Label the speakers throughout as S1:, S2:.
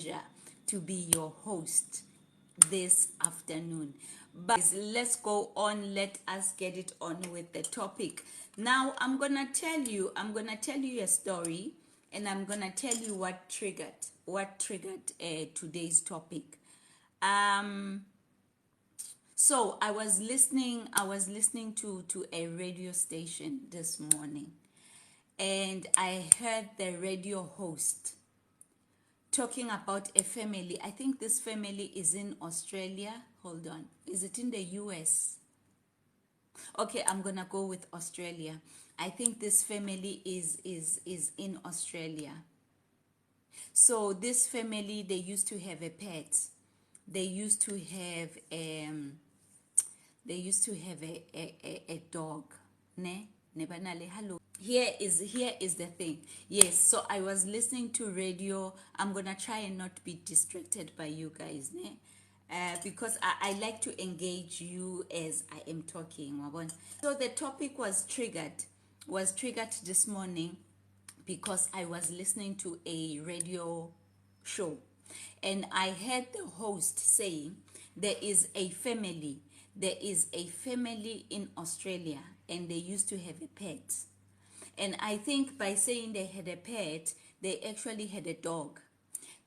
S1: pleasure to be your host this afternoon. But let's go on. Let us get it on with the topic. Now I'm gonna tell you a story, and I'm gonna tell you what triggered today's topic. So I was listening to a radio station this morning, and I heard the radio host talking about a family. I think this family is in Australia. Hold on. Is it in the US? Okay, I'm gonna go with Australia. I think this family is in Australia. So this family, they used to have a pet. They used to have a dog. Ne? Nebanale, hello. Here is the thing. Yes, so I was listening to radio. I'm gonna try and not be distracted by you guys, ne? Because I like to engage you as I am talking. So the topic was triggered this morning because I was listening to a radio show, and I heard the host saying there is a family in Australia, and they used to have a pet. And I think by saying they had a pet, they actually had a dog.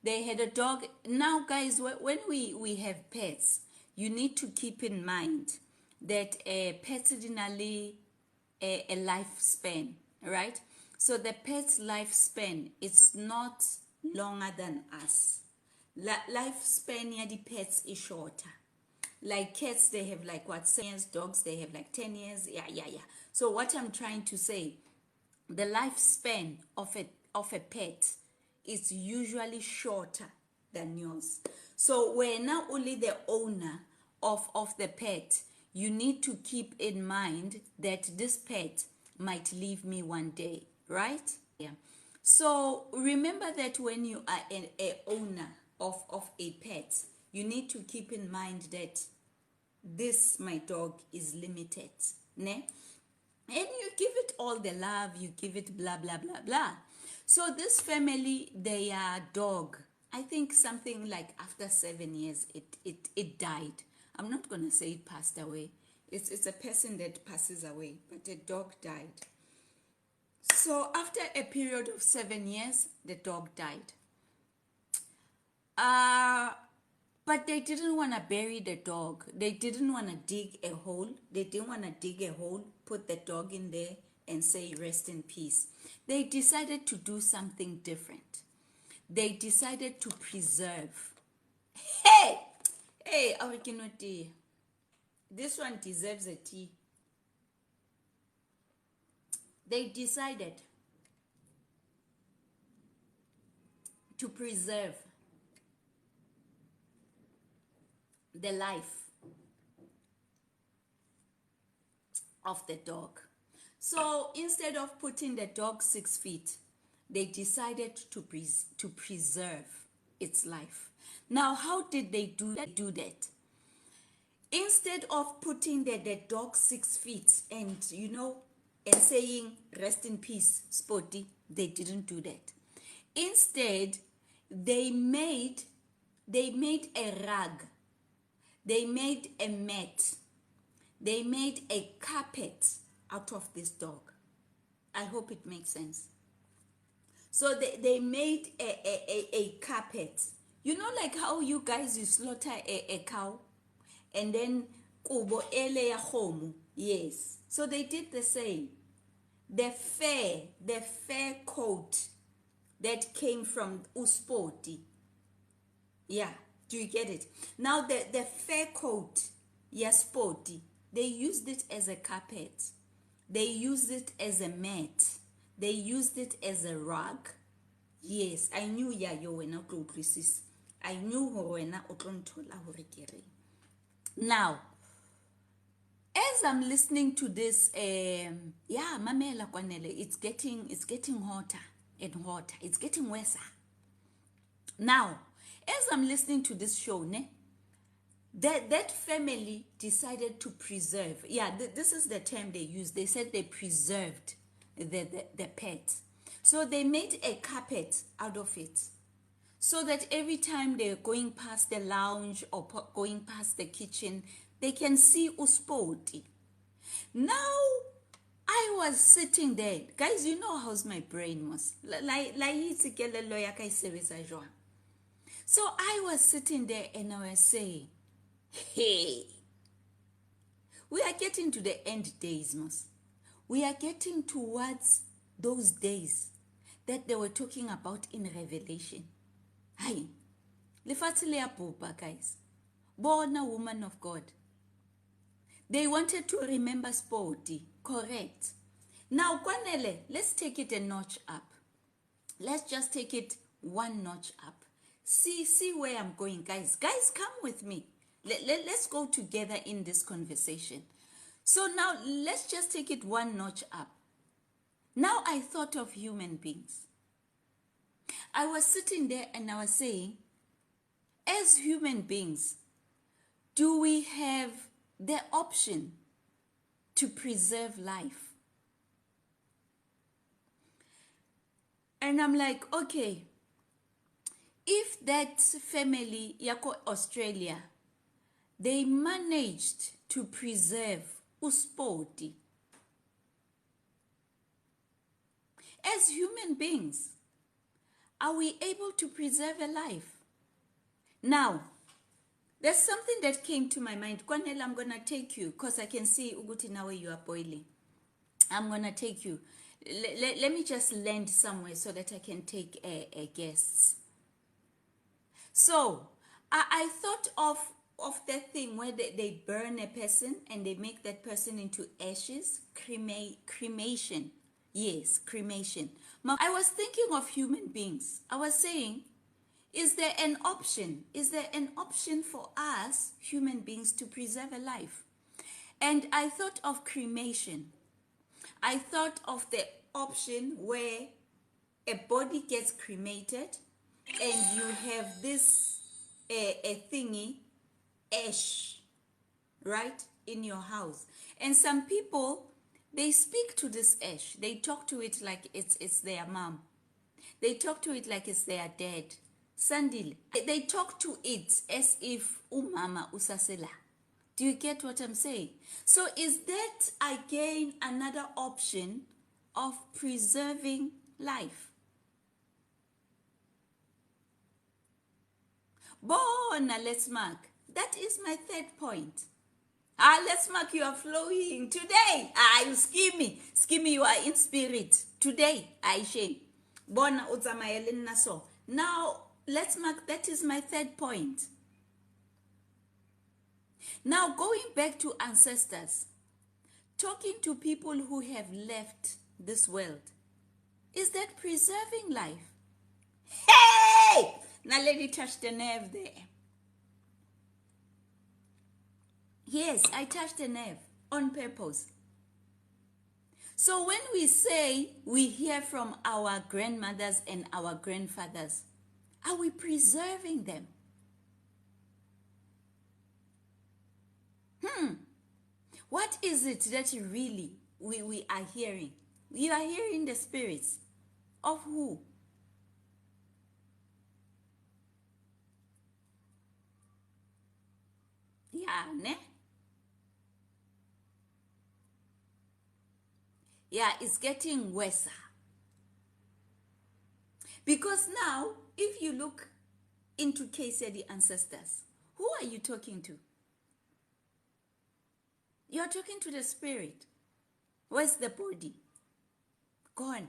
S1: They had a dog. Now, guys, when we have pets, you need to keep in mind that pets ordinarily a lifespan, right? So the pet's lifespan is not longer than us. Lifespan of the pets is shorter. Like cats, they have like what, 7 years. Dogs, they have like 10 years. Yeah. So what I'm trying to say, the lifespan of a pet is usually shorter than yours. So we're now only the owner of the pet. You need to keep in mind that this pet might leave me one day, right? Yeah. So remember that when you are an owner of a pet, you need to keep in mind that this, my dog, is limited, ne? And you give it all the love, you give it blah blah blah blah. So this family, their dog, I think something like after 7 years it died. I'm not gonna say it passed away. It's a person that passes away, but the dog died. So after a period of 7 years, the dog died. But they didn't want to bury the dog. They didn't want to dig a hole. They didn't want to dig a hole, put the dog in there, and say, rest in peace. They decided to do something different. They decided to preserve. Hey, original tea. This one deserves a tea. They decided to preserve the life of the dog. So instead of putting the dog 6 feet, they decided to preserve its life. Now, how did they do that? Instead of putting the dog 6 feet and saying rest in peace, Spotty, they didn't do that. Instead, they made a rug. They made a mat. They made a carpet out of this dog. I hope it makes sense. So they made a carpet. You know, like how you guys, you slaughter a cow and then kubo ele ya khomo. Yes. So they did the same. The fair coat that came from Uspoti. Yeah. Do you get it? Now the fur coat, yes, spotty, they used it as a carpet. They used it as a mat. They used it as a rug. Yes, I knew you were not going to resist. I knew you were not going to. Now, as I'm listening to this, Mamela Kwanele, it's getting hotter and hotter. It's getting worse. Now, as I'm listening to this show, that family decided to preserve. Yeah, this is the term they used. They said they preserved the pet. So they made a carpet out of it. so that every time they're going past the lounge or going past the kitchen, they can see uspoti. Now, I was sitting there. Guys, you know how's my brain was. So I was sitting there and I was saying, hey, we are getting to the end days, Mos. We are getting towards those days that they were talking about in Revelation. Hi, lefatshe le a bopa, guys. Born a woman of God. They wanted to remember Sporty, correct. Now, Kwanele, let's take it a notch up. Let's just take it one notch up. See where I'm going, guys. Guys, come with me. Let's go together in this conversation. So now, let's just take it one notch up. Now I thought of human beings. I was sitting there and I was saying, as human beings, do we have the option to preserve life? And I'm like, okay, if that family, yako Australia, they managed to preserve uspoti, as human beings, are we able to preserve a life? Now, there's something that came to my mind. Kwanele, I'm going to take you, because I can see Uguti now where you are boiling. I'm going to take you. Let me just land somewhere so that I can take guests. So, I thought of that thing where they burn a person and they make that person into ashes. Cremation. Yes, cremation. I was thinking of human beings. I was saying, is there an option? Is there an option for us, human beings, to preserve a life? And I thought of cremation. I thought of the option where a body gets cremated and you have this a thingy, ash, right, in your house. And some people, they speak to this ash. They talk to it like it's their mom. They talk to it like it's their dad. Sandile. They talk to it as if umama usasela. Do you get what I'm saying? So is that again another option of preserving life? Bona, let's mark. That is my third point. Let's mark, you are flowing today. You skimmy. Skimmy, you are in spirit. Today, Aisha. Bona utzamayele naso. Now, let's mark, that is my third point. Now, going back to ancestors, talking to people who have left this world, is that preserving life? Hey! Now, lady touched the nerve there. Yes, I touched the nerve on purpose. So when we say we hear from our grandmothers and our grandfathers, are we preserving them? What is it that really we are hearing? You are hearing the spirits of who? Yeah, ne? Yeah, it's getting worse. Because now, if you look into KCD ancestors, who are you talking to? You're talking to the spirit. Where's the body? Gone.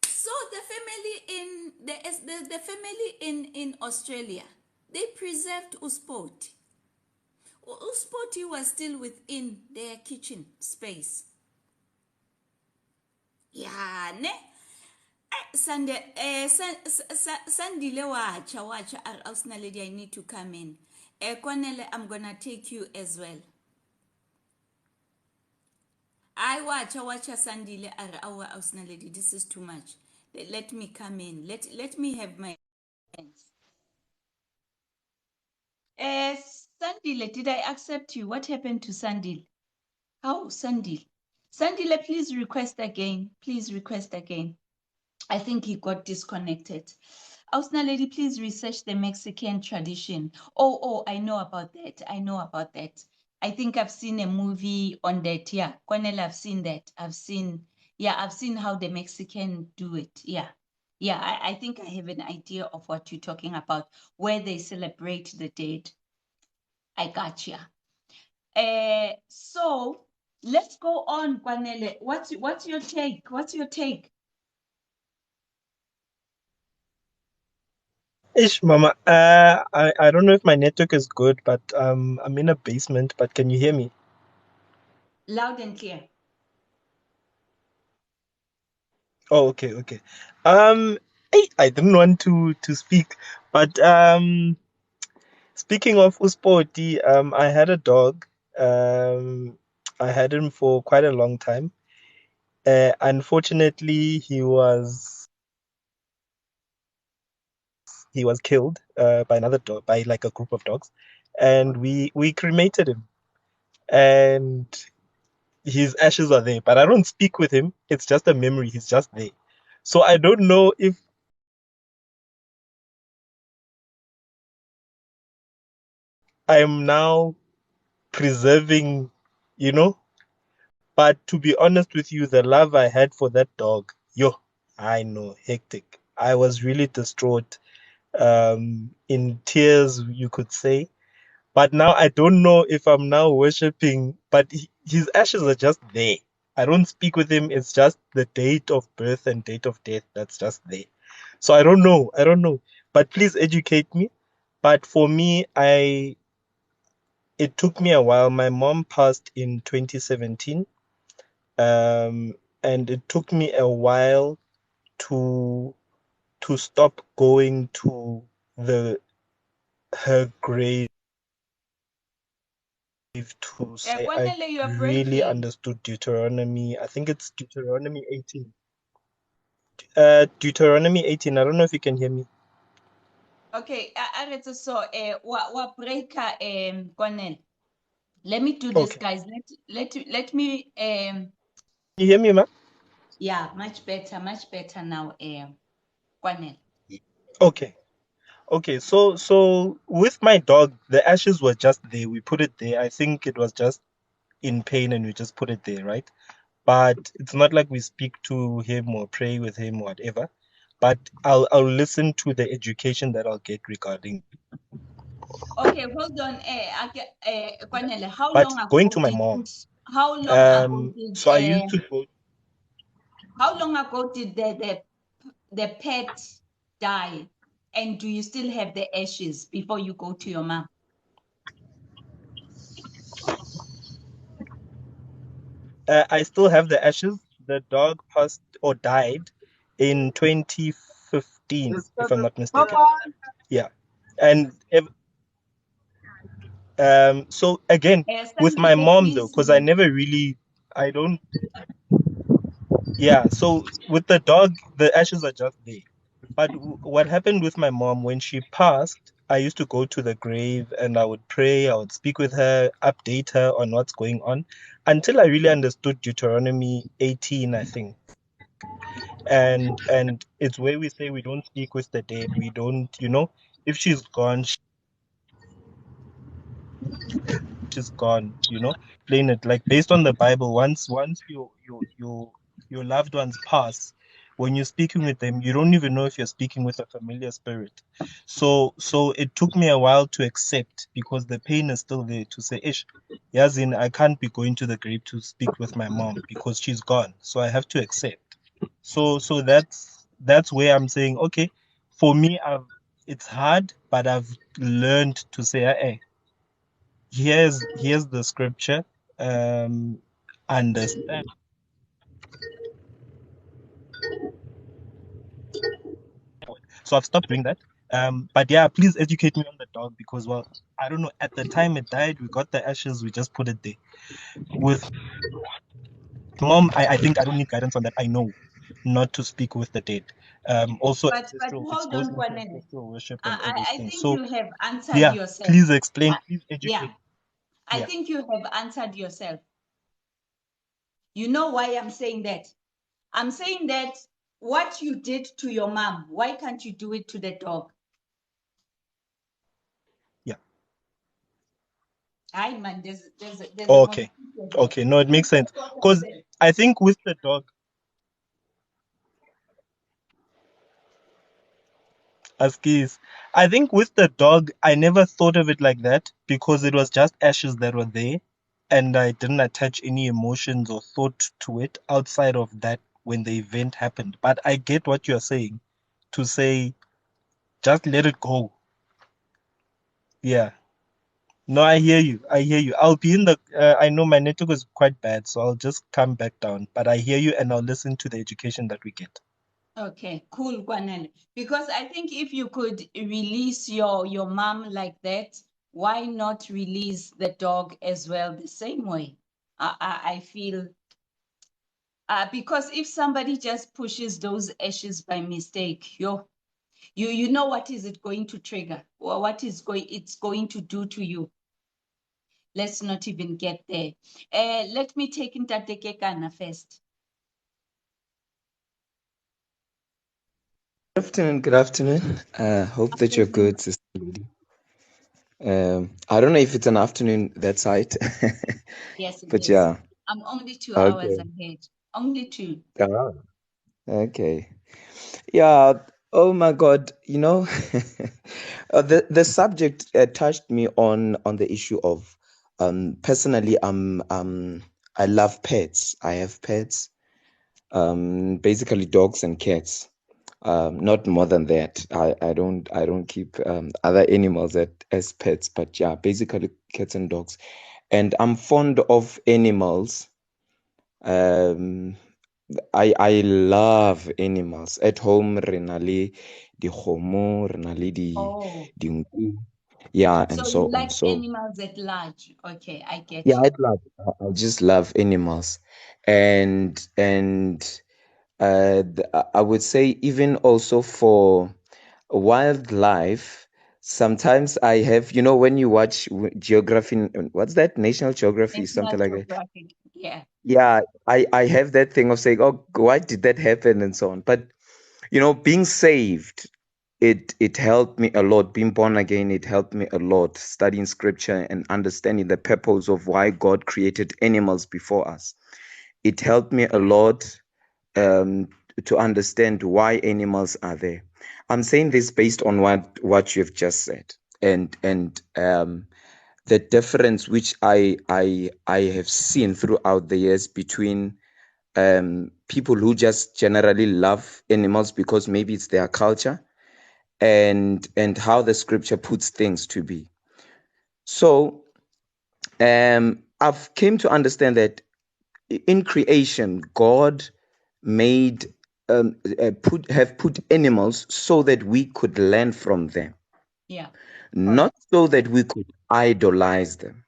S1: So the family in the family in Australia, they preserved uspoti. Uspoti was still within their kitchen space. Yeah, ne? Sandile wacha, Ausna lady, I need to come in. Kwanele, I'm gonna take you as well. I wacha Sandile our Ausna lady. This is too much. Let me come in. Let me have my hands. Sandile, did I accept you? What happened to Sandile? How, Sandile? Sandile, please request again. Please request again. I think he got disconnected. Ausna lady, please research the Mexican tradition. Oh, I know about that. I know about that. I think I've seen a movie on that. Yeah, Cornel, I've seen that. I've seen how the Mexican do it. Yeah. Yeah, I think I have an idea of what you're talking about, where they celebrate the dead. I gotcha. So let's go on, Kwanele. What's your take? What's your take?
S2: Ish, Mama. I don't know if my network is good, but I'm in a basement. But can you hear me?
S1: Loud and clear.
S2: Oh, okay, okay. I didn't want to speak, but speaking of Uspoti, I had a dog. Um, I had him for quite a long time. Unfortunately, he was killed by another dog, by like a group of dogs, and we cremated him. And his ashes are there, but I don't speak with him. It's just a memory. He's just there. So I don't know if I'm now preserving, you know. But to be honest with you, the love I had for that dog, yo, I know, hectic. I was really distraught, in tears, you could say. But now I don't know if I'm now worshiping, but his ashes are just there. I don't speak with him. It's just the date of birth and date of death that's just there. So I don't know. I don't know. But please educate me. But for me, it took me a while. My mom passed in 2017. Um, and it took me a while to stop going to the her grave to say I
S1: Kwanele, you're
S2: really
S1: breaking.
S2: understood Deuteronomy. I think it's Deuteronomy 18. Deuteronomy 18. I don't know if you can hear me.
S1: Okay, Aretso, so wa breaker Kwanele. Let me do this,
S2: Okay.
S1: guys. Let me
S2: You hear me, ma?
S1: yeah, much better now, Kwanele.
S2: Okay. Okay. So with my dog, the ashes were just there. We put it there. I think it was just in pain and we just put it there, right? But it's not like we speak to him or pray with him or whatever. But I'll listen to the education that I'll get regarding
S1: Okay, hold on.
S2: that.
S1: Kwanele,
S2: But going to my mom,
S1: how long ago did
S2: so I used to go.
S1: how long ago did the pet die? And do you still have the ashes before you go to your mom?
S2: I still have the ashes. The dog passed or died in 2015, if I'm not mistaken. Yeah, and so again
S1: Send
S2: with
S1: me
S2: my
S1: the
S2: mom though,
S1: please
S2: because I
S1: link.
S2: never really, I don't. Yeah, so with the dog, the ashes are just there. But what happened with my mom when she passed, I used to go to the grave and I would pray, I would speak with her, update her on what's going on until I really understood Deuteronomy 18, I think. And it's where we say we don't speak with the dead. We don't, if she's gone, she's gone, plain it like based on the Bible. Once your loved ones pass, when you're speaking with them, you don't even know if you're speaking with a familiar spirit. So it took me a while to accept because the pain is still there to say, Ish, Yazin, I can't be going to the grave to speak with my mom because she's gone. So I have to accept. So that's where I'm saying, okay, for me, it's hard, but I've learned to say, hey, here's the scripture, understand. So I've stopped doing that. But yeah, please educate me on the dog because, well, I don't know, at the time it died, we got the ashes, we just put it there. With mom, I think I don't need guidance on that. I know not to speak with the dead. Also
S1: But
S2: ancestral, it
S1: hold
S2: goes
S1: on,
S2: into
S1: Kwanele.
S2: ancestral worship and all those
S1: I
S2: things.
S1: think
S2: So
S1: you have answered
S2: yeah,
S1: yourself.
S2: please explain,
S1: Uh,
S2: please
S1: yeah,
S2: educate.
S1: I
S2: Yeah.
S1: think you have answered yourself. You know why I'm saying that? I'm saying that what you did to your mom, why can't you do it to the dog?
S2: Yeah.
S1: Hi, man, there's a
S2: Okay.
S1: mosquito here.
S2: Okay. No, it makes sense.
S1: Let's talk
S2: Because
S1: about it.
S2: I think with the dog, Askis, I think with the dog, I never thought of it like that because it was just ashes that were there. And I didn't attach any emotions or thought to it outside of that when the event happened. But I get what you're saying to say, just let it go. Yeah. No, I hear you. I hear you. I'll be in the. I know my network is quite bad, so I'll just come back down. But I hear you, and I'll listen to the education that we get.
S1: Okay, cool, Kwanele. Because I think if you could release your mom like that, why not release the dog as well the same way? I feel because if somebody just pushes those ashes by mistake, you know what is it going to trigger or what is going it's going to do to you. Let's not even get there. Let me take Ntate Kekana first.
S3: Good afternoon. Good afternoon. Hope that you're
S1: Afternoon.
S3: good, Sister Lady. I don't know if it's an afternoon that side,
S1: Yes, it
S3: but
S1: is.
S3: yeah.
S1: I'm only 2 hours
S3: Okay.
S1: ahead. Only two.
S3: Ah, okay. Yeah. Oh my God. The subject touched me on the issue of personally. I love pets. I have pets. Basically dogs and cats. Not more than that. I don't keep other animals as pets, but yeah, basically cats and dogs. And I'm fond of animals. Um, I love animals. At home, renali, the homo, renali,
S1: Oh,
S3: the nku. Yeah, and
S1: so
S3: so
S1: you
S3: on.
S1: like
S3: So
S1: animals at large. Okay, I
S3: yeah,
S1: get you.
S3: I just love animals, and I would say even also for wildlife. Sometimes I have, when you watch geography, what's that? National Geography,
S1: National
S3: something like that.
S1: Geographic. Yeah.
S3: Yeah, I have that thing of saying, oh, why did that happen and so on. But being saved, it helped me a lot. Being born again, it helped me a lot. Studying scripture and understanding the purpose of why God created animals before us. It helped me a lot um, to understand why animals are there. I'm saying this based on what you've just said, and the difference which I have seen throughout the years between people who just generally love animals because maybe it's their culture, and how the scripture puts things to be. So I've came to understand that in creation, God made put animals so that we could learn from them,
S1: Yeah.
S3: not
S1: Correct.
S3: so that we could idolize them.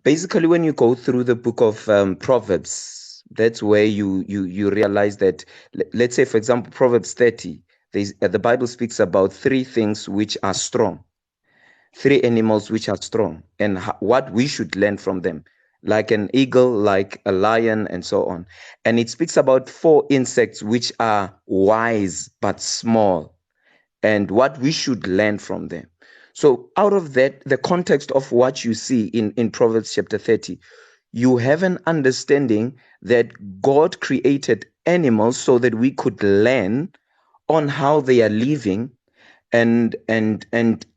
S3: Basically, when you go through the book of Proverbs, that's where you realize that. Let's say, for example, Proverbs 30. The Bible speaks about three things which are strong, three animals which are strong, and what we should learn from them, like an eagle, like a lion, and so on. And it speaks about four insects which are wise but small, and what we should learn from them. So, out of that, the context of what you see in Proverbs chapter 30, you have an understanding that God created animals so that we could learn on how they are living, and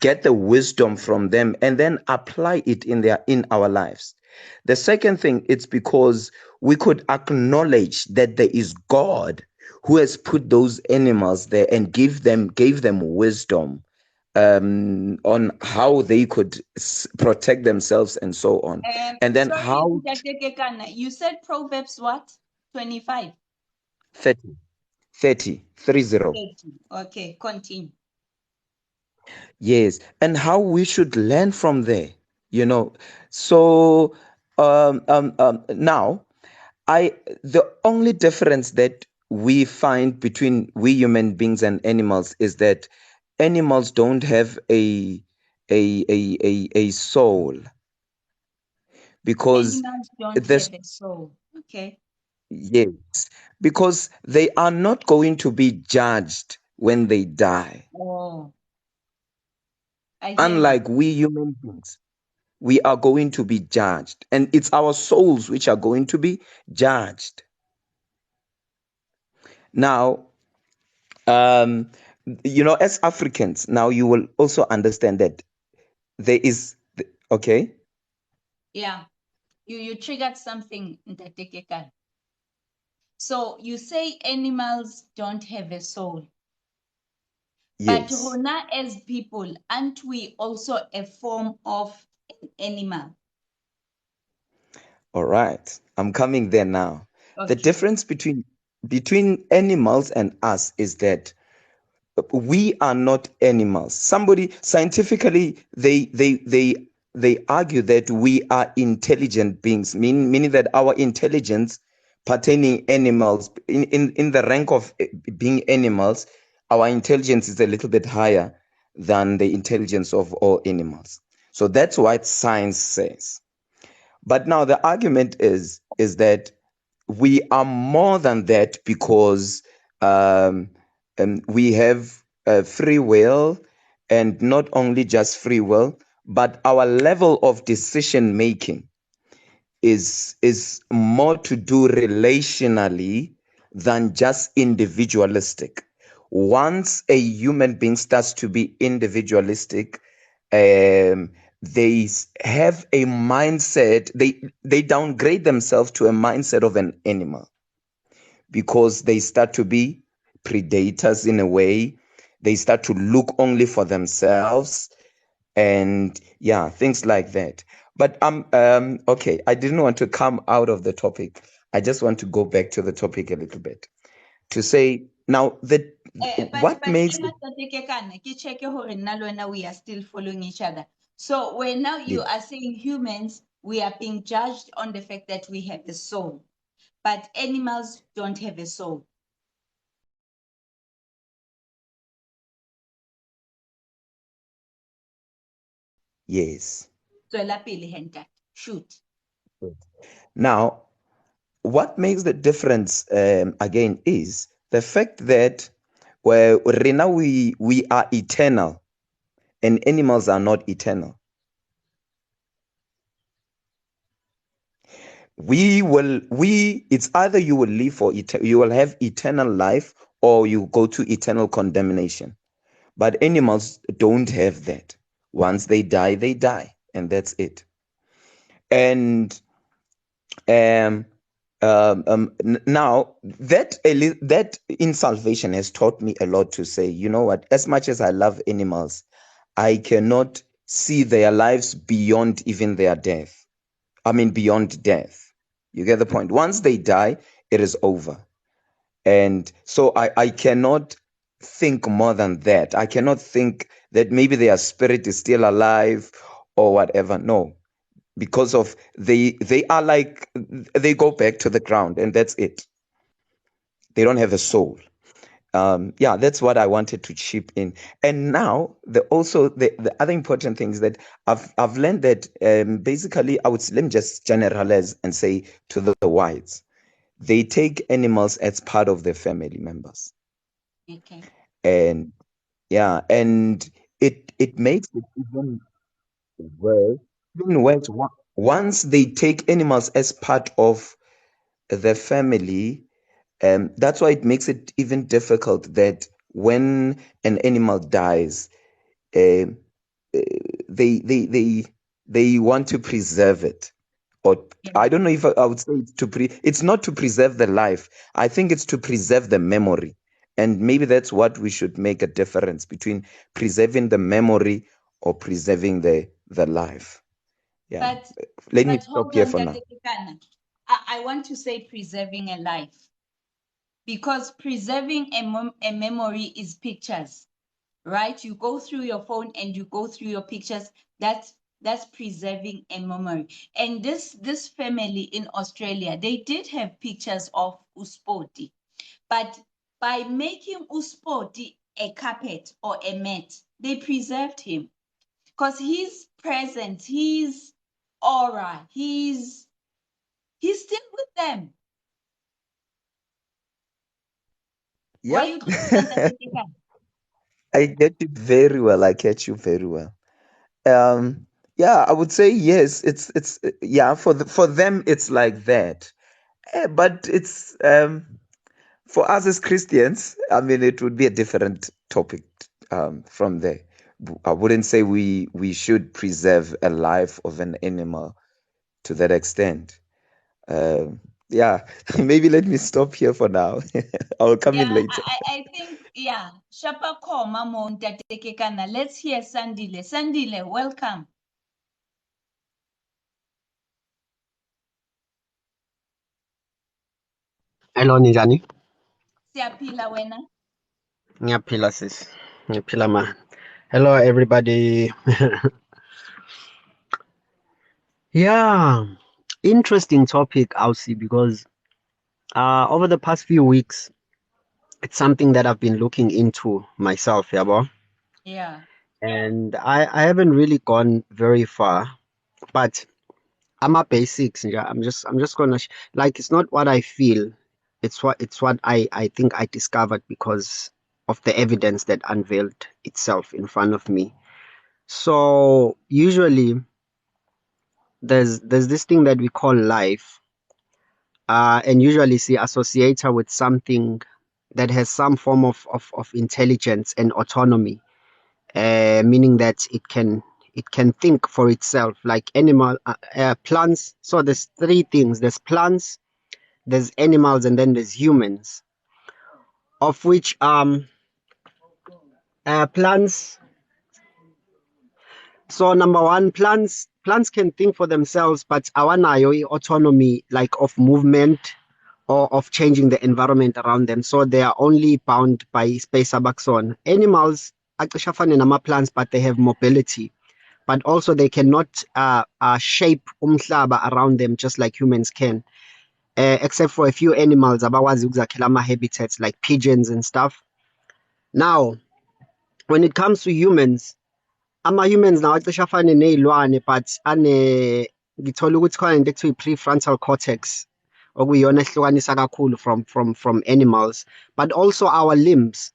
S3: get the wisdom from them, and then apply it in our lives. The second thing, it's because we could acknowledge that there is God who has put those animals there and gave them wisdom on how they could protect themselves and so on, and then
S1: Sorry,
S3: how
S1: Ntate Kekana, you said Proverbs what? 25.
S3: 30 30 30.
S1: 30. Okay, continue.
S3: Yes, and how we should learn from there, you know. So now, I the only difference that we find between we human beings and animals is that animals don't have a soul, because
S1: Animals don't
S3: this
S1: have a soul. Okay.
S3: Yes, because they are not going to be judged when they die.
S1: Oh, I hear you.
S3: Unlike we human beings, we are going to be judged, and it's our souls which are going to be judged. Now, um, as Africans, now you will also understand that there is, okay,
S1: Yeah, you triggered something, Ntatekekana. So you say animals don't have a soul, but
S3: yes,
S1: Hona as people, aren't we also a form of an animal?
S3: all right, I'm coming there now. The
S1: Okay.
S3: difference between animals and us is that we are not animals. Somebody scientifically, they argue that we are intelligent beings, meaning that our intelligence pertaining animals in the rank of being animals, our intelligence is a little bit higher than the intelligence of all animals. So that's what science says. But now the argument is that we are more than that because um, we have free will, and not only just free will, but our level of decision making is more to do relationally than just individualistic. Once a human being starts to be individualistic, they have a mindset, they downgrade themselves to a mindset of an animal because they start to be predators in a way. They start to look only for themselves, and yeah, things like that. But okay, I didn't want to come out of the topic. I just want to go back to the topic a little bit to say now that what
S1: But
S3: makes
S1: Ntatekekana, ke check hore nna le wena we are still following each other. So when now you
S3: it,
S1: are saying humans, we are being judged on the fact that we have a soul, but animals don't have a soul.
S3: yes.
S1: Tswela pele he ntate. Shoot.
S3: Now, what makes the difference again is the fact that where now we are eternal and animals are not eternal. It's either you will live you will have eternal life, or you go to eternal condemnation. But animals don't have that. Once they die, and that's it. And um now that in salvation has taught me a lot to say, you know what, as much as I love animals, I cannot see their lives beyond even their death. I mean, beyond death. You get the point. Once they die, it is over. And so I cannot think more than that. I cannot think that maybe their spirit is still alive or whatever. No, because of they are like, they go back to the ground and that's it. They don't have a soul. Yeah, that's what I wanted to chip in. And now the other important thing is that I've learned that basically let me just generalize and say to the whites, they take animals as part of their family members.
S1: Okay.
S3: And yeah, and it makes it worse even worse once they take animals as part of the family. That's why it makes it even difficult that when an animal dies, uh, they they they they want to preserve it. Or
S1: Yeah.
S3: I don't know if I would say it's not to preserve the life. I think it's to preserve the memory. And maybe that's what we should make a difference between preserving the memory or preserving the life. Yeah.
S1: But
S3: Let me
S1: but
S3: stop
S1: hold
S3: here
S1: on,
S3: for now.
S1: Ntatekekana. I want to say preserving a life, because preserving a memory is pictures, right? You go through your phone and you go through your pictures. That's preserving a memory. And this family in Australia, they did have pictures of Uspoti, but by making Uspoti a carpet or a mat, they preserved him, because his presence, his aura, he's still with them. Why
S3: Yeah.
S1: you close
S3: I get it very well. I catch you very well. Yeah, I would say yes. It's yeah, for them it's like that. But it's for us as Christians, I mean, it would be a different topic from there. I wouldn't say we should preserve a life of an animal to that extent. Yeah, maybe let me stop here for now. I'll come in
S1: Yeah,
S3: later.
S1: I think, yeah. Shapa Koma Montatekekana. Let's hear Sandile. Sandile, welcome.
S4: Hello Ninjani.
S1: Siapila wena.
S4: Ngiyaphila sis. Ngiyaphila man. Hello everybody. Yeah. Interesting topic, Aussie, because over the past few weeks, it's something that I've been looking into myself, yabo.
S1: Yeah.
S4: And I haven't really gone very far, but I'm a basics. Yeah. I'm just gonna like it's not what I feel, it's what I think I discovered because of the evidence that unveiled itself in front of me. So usually there's this thing that we call life, and usually see associate her with something that has some form of intelligence and autonomy, meaning that it can think for itself, like animal, plants. So there's three things: there's plants, there's animals, and then there's humans. Of which plants. So number one, plants can think for themselves, but awanayo autonomy like of movement or of changing the environment around them. So they are only bound by space abaxon. Animals acisha fane nama-plants, but they have mobility. But also they cannot shape umhlaba around them just like humans can. Except for a few animals abakwazi ukuzakhela ama-habitats like pigeons and stuff. Now, when it comes to humans, ama-humans nawo acishe afane ney'lwane, but ngithola ukuthi khona into ekuthiwa i-prefrontal cortex, okuyiyona ehlukanisa kakhulu from animals, but also our limbs,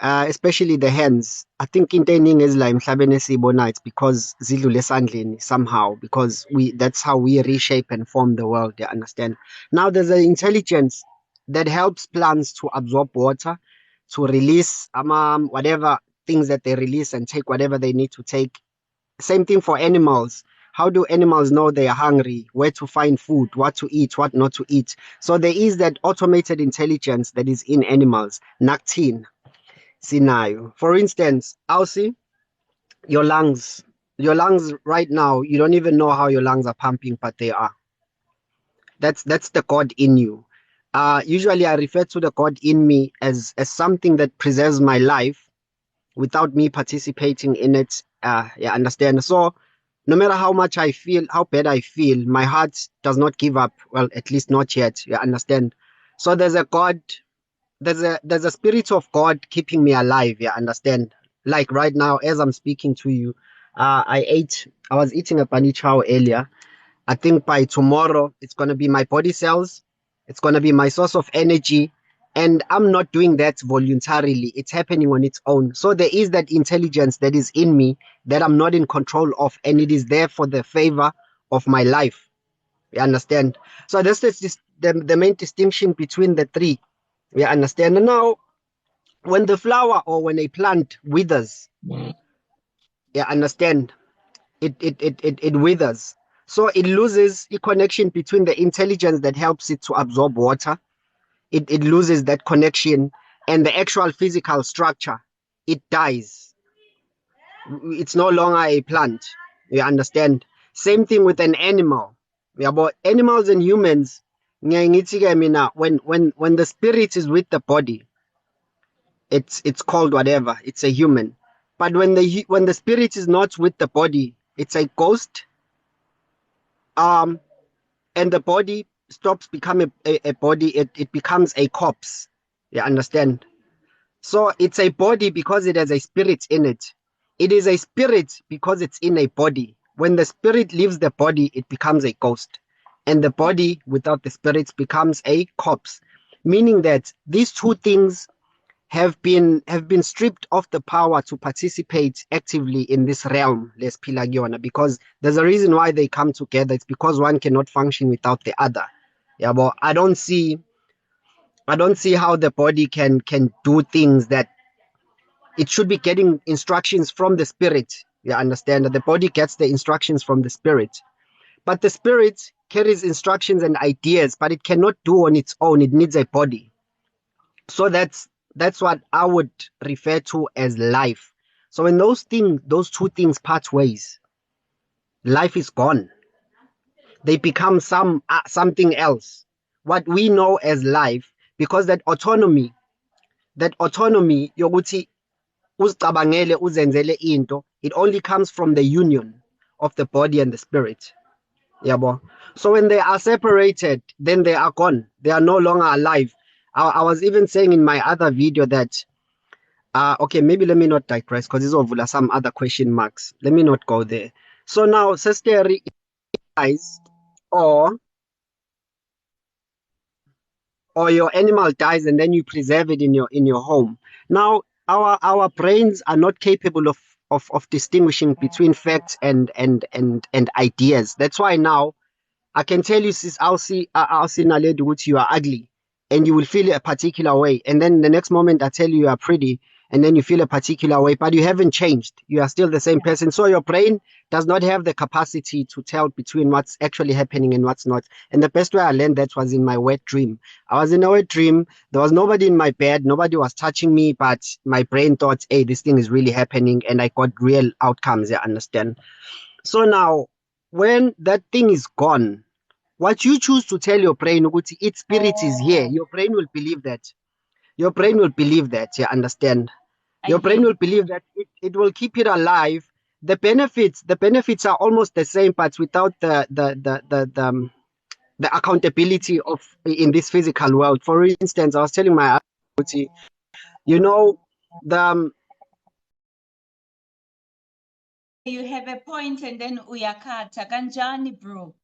S4: especially the hands. I think into ey'ningi ezila emhlabeni esiyibonayo, it's because zidlule esandleni somehow, because that's how we reshape and form the world, you understand? Now there's an intelligence that helps plants to absorb water, to release whatever things that they release and take whatever they need to take. Same thing for animals. How do animals know they are hungry, where to find food, what to eat, what not to eat? So there is that automated intelligence that is in animals. Naktin, sinayo. For instance, Aussie, your lungs. Your lungs right now, you don't even know how your lungs are pumping, but they are. That's the God in you. Usually I refer to the God in me as something that preserves my life without me participating in it. Yeah, understand? So no matter how much I feel, how bad I feel, my heart does not give up. Well, at least not yet. You understand? So there's a God, there's a spirit of God keeping me alive. You understand? Like right now, as I'm speaking to you, I was eating a bunny chow earlier. I think by tomorrow, it's going to be my body cells. It's going to be my source of energy. And I'm not doing that voluntarily. It's happening on its own. So there is that intelligence that is in me that I'm not in control of. And it is there for the favor of my life. You understand? So this is just the main distinction between the three. You understand? And now, when the flower or when a plant withers, you understand? It withers. So it loses the connection between the intelligence that helps it to absorb water. It loses that connection, and the actual physical structure. It dies. It's no longer a plant. You understand? Same thing with an animal. Yeah, but animals and humans, ngiyaye mina, when the spirit is with the body, it's called whatever. It's a human. But when the spirit is not with the body, it's a ghost. And the body stops becoming a body, it becomes a corpse. You understand? So it's a body because it has a spirit in it. It is a spirit because it's in a body. When the spirit leaves the body, it becomes a ghost. And the body without the spirit becomes a corpse. Meaning that these two things have been stripped of the power to participate actively in this realm, les Pilagiona, because there's a reason why they come together. It's because one cannot function without the other. Yeah, but I don't see how the body can do things that it should be getting instructions from the spirit. You understand that the body gets the instructions from the spirit, but the spirit carries instructions and ideas, but it cannot do on its own. It needs a body. So that's what I would refer to as life. So when those two things part ways, life is gone. They become something else. What we know as life, because that autonomy yokuthi uzicabangele uzenzele into, it only comes from the union of the body and the spirit. Yabo. So when they are separated, then they are gone. They are no longer alive. I was even saying in my other video that okay, maybe let me not digress because it's over some other question marks. Let me not go there. So now, sister, dies, or your animal dies, and then you preserve it in your home. Now, our brains are not capable of distinguishing between facts and ideas. That's why now I can tell you, sis, I'll see Naledi, which you are ugly, and you will feel a particular way. And then the next moment I tell you you are pretty, and then you feel a particular way, but you haven't changed. You are still the same person. So your brain does not have the capacity to tell between what's actually happening and what's not. And the best way I learned that was in my wet dream. I was in a wet dream. There was nobody in my bed. Nobody was touching me, but my brain thought, hey, this thing is really happening. And I got real outcomes, you understand? So now, when that thing is gone, what you choose to tell your brain, Uguti, its spirit is here, your brain will believe that. Your brain will believe that, you understand? Your brain will believe that it will keep it alive. The benefits are almost the same, but without the accountability of in this physical world. For instance, I was telling my Uguti, you know,
S1: you have a point and then uyakata kanjani, bro.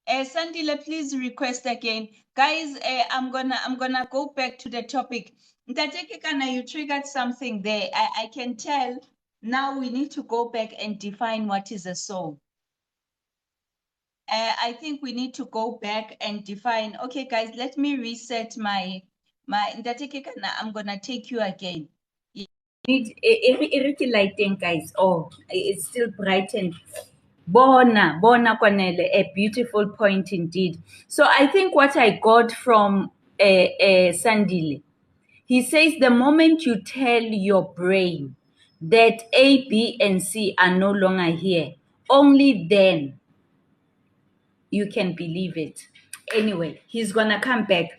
S1: Sandile, please request again. Guys, I'm gonna go back to the topic. Ntateke Kana, you triggered something there. I can tell now we need to go back and define what is a soul. I think we need to go back and define. Okay, guys, let me reset my Ntateke Kana, I'm gonna take you again. Need iriti lighting, guys. Oh, it's still brightened. Bona Kwanele, a beautiful point indeed. So I think what I got from Sandile, he says the moment you tell your brain that A, B, and C are no longer here, only then you can believe it. Anyway, he's gonna come back.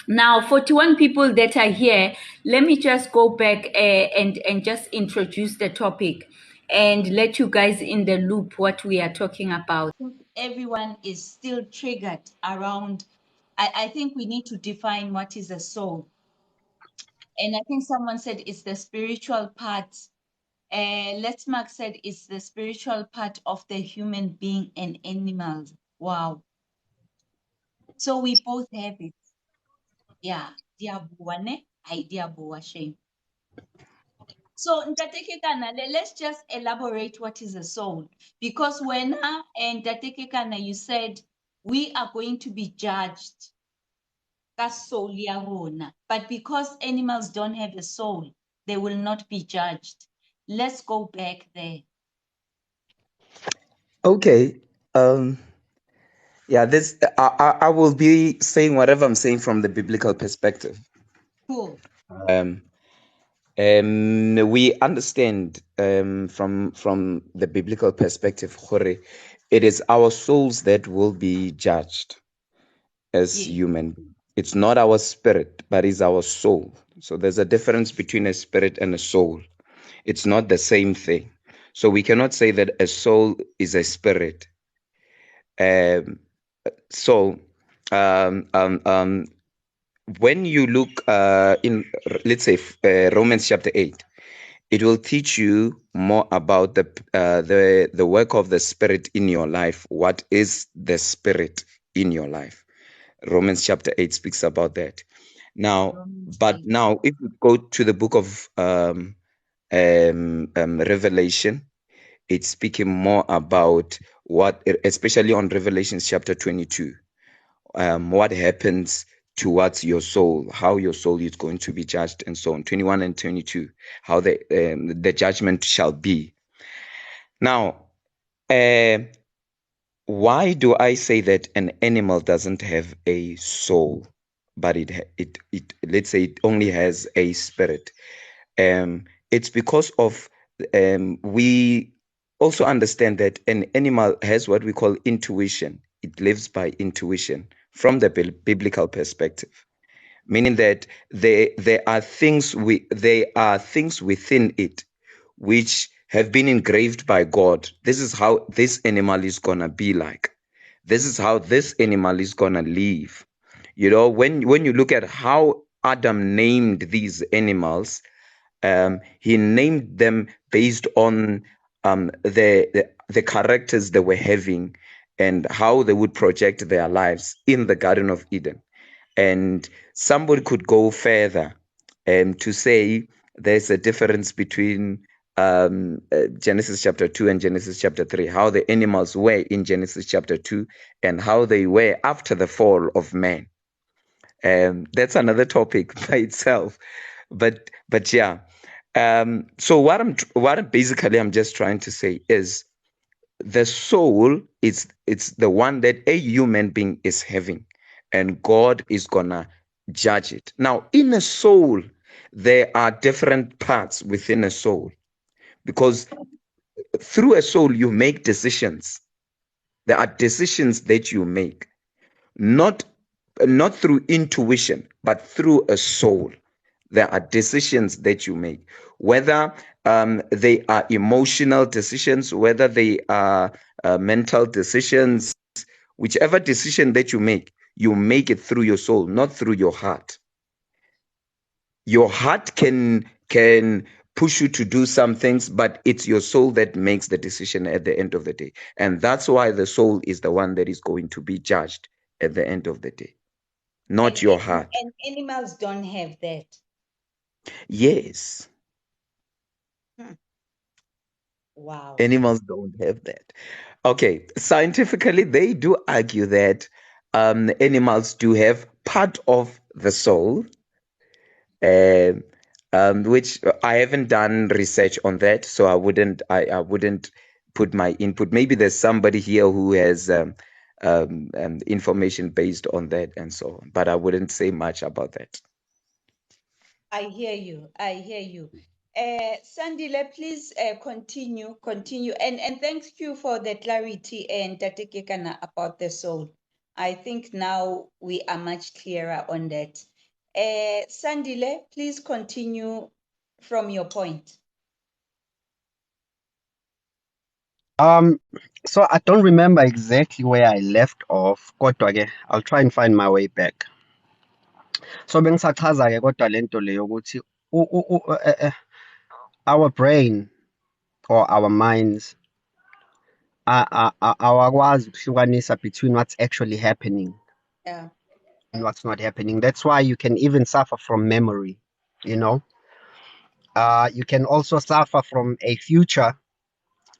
S1: Now, 41 people that are here, let me just go back and just introduce the topic and let you guys in the loop what we are talking about. Everyone is still triggered around, I think we need to define what is a soul. And I think someone said it's the spiritual part. Let's Mark said it's the spiritual part of the human being and animals. Wow. So we both have it. Yeah. Diabuane, I diabuwa shame. So Ntateke Kana, let's just elaborate what is a soul. Because when and Ntateke Kana, you said we are going to be judged. Soul ya rona. But because animals don't have a soul, they will not be judged. Let's go back there.
S3: Okay. Yeah, this I will be saying whatever I'm saying from the biblical perspective.
S1: Cool.
S3: We understand from the biblical perspective, Khore, it is our souls that will be judged as human. It's not our spirit, but it's our soul. So there's a difference between a spirit and a soul. It's not the same thing. So we cannot say that a soul is a spirit. When you look in, let's say, Romans chapter 8, it will teach you more about the work of the Spirit in your life. What is the Spirit in your life? Romans chapter 8 speaks about that. Now,
S1: Romans
S3: but
S1: 8.
S3: now, if we go to the book of Revelation, it's speaking more about what, especially on Revelation chapter 22, what happens towards your soul, how your soul is going to be judged, and so on. 21 and 22, how the judgment shall be. Now, why do I say that an animal doesn't have a soul, but it let's say it only has a spirit? It's because of we also understand that an animal has what we call intuition. It lives by intuition from the biblical perspective, meaning that there are things within it which have been engraved by God. This is how this animal is gonna be like. This is how this animal is gonna live. You know, when you look at how Adam named these animals, he named them based on the characters they were having and how they would project their lives in the Garden of Eden. And somebody could go further to say there's a difference between Genesis chapter 2 and Genesis chapter 3, how the animals were in Genesis chapter 2 and how they were after the fall of man. That's another topic by itself. But yeah. So what I'm just trying to say is the soul it's the one that a human being is having, and God is gonna judge it. Now, in a soul, there are different parts within a soul, because through a soul you make decisions. There are decisions that you make, not through intuition, but through a soul. There are decisions that you make, whether they are emotional decisions, whether they are mental decisions. Whichever decision that you make it through your soul, not through your heart. Your heart can push you to do some things, but it's your soul that makes the decision at the end of the day. And that's why the soul is the one that is going to be judged at the end of the day, not your heart.
S1: And animals don't have that.
S3: Yes.
S1: Wow.
S3: Animals don't have that. Okay, scientifically, they do argue that animals do have part of the soul, which I haven't done research on that, so I wouldn't put my input. Maybe there's somebody here who has information based on that and so on, but I wouldn't say much about that.
S1: I hear you. Sandile, please continue. And thank you for the clarity and Tatekekana about the soul. I think now we are much clearer on that. Sandile, please continue from your point.
S4: So I don't remember exactly where I left off. Kodwa ke I'll try and find my way back. So bengisachaza ke kodwa lento leyo ukuthi our brain or our minds awakwazi ukuhlukanisa between what's actually happening
S1: Yeah.
S4: and what's not happening. That's why you can even suffer from memory, you know. You can also suffer from a future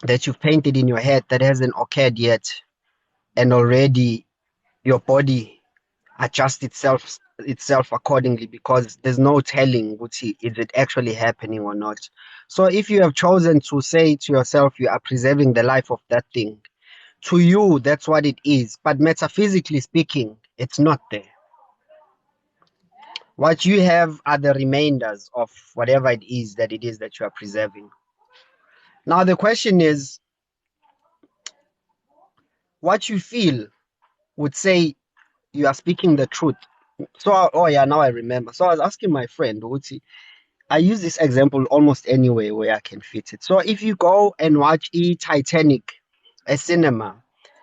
S4: that you've painted in your head that hasn't occurred yet, and already your body adjusts itself accordingly, because there's no telling is it actually happening or not. So if you have chosen to say to yourself you are preserving the life of that thing, to you that's what it is, but metaphysically speaking it's not there. What you have are the remainders of whatever it is that you are preserving. Now the question is, what you feel would say you are speaking the truth. So, oh yeah, now I remember. So I was asking my friend, Uti, I use this example almost anywhere where I can fit it. So if you go and watch Titanic, a cinema,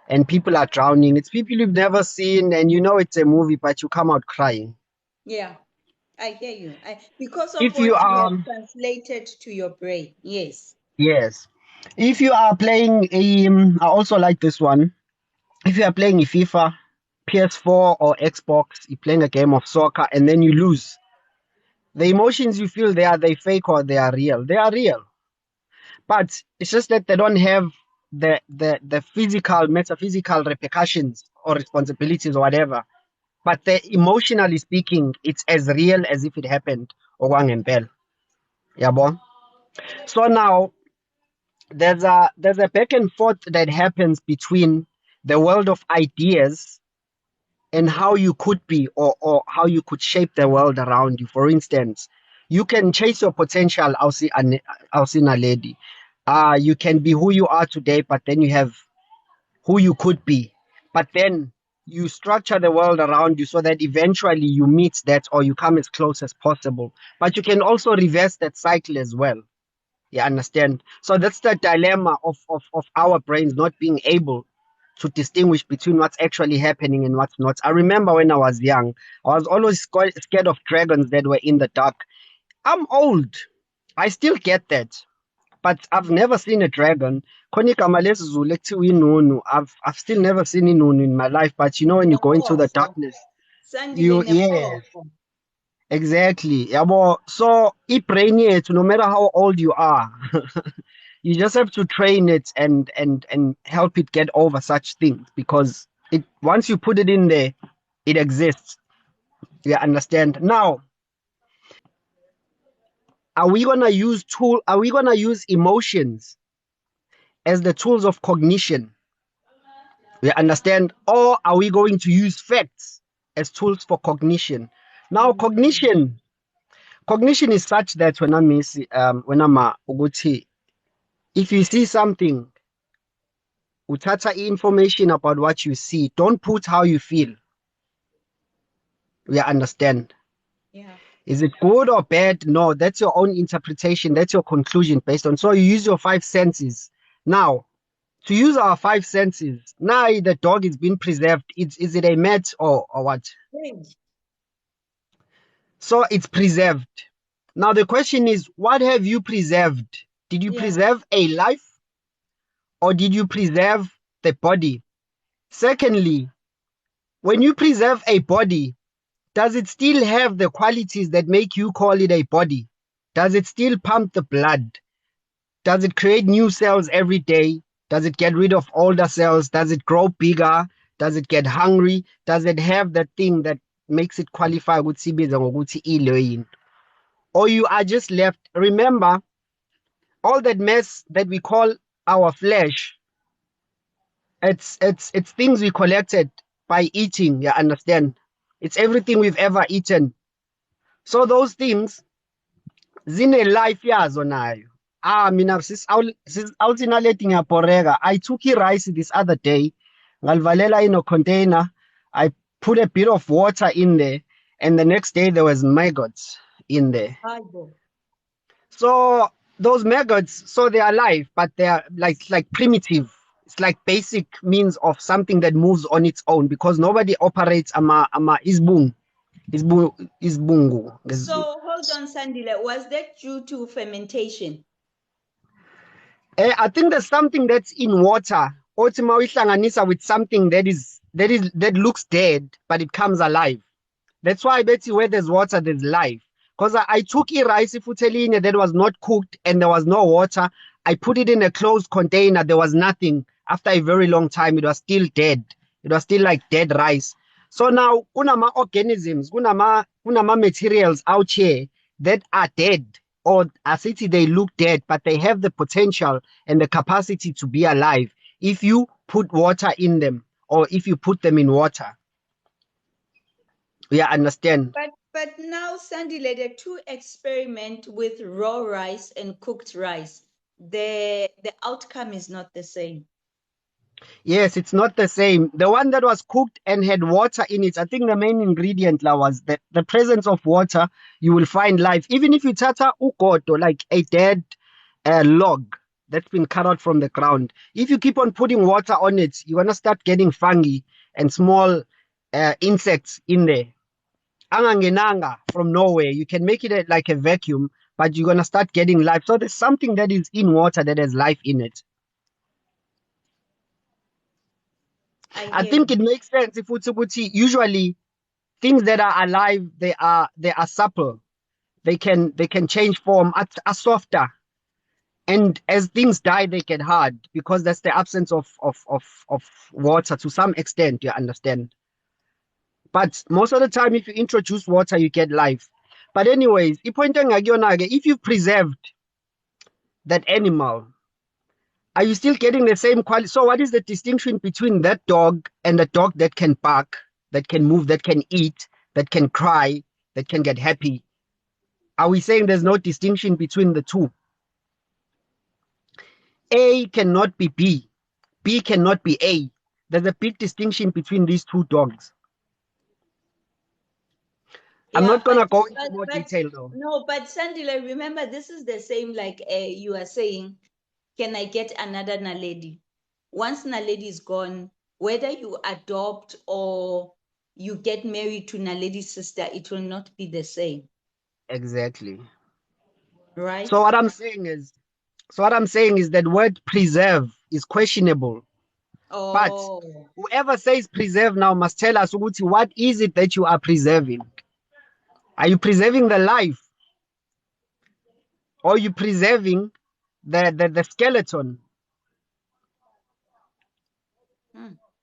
S4: and people are drowning, it's people you've never seen, and you know it's a movie, but you come out crying.
S1: Yeah, I hear you. Because of
S4: If
S1: what
S4: you
S1: you have translated to your brain. Yes.
S4: yes, if you are playing I also like this one. If you are playing FIFA PS4 or Xbox, you're playing a game of soccer and then you lose. The emotions you feel they fake or they are real. They are real. But it's just that they don't have the physical, metaphysical repercussions or responsibilities or whatever. But emotionally speaking, it's as real as if it happened. Owang and Bell. Yabo. So now there's a back and forth that happens between the world of ideas and how you could be or how you could shape the world around you. For instance, you can chase your potential, I'll see a lady. You can be who you are today, but then you have who you could be. But then you structure the world around you so that eventually you meet that or you come as close as possible. But you can also reverse that cycle as well. You understand? So that's the dilemma of our brains not being able to distinguish between what's actually happening and what's not. I remember when I was young, I was always scared of dragons that were in the dark. I'm old. I still get that. But I've never seen a dragon. I've still never seen inunu in my life. But you know, when you go into the darkness, yeah. Exactly. Yabo. So brain yethu, no matter how old you are, you just have to train it and help it get over such things because it once you put it in there, it exists. You understand? Now, are we gonna use emotions as the tools of cognition? You understand? Or are we going to use facts as tools for cognition? Now, cognition is such that when uguthi, if you see something, uthatha information about what you see, don't put how you feel. We understand.
S1: Yeah.
S4: Is it good or bad? No, that's your own interpretation. That's your conclusion based on. So you use your five senses. Now, to use our five senses, now the dog is being preserved. Is it a mat or what?
S1: Strange.
S4: So it's preserved. Now the question is, what have you preserved? Did you preserve a life or did you preserve the body? Secondly, when you preserve a body, does it still have the qualities that make you call it a body? Does it still pump the blood? Does it create new cells every day? Does it get rid of older cells? Does it grow bigger? Does it get hungry? Does it have that thing that makes it qualify ukuthi sibiza ngokuthi ilearning? Or you are just left. Remember, all that mess that we call our flesh, it's things we collected by eating, you understand? It's everything we've ever eaten. So those things, zine life yazo nayo. Mina awuthi naleti ngiyaboreka. I took rice this other day, ngalivalela in a container. I put a bit of water in there, and the next day there was maggots in there. So those maggots, so they are alive, but they are like primitive. It's like basic means of something that moves on its own because nobody operates ama isbungu. Isbungu.
S1: So hold on, Sandile. Was that due to fermentation?
S4: I think there's something that's in water. Otima uyihlanganisa with something that looks dead, but it comes alive. That's why I bet you where there's water, there's life. Because I took rice futeline that was not cooked and there was no water. I put it in a closed container. There was nothing. After a very long time, it was still dead. It was still like dead rice. So now, kunama organisms, kunama materials out here that are dead, or as they look dead, but they have the potential and the capacity to be alive if you put water in them or if you put them in water. Yeah, understand.
S1: But now, Sandile, the two experiment with raw rice and cooked rice, the outcome is not the same.
S4: Yes, it's not the same. The one that was cooked and had water in it, I think the main ingredient was the presence of water. You will find life. Even if you tata ugoto, like a dead log that's been cut out from the ground, if you keep on putting water on it, you're going to start getting fungi and small insects in there. Angangenanga from nowhere. You can make it like a vacuum, but you're going to start getting life. So there's something that is in water that has life in it. I think it makes sense if usually things that are alive, they are supple. They can change form, are softer. And as things die, they get hard because that's the absence of water to some extent, you understand. But most of the time, if you introduce water, you get life. But anyways, if you've preserved that animal, are you still getting the same quality? So what is the distinction between that dog and the dog that can bark, that can move, that can eat, that can cry, that can get happy? Are we saying there's no distinction between the two? A cannot be B. B cannot be A. There's a big distinction between these two dogs. I'm not going to go into more detail though.
S1: No, but Sandile, remember, this is the same like you are saying, can I get another Naledi? Once Naledi is gone, whether you adopt or you get married to Naledi's sister, it will not be the same.
S4: Exactly.
S1: Right?
S4: So what I'm saying is that word preserve is questionable. But
S1: Oh.
S4: whoever says preserve now must tell us what is it that you are preserving? Are you preserving the life? Or are you preserving the skeleton?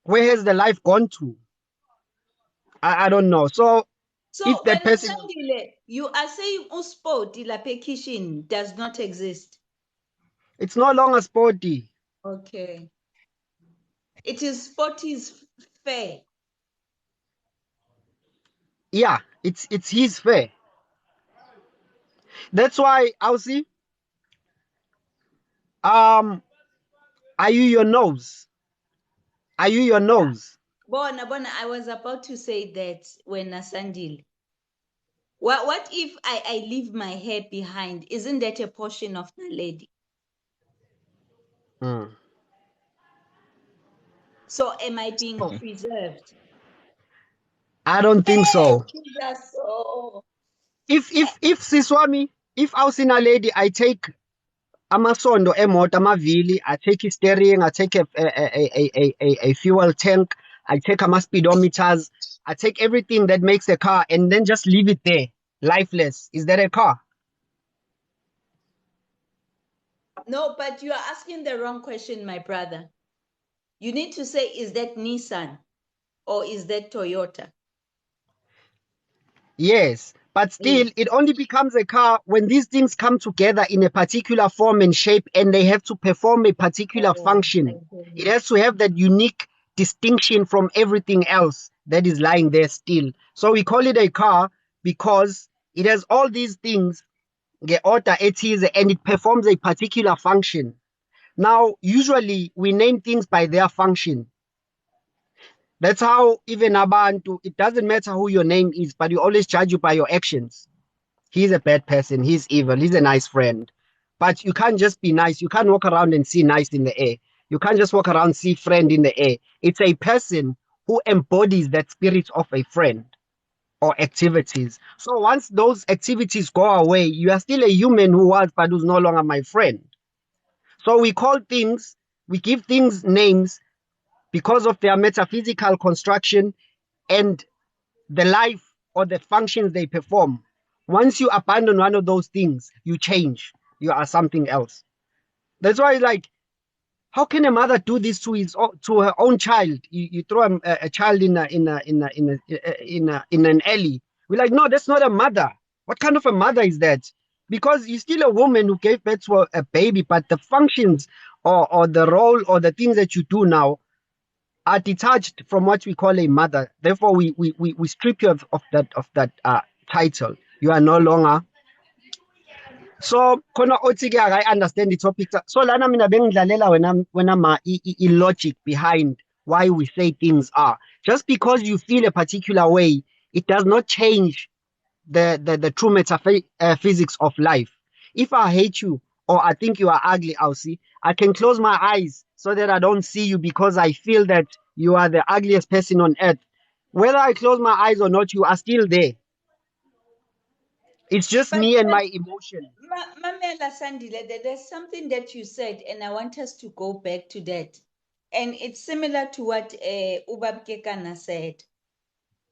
S4: Where has the life gone to? I don't know. So if
S1: when
S4: that person,
S1: Sandile, you are saying uspoti lapha kitchen does not exist.
S4: it's no longer sporty.
S1: Okay. It is sporty's fair.
S4: Yeah, it's his fare. That's why I'll see. Are you your nose? Are you your nose?
S1: Bona, I was about to say that when Sandile. What if I leave my hair behind? Isn't that a portion of the lady? So am I being preserved?
S4: I don't think
S1: Hey,
S4: so.
S1: Jesus, oh.
S4: If Siswami, if I was in a lady, I take amasondo emoto amavili, I take a steering, I take a fuel tank, I take speedometers, I take everything that makes a car and then just leave it there, lifeless. Is that a car?
S1: No, but you are asking the wrong question, my brother. You need to say, is that Nissan or is that Toyota?
S4: Yes, but still, it only becomes a car when these things come together in a particular form and shape and they have to perform a particular function. It has to have that unique distinction from everything else that is lying there still. So we call it a car because it has all these things, the order it is, and it performs a particular function. Now, usually we name things by their function. That's how even Abantu, it doesn't matter who your name is, but you always judge you by your actions. He's a bad person, he's evil, he's a nice friend. But you can't just be nice. You can't walk around and see nice in the air. You can't just walk around see friend in the air. It's a person who embodies that spirit of a friend or activities. So once those activities go away, you are still a human who was but who's no longer my friend. So we give things names because of their metaphysical construction and the life or the functions they perform. Once you abandon one of those things, you change. You are something else. That's why, like, how can a mother do this to her own child? You throw a child in an alley. We're like, no, that's not a mother. What kind of a mother is that? Because you're still a woman who gave birth to a baby, but the functions or the role or the things that you do now are detached from what we call a mother. Therefore, we strip you of that title. You are no longer. So khona othi ke I understand the topic. So lana mina bengidlalela wena ma logic behind why we say things are. Just because you feel a particular way, it does not change the true metaphysics of life. If I hate you or I think you are ugly, I'll see. I can close my eyes so that I don't see you because I feel that you are the ugliest person on earth. Whether I close my eyes or not, you are still there. It's just me and my emotion.
S1: Mamela Sandile, there's something that you said, and I want us to go back to that. and it's similar to what Ubab said.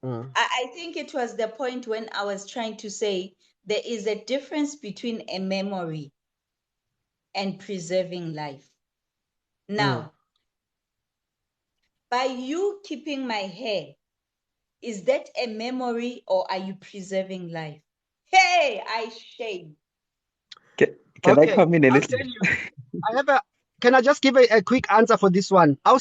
S1: I think it was the point when I was trying to say there is a difference between a memory and preserving life. Now, by you keeping my hair, is that a memory or are you preserving life? Hey, I shame.
S3: Can I
S4: Okay,
S3: come in a
S4: I'll
S3: little?
S4: tell you. Can I just give a quick answer for this one? I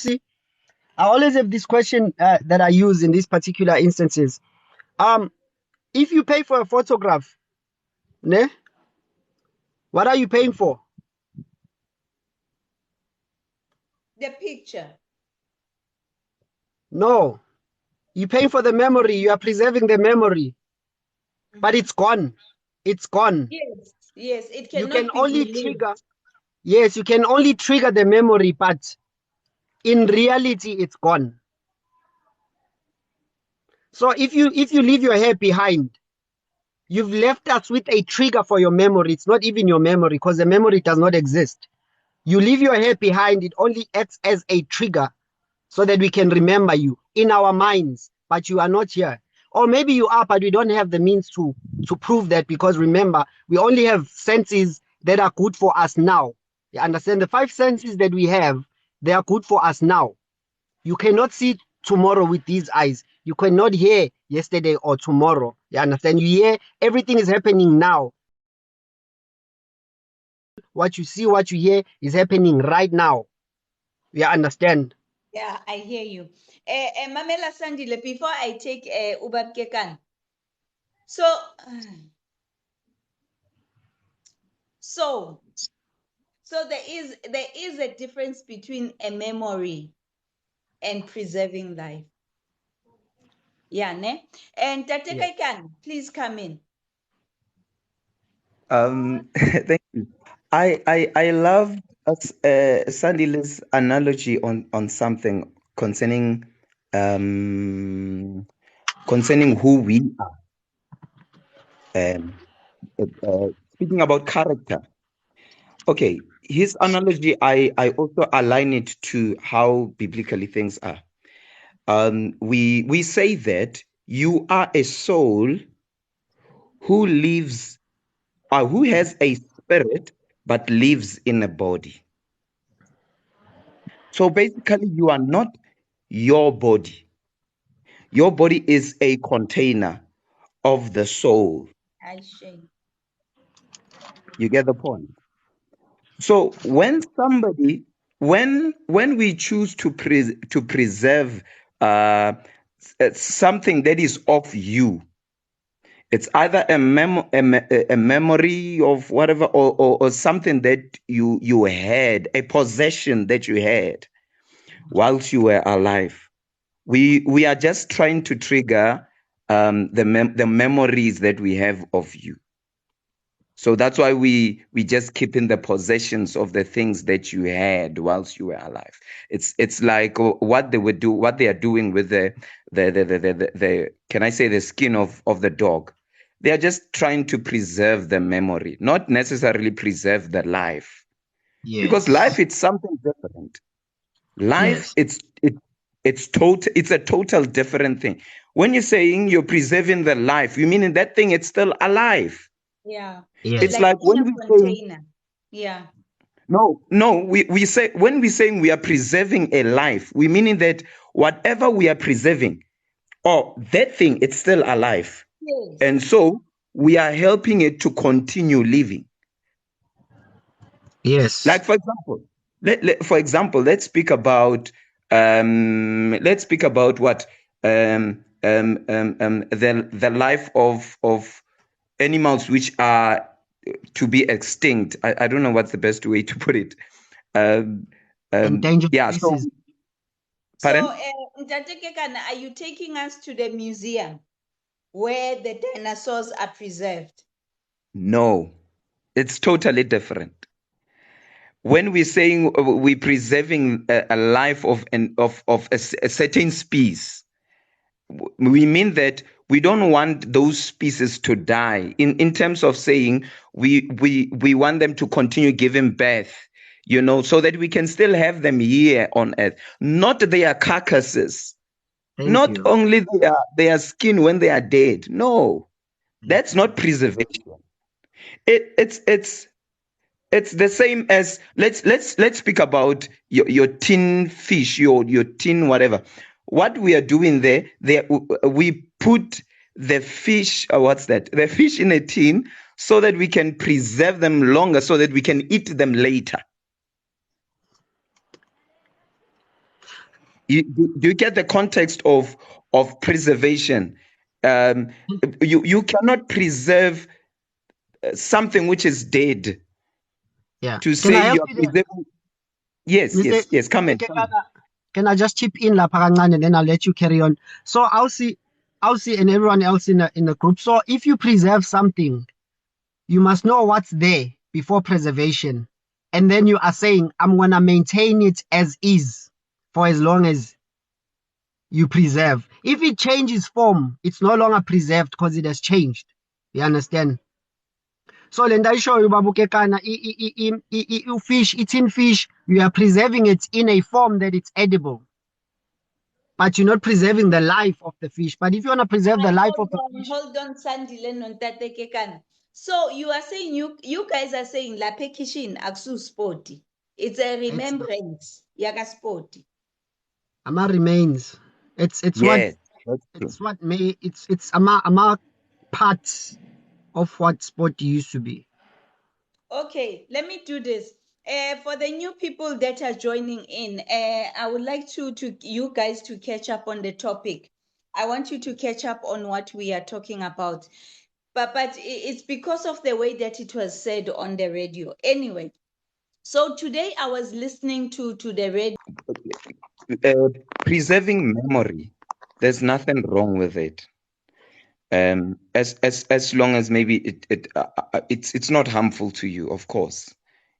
S4: always have this question that I use in these particular instances. If you pay for a photograph, ne, what are you paying for?
S1: The picture.
S4: No, you're paying for the memory. You are preserving the memory, but it's gone. It's gone.
S1: Yes, yes, it
S4: You can
S1: cannot be
S4: only
S1: relived.
S4: trigger. Yes, you can only trigger the memory, but in reality, it's gone. So if you leave your hair behind, you've left us with a trigger for your memory. It's not even your memory because the memory does not exist. You leave your hair behind, it only acts as a trigger so that we can remember you in our minds, but you are not here. Or maybe you are, but we don't have the means to prove that, because remember, we only have senses that are good for us now. You understand? The 5 senses that we have, they are good for us now. You cannot see tomorrow with these eyes. You cannot hear yesterday or tomorrow. You understand? You hear everything is happening now. What you see, what you hear is happening right now. You understand?
S1: Yeah, I hear you. Mamela Sandile, before I take Ubab Kekan. So, so there is a difference between a memory and preserving life. Yeah, ne? And Tate
S4: Yeah.
S1: Kaikan, please come in.
S3: Thank you. I love Sandile's analogy on something concerning concerning who we are. Speaking about character. Okay, his analogy, I also align it to how biblically things are. We say that you are a soul who lives, who has a spirit but lives in a body. So basically, you are not your body. Your body is a container of the soul.
S1: I shame.
S3: You get the point? So when somebody, when we choose to preserve something that is of you, it's either a memory of whatever, or something that you had, a possession that you had whilst you were alive. We are just trying to trigger the memories that we have of you. So that's why we just keep in the possessions of the things that you had whilst you were alive. It's like what they would do, what they are doing with the can I say the skin of the dog. They are just trying to preserve the memory, not necessarily preserve the life. Because life, it's something different. Life,
S4: Yes.
S3: it's a total different thing. When you're saying you're preserving the life, you mean that thing it's still alive.
S1: Yeah.
S4: Yes.
S3: It's
S1: Like
S3: like
S1: in
S3: when
S1: a
S3: we say
S1: container. Yeah.
S3: no, we say when we're saying we are preserving a life, we meaning that whatever we are preserving, or that thing, it's still alive.
S1: Yes.
S3: And so we are helping it to continue living.
S4: Yes.
S3: Like for example, let's speak about what the life of animals which are to be extinct. I don't know what's the best way to put it.
S4: Endangered
S3: Yeah. So,
S4: species.
S3: pardon?
S1: So, Tate Kekan, are you taking us to the museum where the dinosaurs are preserved?
S3: No, it's totally different. When we're saying we're preserving a life of a certain species, we mean that we don't want those species to die. In terms of saying we want them to continue giving birth, so that we can still have them here on earth, not their carcasses,
S4: Thank
S3: not
S4: you.
S3: only their skin when they are dead. No, that's not preservation. It's the same as let's speak about your tin fish, your tin whatever. What we are doing there, we put the fish, what's that? The fish in a tin so that we can preserve them longer, so that we can eat them later. Do you get the context of preservation? You cannot preserve something which is dead
S4: Yeah.
S3: to
S4: Can
S3: say
S4: I help
S3: you are
S4: you there?
S3: preserving. Yes,
S4: Mr.
S3: yes. Come in.
S4: Kekana, can I just chip in lapha kancane and then I'll let you carry on. So I'll see and everyone else in the group. So if you preserve something, you must know what's there before preservation. And then you are saying, I'm gonna maintain it as is for as long as you preserve. If it changes form, it's no longer preserved because it has changed. You understand? So le nto ayishoyo ubaba uKekana, fish, eating fish, you are preserving it in a form that it's edible. But you're not preserving the life of the fish. But if you want to preserve the life of the fish.
S1: Hold on, Sandile Nontate Kekana. So you are saying you guys are saying la pekishin aksu sporty. It's a remembrance. Yaga sporty.
S4: Ama remains. It's
S3: Yes, that's true.
S4: it's ama parts of what sport used to be.
S1: Okay, let me do this. For the new people that are joining in, I would like to you guys to catch up on the topic. I want you to catch up on what we are talking about. But it's because of the way that it was said on the radio. Anyway, so today I was listening to the radio.
S3: Preserving memory, there's nothing wrong with it. As long as maybe it's not harmful to you, of course.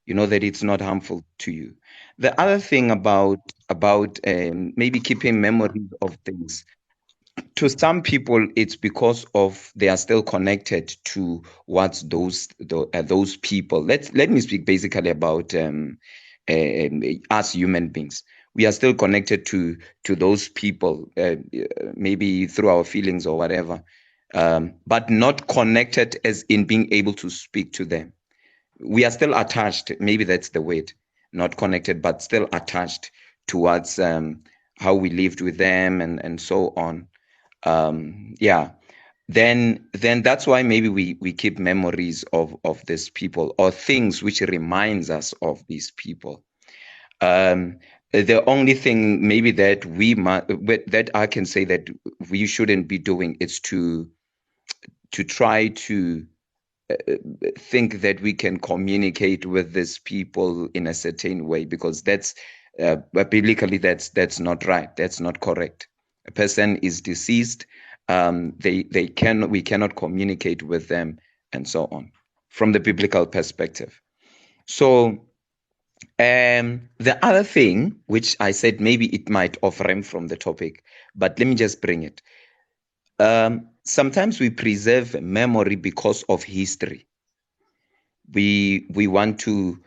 S3: You know that it's not harmful to you. The other thing about maybe keeping memories of things, to some people it's because of they are still connected to what's those people. Let me speak basically about us human beings. We are still connected to those people, maybe through our feelings or whatever, but not connected as in being able to speak to them. We are still attached, maybe that's the word, not connected, but still attached towards how we lived with them and so on. Then that's why maybe we keep memories of these people or things which reminds us of these people. The only thing maybe that that I can say that we shouldn't be doing is to try to think that we can communicate with these people in a certain way, because that's biblically that's not right. That's not correct. A person is deceased. We cannot communicate with them and so on from the biblical perspective. So the other thing, which I said maybe it might off ramp from the topic, but let me just bring it. Sometimes we preserve memory because of history. We want to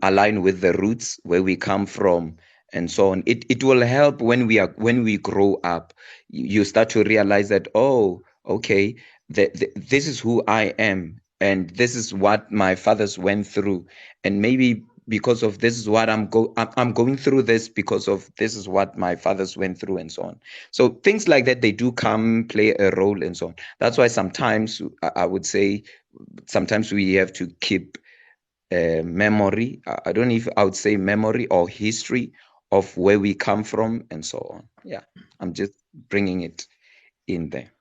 S3: align with the roots where we come from and so on. It will help when we grow up. You start to realize that, oh, okay, this is who I am, and this is what my fathers went through, and maybe because of this is what I'm going through this because of this is what my fathers went through and so on. So things like that, they do play a role and so on. That's why sometimes I would say sometimes we have to keep memory. I don't know if I would say memory or history of where we come from and so on. Yeah, I'm just bringing it in there.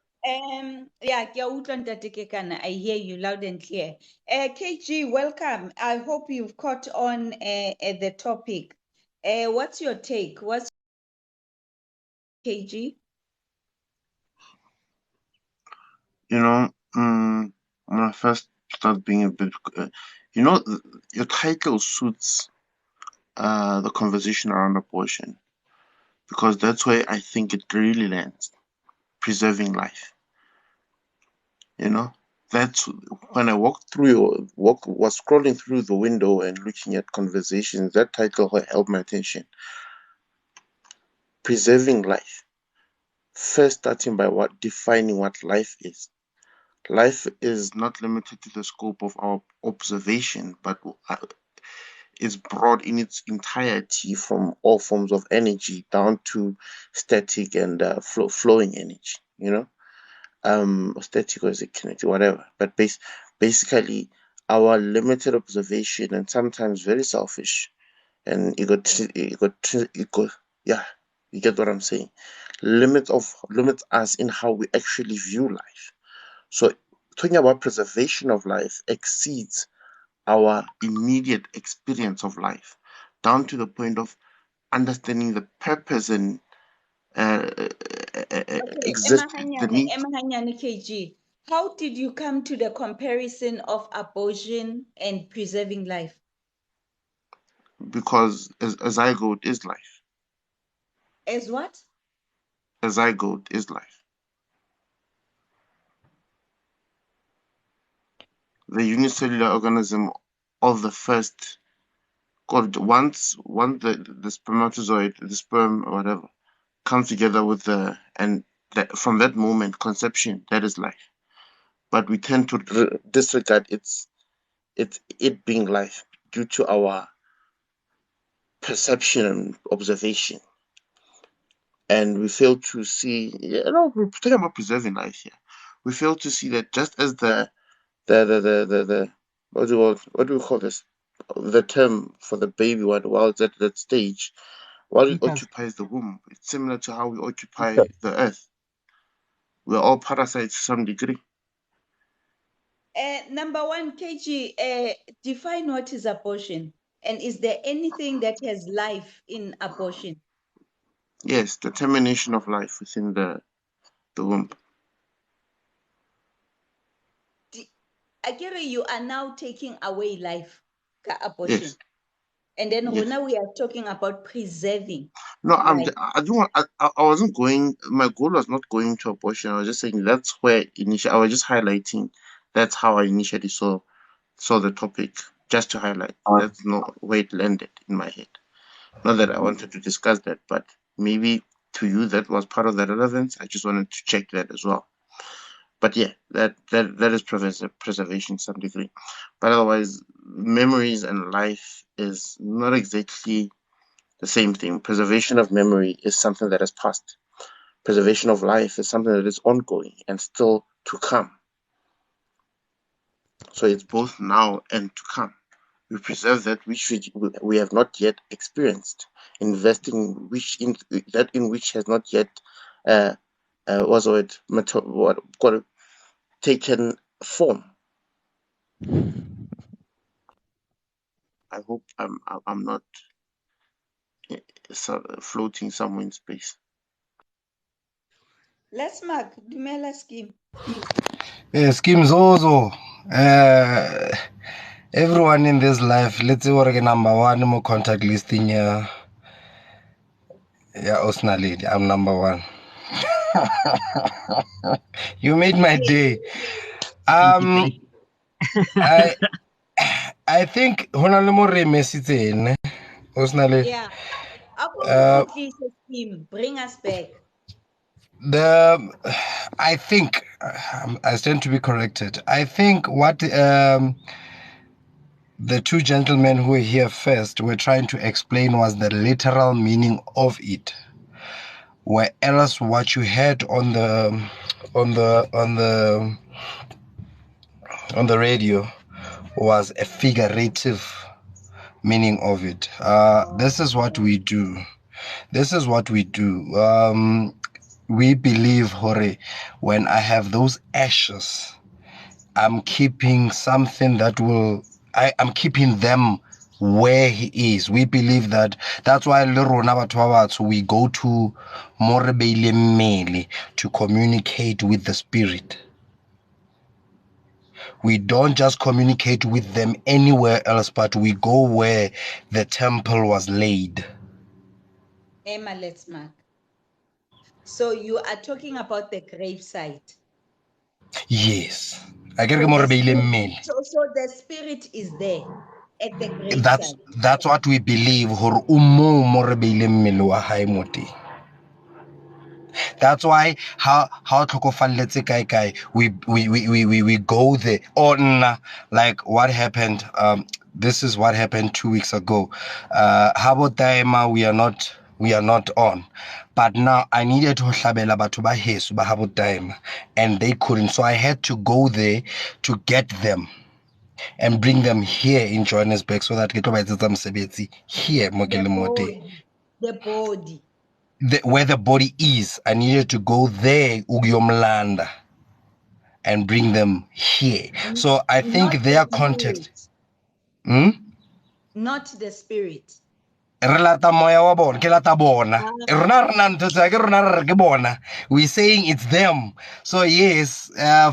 S1: Yeah, I hear you loud and clear. KG, welcome. I hope you've caught on the topic. What's your take? What's KG?
S5: When I first start being a bit, your title suits the conversation around abortion, because that's where I think it really lands, preserving life. That's when I was scrolling through the window and looking at conversations. That title held my attention. Preserving life. First, starting by defining what life is. Life is not limited to the scope of our observation, but is broad in its entirety, from all forms of energy down to static and flowing energy. Static or is it kinetic, whatever. But basically, our limited observation and sometimes very selfish and yeah, you get what I'm saying. Limits us in how we actually view life. So talking about preservation of life exceeds our immediate experience of life, down to the point of understanding the purpose and exist the need.
S1: Emma KG, how did you come to the comparison of abortion and preserving life?
S5: Because a zygote is life.
S1: As what?
S5: A zygote is life. The unicellular organism of the first, once the spermatozoid, the sperm or whatever, comes together with from that moment, conception, that is life. But we tend to disregard it being life due to our perception and observation. And we fail to see, we're talking about preserving life here. We fail to see that just as the what do we call this? The term for the baby while it's at that stage, while it occupies the womb, it's similar to how we occupy the earth. We're all parasites to some degree.
S1: Number one, KG, define what is abortion. And is there anything that has life in abortion?
S5: Yes, the termination of life within the womb.
S1: Akere, you are now taking away life, abortion.
S5: Yes.
S1: And then
S5: Yes.
S1: now we are talking about preserving.
S5: No,
S1: life.
S5: I wasn't going. My goal was not going to abortion. I was just saying that's where initially I was just highlighting. That's how I initially saw the topic, just to highlight. That's not where it landed in my head. Not that I wanted to discuss that, but maybe to you that was part of the relevance. I just wanted to check that as well. But yeah, that is preservation to some degree. But otherwise, memories and life is not exactly the same thing. Preservation of memory is something that has passed. Preservation of life is something that is ongoing and still to come. So it's both now and to come. We preserve that which we have not yet experienced, investing in which has not yet taken form. I hope I'm not floating somewhere in space.
S1: Let's mark Dumela scheme.
S6: Scheme Zozo. Everyone in this life, let's say we're number one more contact listing here. Yeah, Osnalid, I'm number one. You made my day. I think Honalemo message Osnalid.
S1: Yeah. Scheme, bring us back.
S6: I think I stand to be corrected. I think what the two gentlemen who were here first were trying to explain was the literal meaning of it. Where else what you had on the radio was a figurative meaning of it. This is what we do. We believe, Hore, when I have those ashes, I'm keeping something I'm keeping them where he is. We believe that's why we go to Morebele Mele to communicate with the spirit. We don't just communicate with them anywhere else, but we go where the temple was laid.
S1: Emma, let's mark. So you are talking about the gravesite.
S6: Yes. I get more mmele.
S1: So the spirit is there at the graveside.
S6: That's what we believe. Hore umo more mmele wa hae moti. That's why how tlhokofalletse kai we go there on like what happened. This is what happened 2 weeks ago. Habo Daima we are not on, but now I needed to hlabela batho ba heso ba Habo Daima and they couldn't, so I had to go there to get them and bring them here in Johannesburg so that ke tlo ba etsetsa mosebetsi here mo ke leng mo teng.
S1: The body.
S6: Where the body is, I needed to go there, Ugyomlanda, and bring them here. So I think
S1: Not
S6: their
S1: the
S6: context.
S1: Not the spirit.
S6: Relata moya wa bona, ke lata bona. We're saying it's them. So yes,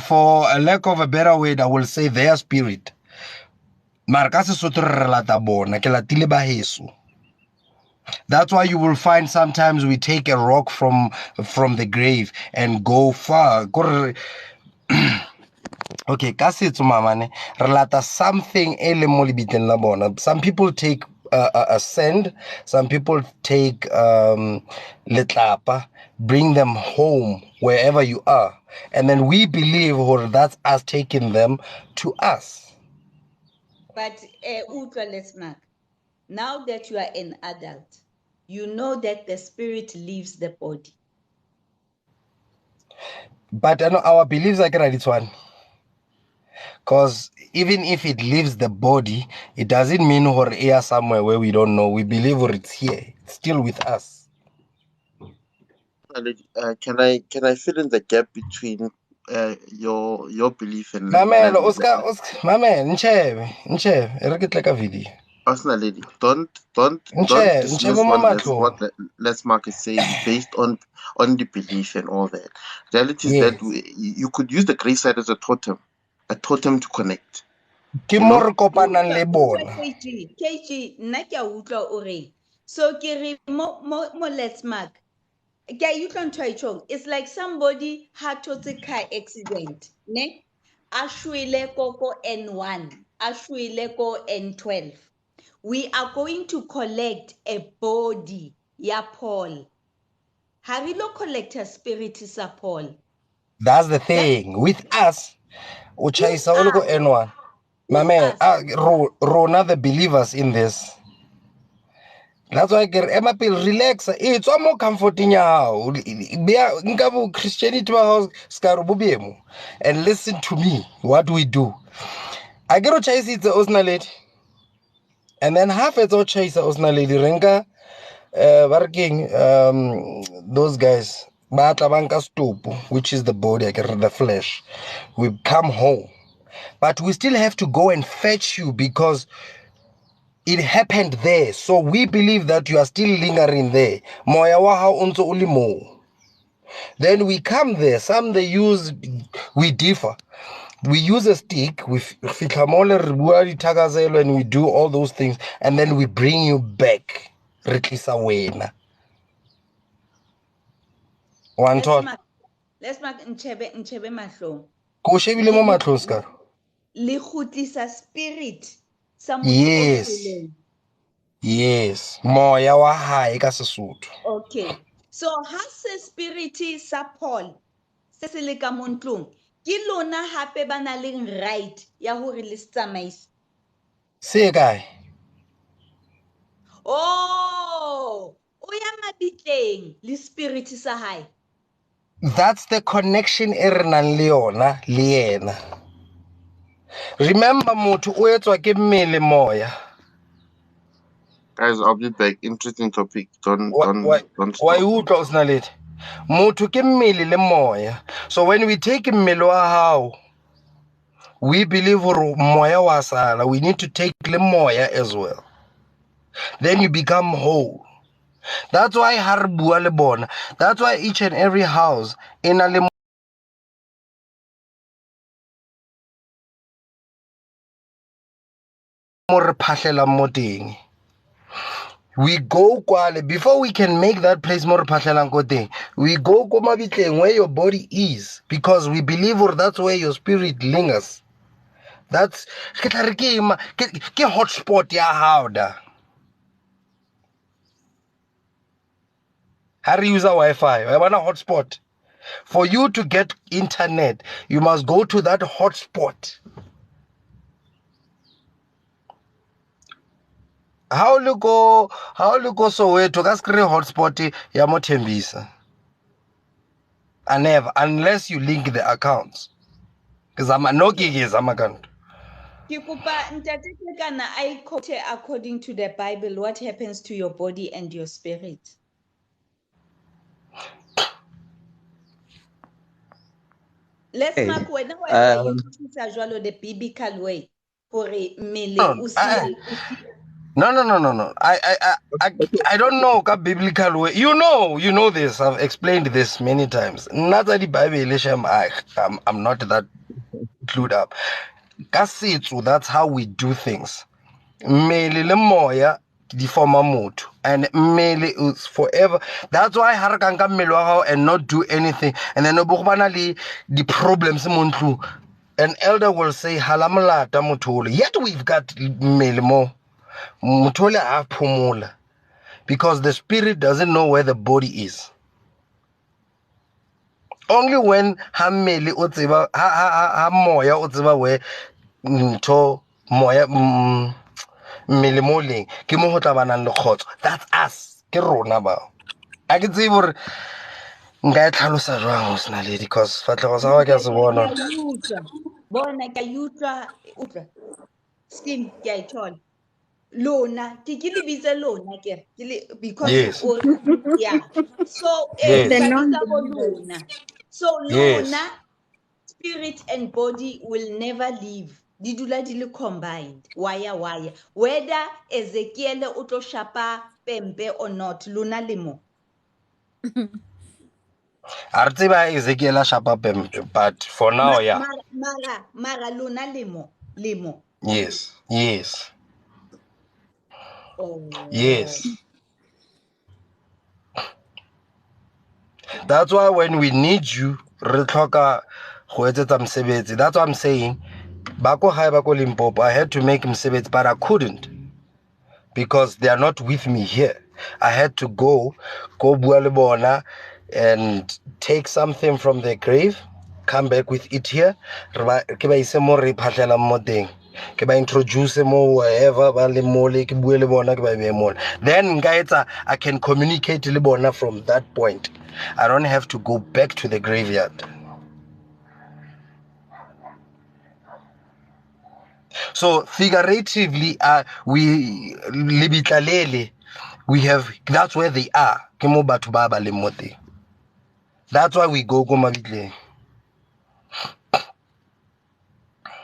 S6: for a lack of a better word, I will say their spirit. Marka Sesotho re relata bona, ke latile ba heso. That's why you will find sometimes we take a rock from the grave and go far. Okay, ka setso mamane re lata something e le mo lebiteng la bona. Some people take a sand, some people take letlapa, bring them home wherever you are, and then we believe or that's us taking them to us.
S1: But let's mark. Now that you are an adult, you know that the spirit leaves the body.
S6: But I know our beliefs are going to one. Because even if it leaves the body, it doesn't mean we're here somewhere where we don't know. We believe it's here. It's still with us.
S5: Can I fill in the gap between your belief and
S6: Mamela, Oscar, my man, nchebe, like a video.
S5: Personal lady, don't dismiss let's mark is saying based on the belief and all that. Reality is that you could use the graveside as a totem to connect.
S6: Ke mo re kopanang le bona.
S1: KG nna ke a utlwa o reng. So ke re mo let's mark. Ke a utlwa ntho a itjhong. It's like somebody ha thotse car accident, ne? A shwele ko N1, a shwele ko N12. We are going to collect a body ya Paul. Ha re lo collect a spirit sa Paul.
S6: That's the thing. With us, uchaisa oloko N1. My man, Rona the believers in this. That's why I get MPL relax. It's more comforting now. Christianity house and listen to me. What we do. I get a chase it's a lady. And then half it's a chase a lady. Renga working those guys. Which is the body, the flesh. We come home. But we still have to go and fetch you because it happened there. So we believe that you are still lingering there. Moya wa hao unso ulimo. Then we come there. Some they use, we differ. We use a stick, we fitlamole tagazelo, and we do all those things, and then we bring you back. Ritlisa wena. One thought.
S1: Let's mark nchebe mahlong.
S6: Ko shebile mo matlhong ska.
S1: Le khutlisa spirit sa motho o shweleng.
S6: Yes. Moya wa hae ka Sesotho.
S1: Okay. So ha se spirit sa Paul se se le ka mo ntlong, ke lona hape ba na leng right ya hore le tsamaise.
S6: Se kae?
S1: Oh, o ya mabitleng le spirit sa hae.
S6: That's the connection e re nang le yona le yena. Remember motho o etswa ke mmele moya.
S5: Guys, I'll be back. Interesting topic. Don't stop.
S6: Why utlwa usna leti? Motho ke mmele le moya. So when we take mmele wa hao, we believe moya wa sala. We need to take le moya as well. Then you become whole. That's why har bua le bona. That's why each and every house in a more phahlela mo teng. We go kwale before we can make that place more phahlelang ko teng. We go ko mabitleng where your body is because we believe that's where your spirit lingers. That's ke hotspot ya hao da. Harry use a Wi-Fi. I want a hotspot. For you to get internet, you must go to that hotspot. How you go so where to gas create hotspot ya mothembisa? I never, unless you link the accounts. Because I'm no gigs, I'm a gun.
S1: I quote according to the Bible, what happens to your body and your spirit? Let's mark when you use the biblical way for a
S6: No. I don't know a biblical way. You know this. I've explained this many times. Not that the Bible, I'm not that clued up. That's how we do things. Mele le moya di forma motho, and mele is forever. That's why ha re ka nka mmele wa gago and not do anything, and then bo go bana le di problems mo ntlu. An elder will say halamolata mothole, yet we've got mmele mo mothole a phomola because the spirit doesn't know where the body is. Only when ha mmele o tseba ha moya o tseba where ntho moya mmele mo leng ke mo go tla banang le khotso. That's us, ke rona ba. A ke tsebe gore nka e tlhalosa jwang o sena le because fatlego sa gago ke a se bona.
S1: Bona ka utlwa skin ke a thola. Lona ke le bitse lona ke because
S6: Yes.
S1: yeah. So
S6: Yes.
S1: ka bitsa bo lona. So
S6: Yes.
S1: lona spirit and body will never leave. Di dula di le combined. Why? Whether Ezekiel o tlo shapa pempe or not, lona le mo.
S6: A re tseba Ezekiel a shapa pempe, but for now, yeah.
S1: Mara lona le mo.
S6: Yes.
S1: Oh.
S6: Yes. That's why when we need you, re tlhoka go etsetsa mosebetsi. That's what I'm saying. Ba ko gae ba ko Limpopo, I had to make mosebetsi, but I couldn't because they are not with me here. I had to go bua le bona and take something from the grave, come back with it here. Ke ba ise mo re phatlela mo teng. Ke ba introduce mo wherever ba le mo le ke bue le bona ke ba be mo. Then I can communicate le bona from that point. I don't have to go back to the graveyard. So figuratively, we libitlalele, we have, that's where they are. Ke mo batho ba ba leng mo teng. That's why we go mabitleng.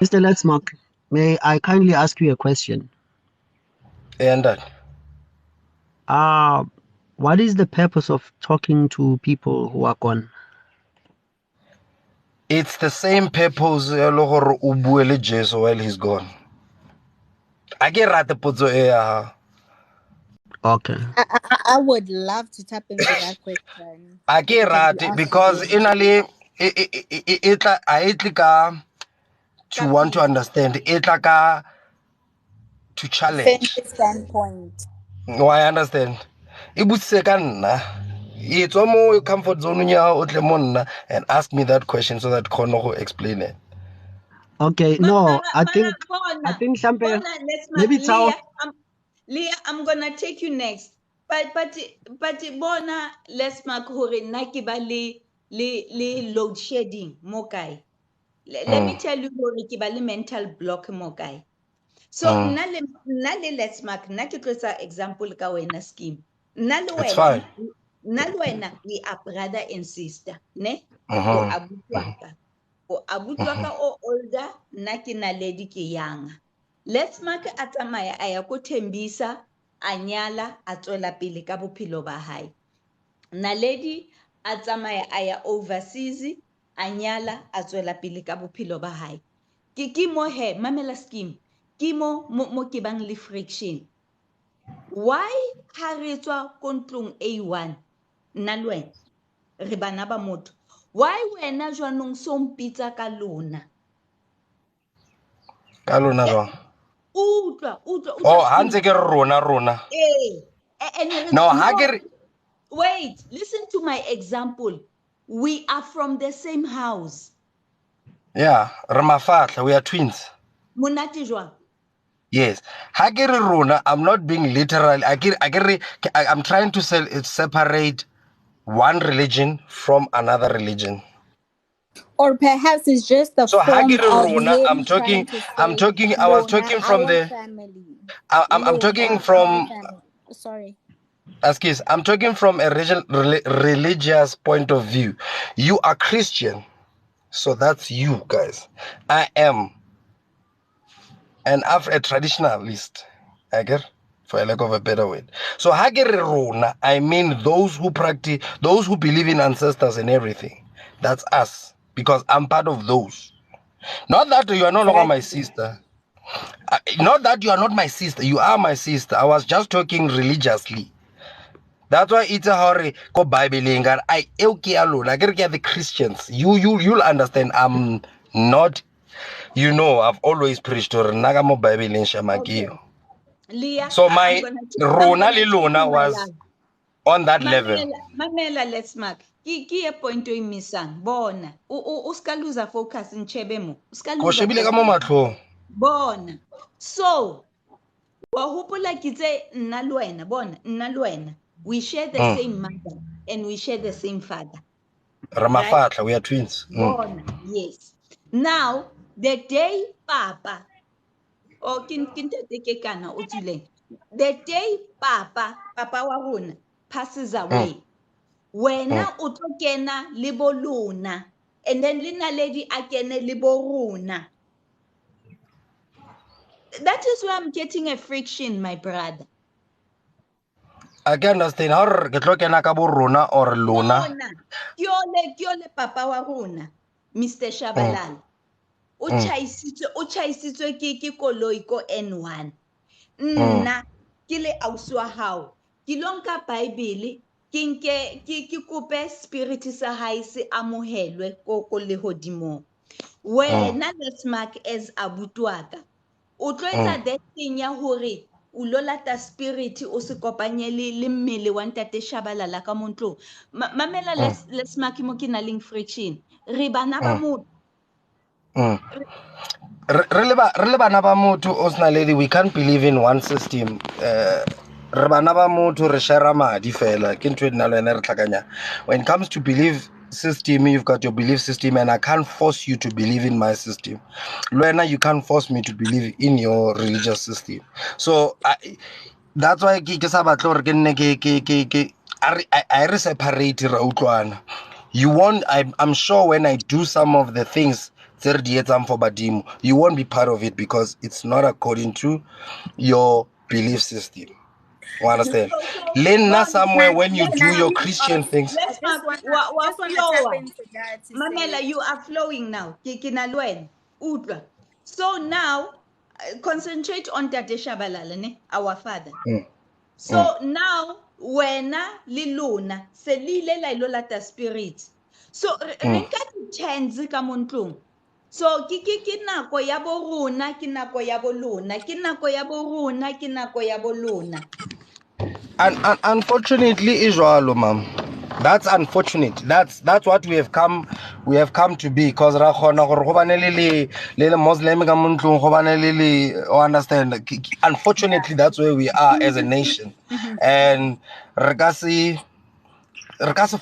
S4: Mr. Letzmark, may I kindly ask you a question?
S6: And
S4: What is the purpose of talking to people who are gone?
S6: it's the same purpose ya le gore o bue le Jesu while he's gone. A ke rate potso e ya.
S4: Okay.
S7: I would love to tap into that question.
S6: A ke rate because in a to want to understand ka to challenge.
S7: Standpoint.
S6: No, I understand. E butsise ka nna. It's mo comfort zone ya o tle mo nna and ask me that question so that kono go explain it.
S4: Okay, no, I think
S1: Bona,
S4: maybe it's how
S1: Leah, I'm gonna take you next. But bona let's mark hore nna ke ba le load shedding mo kae. Let me tell you hore ke ba le mental block mo kae. So nna le let's mark nna ke tlosa example ka wena scheme. Nna
S6: It's fine.
S1: we are brother and sister, ne? O abutlwaka. O abutlwaka o older, nna ke Naledi ke young. Let's mark a tsamaya a ya ko Thembisa, a nyala, a tswela pele ka bophelo ba hae. Naledi a tsamaya a ya overseas, a nyala, a tswela pele ka bophelo ba hae. Ke mo he, mamela scheme. Ke mo ke bang le friction. Why ha re tswa ko ntlong A1 nna le wena re bana ba motho. Why wena jwanong so mpitsa ka lona?
S6: Ka lona jwang?
S1: Utlwa
S6: Oh, ha ntse ke re rona.
S1: No, wait, listen to my example. We are from the same house.
S6: Yeah, re mafahla, we are twins.
S1: Monate jwang?
S6: Yes. Ha ke re rona, I'm not being literal. I'm trying to separate one religion from another religion.
S7: Or perhaps it's just a
S6: So ha ke
S7: form
S6: re
S7: of
S6: rona,
S7: him trying to say,
S6: I was
S7: Lona,
S6: talking from
S7: our
S6: the
S7: family.
S6: I'm talking
S7: Lona, our
S6: from
S7: family. Sorry.
S6: Excuse, I'm talking from a religious point of view. You are Christian, so that's you guys. I am a traditionalist, I get, for a lack of a better word. So Hagererona, I mean those who believe in ancestors and everything. That's us, because I'm part of those. Not that you are no longer my sister. Not that you are not my sister. You are my sister. I was just talking religiously. That's why it's a hurry. Go Bible I the Christians. You'll understand. I'm not. I've always preached to Nagamo Bible in Shamagio.
S1: Okay. Leah,
S6: So
S1: I'm
S6: my
S1: gonna
S6: Rona
S1: take
S6: Lilona
S1: you, my
S6: was
S1: love.
S6: on that level.
S1: Mamela, let's mark. Ki a point to misang. Bona. Uska lose focus in chebemo. Uska
S6: Ko
S1: lose
S6: shebile ka
S1: focus.
S6: mo matlhong.
S1: Bona. So, wa hopola kitse nna le wena, bona, nna le wena. We share the same mother and we share the same father. Right?
S6: Ramafatla, we are twins.
S1: Bona, yes. Now, the day Papa, o kintate ke kana o tswileng. The day Papa wa rona passes away. Wena o tlo kena le bo lona, and then le naledi a kene le bo rona. That is where I'm getting a friction, my brother.
S6: I can understand how ke tlo kena ka bo rona or lona.
S1: Bona, kyole papa wa rona, Mr. Shabalala. O chaisitswe ke koloi ko N1. Nna ke le ausi wa hao. Ke lo nka Bible ke kope spirit sa hae se amohelwe ko lehodimong. Wena let's mark as abuti wa ka. O tlo etsa that thing ya hore o lo lata spirit o se kopanye le mmele wa ntate Shabalala ka mo ntlong. Mamela let's mark mo ke na leng friction. Re bana ba motho.
S6: Re le bana ba motho Osna lady, we can't believe in one system. Re bana ba motho re share madi fela ke ntwe nna le wena re tlhakanya. When it comes to belief system, you've got your belief system and I can't force you to believe in my system. Luena, you can't force me to believe in your religious system. So that's why ke sa batle gore ke nne I re separate ra utlwana. You won't, I'm sure when I do some of the things for badimo, you won't be part of it because it's not according to your belief system. You understand? Lena somewhere when you do your Christian things.
S1: Let's
S7: I
S1: mark
S7: just wanna tap into that to
S1: Mamela,
S7: say,
S1: you are flowing now. Kinalwen, Udra. So now, concentrate on Tate Shabalala, ne? Our father. So now, wena liluna, selile la ilolata spirit. So rinka tenzi ka montlong. So ki nako ya bo rona, ki nako ya bo lona, ki nako ya bo rona, ki nako ya bo lona.
S6: And unfortunately, Israel, ma'am. That's unfortunate. That's what we have come to be because Muslim understand. Unfortunately, that's where we are as a nation. And regasi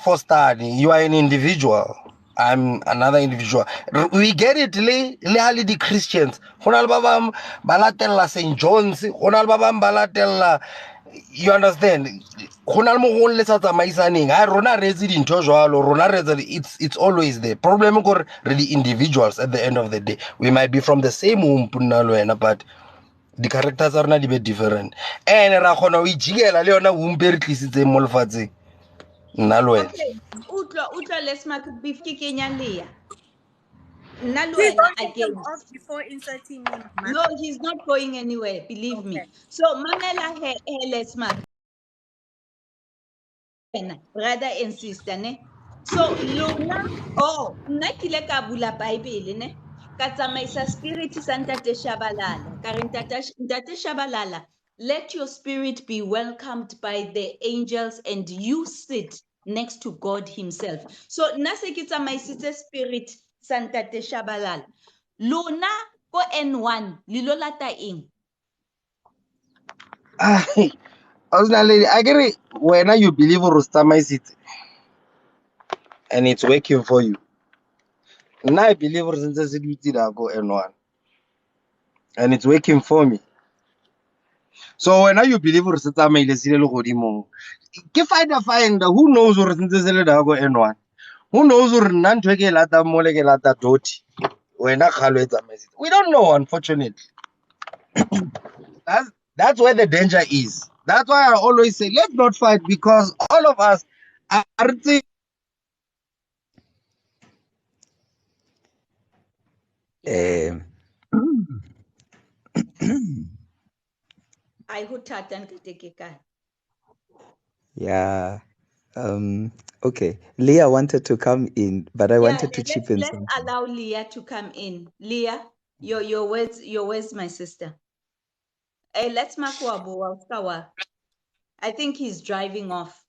S6: for study, you are an individual. I'm another individual. We get it, the Christians. Balatella St. John's, balatella. You understand? It's always there. Problem for the individuals at the end of the day. We might be from the same womb, but the characters are not a bit different. And we jigela le yona womb e re tlisitse mo lefatsheng.
S1: Okay, Utla let's make beef kikenya Leah.
S7: please
S1: Naluena
S7: don't take him off
S1: against.
S7: before inserting me, Mama.
S1: No, he's not going anywhere, believe
S7: Okay.
S1: me. So Mamela let's mark. Brother and sister, ne? So lona nna ke ile ka bula Bible ne ka tsamaisa spirit sa Ntate Shabalala ka re Ntate Shabalala, let your spirit be welcomed by the angels and you sit next to God himself. So nna se ke tsamaisitse spirit sa Ntate Shabalala, lona ko N1 lilo lata eng?
S6: Lady, I get it. When you believe Rustama is it and it's working for you. Now I believe Rustama go N1 and it's working for me. So when you believe Rustama is find who knows Rustama go N1? Who knows Nantweke Lata Moleke Lata Doti? We don't know, unfortunately. That's where the danger is. That's why I always say let's not fight, because all of us are
S1: I hutata nkatekeka.
S3: Yeah. Okay. Leah wanted to come in, but I wanted to chip in
S1: let's
S3: something.
S1: allow Leah to come in. Leah, your words, my sister. Let's Makwabo Kawa. I think he's driving off.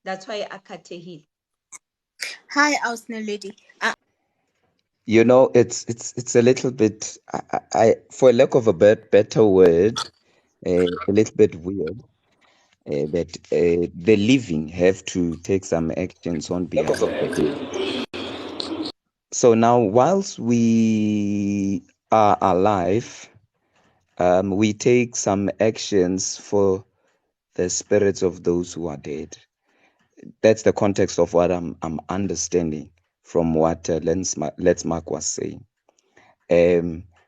S1: That's why Akatehi.
S7: Hi, Austin Lady.
S3: You know, it's a little bit, I for lack of a better word, a little bit weird. That the living have to take some actions on behalf of the dead. So now, whilst we are alive, we take some actions for the spirits of those who are dead. That's the context of what I'm understanding from what Let's Mark was saying.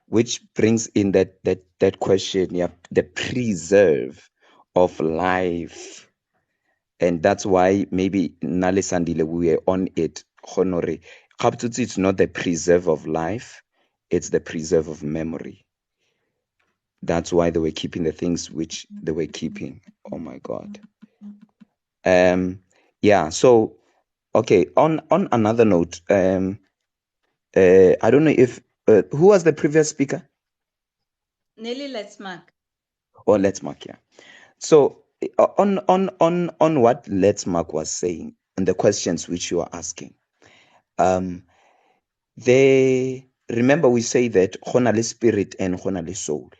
S3: Which brings in that question, yeah, the preserve of life. And that's why maybe Nale Sandile, we were on it, Honore. Kapututsi, it's not the preserve of life, it's the preserve of memory. That's why they were keeping the things which they were keeping. Oh my God. Yeah, so okay, on another note, I don't know if who was the previous speaker?
S1: Nelly, let's mark.
S3: Or Let's Mark, yeah. So on what Let's Mark was saying and the questions which you are asking, they remember we say that honale spirit and honale soul,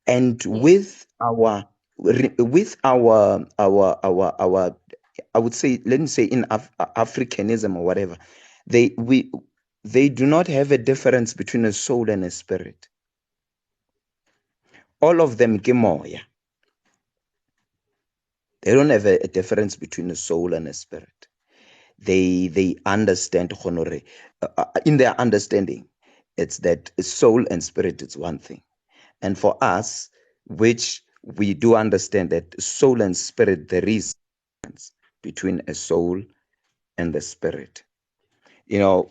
S3: and with our I would say, let me say in Africanism or whatever, they do not have a difference between a soul and a spirit. All of them gemoya. They don't have a difference between a soul and a spirit. They understand honore. In their understanding, it's that soul and spirit is one thing. And for us, which we do understand that soul and spirit, there is a difference between a soul and the spirit. You know,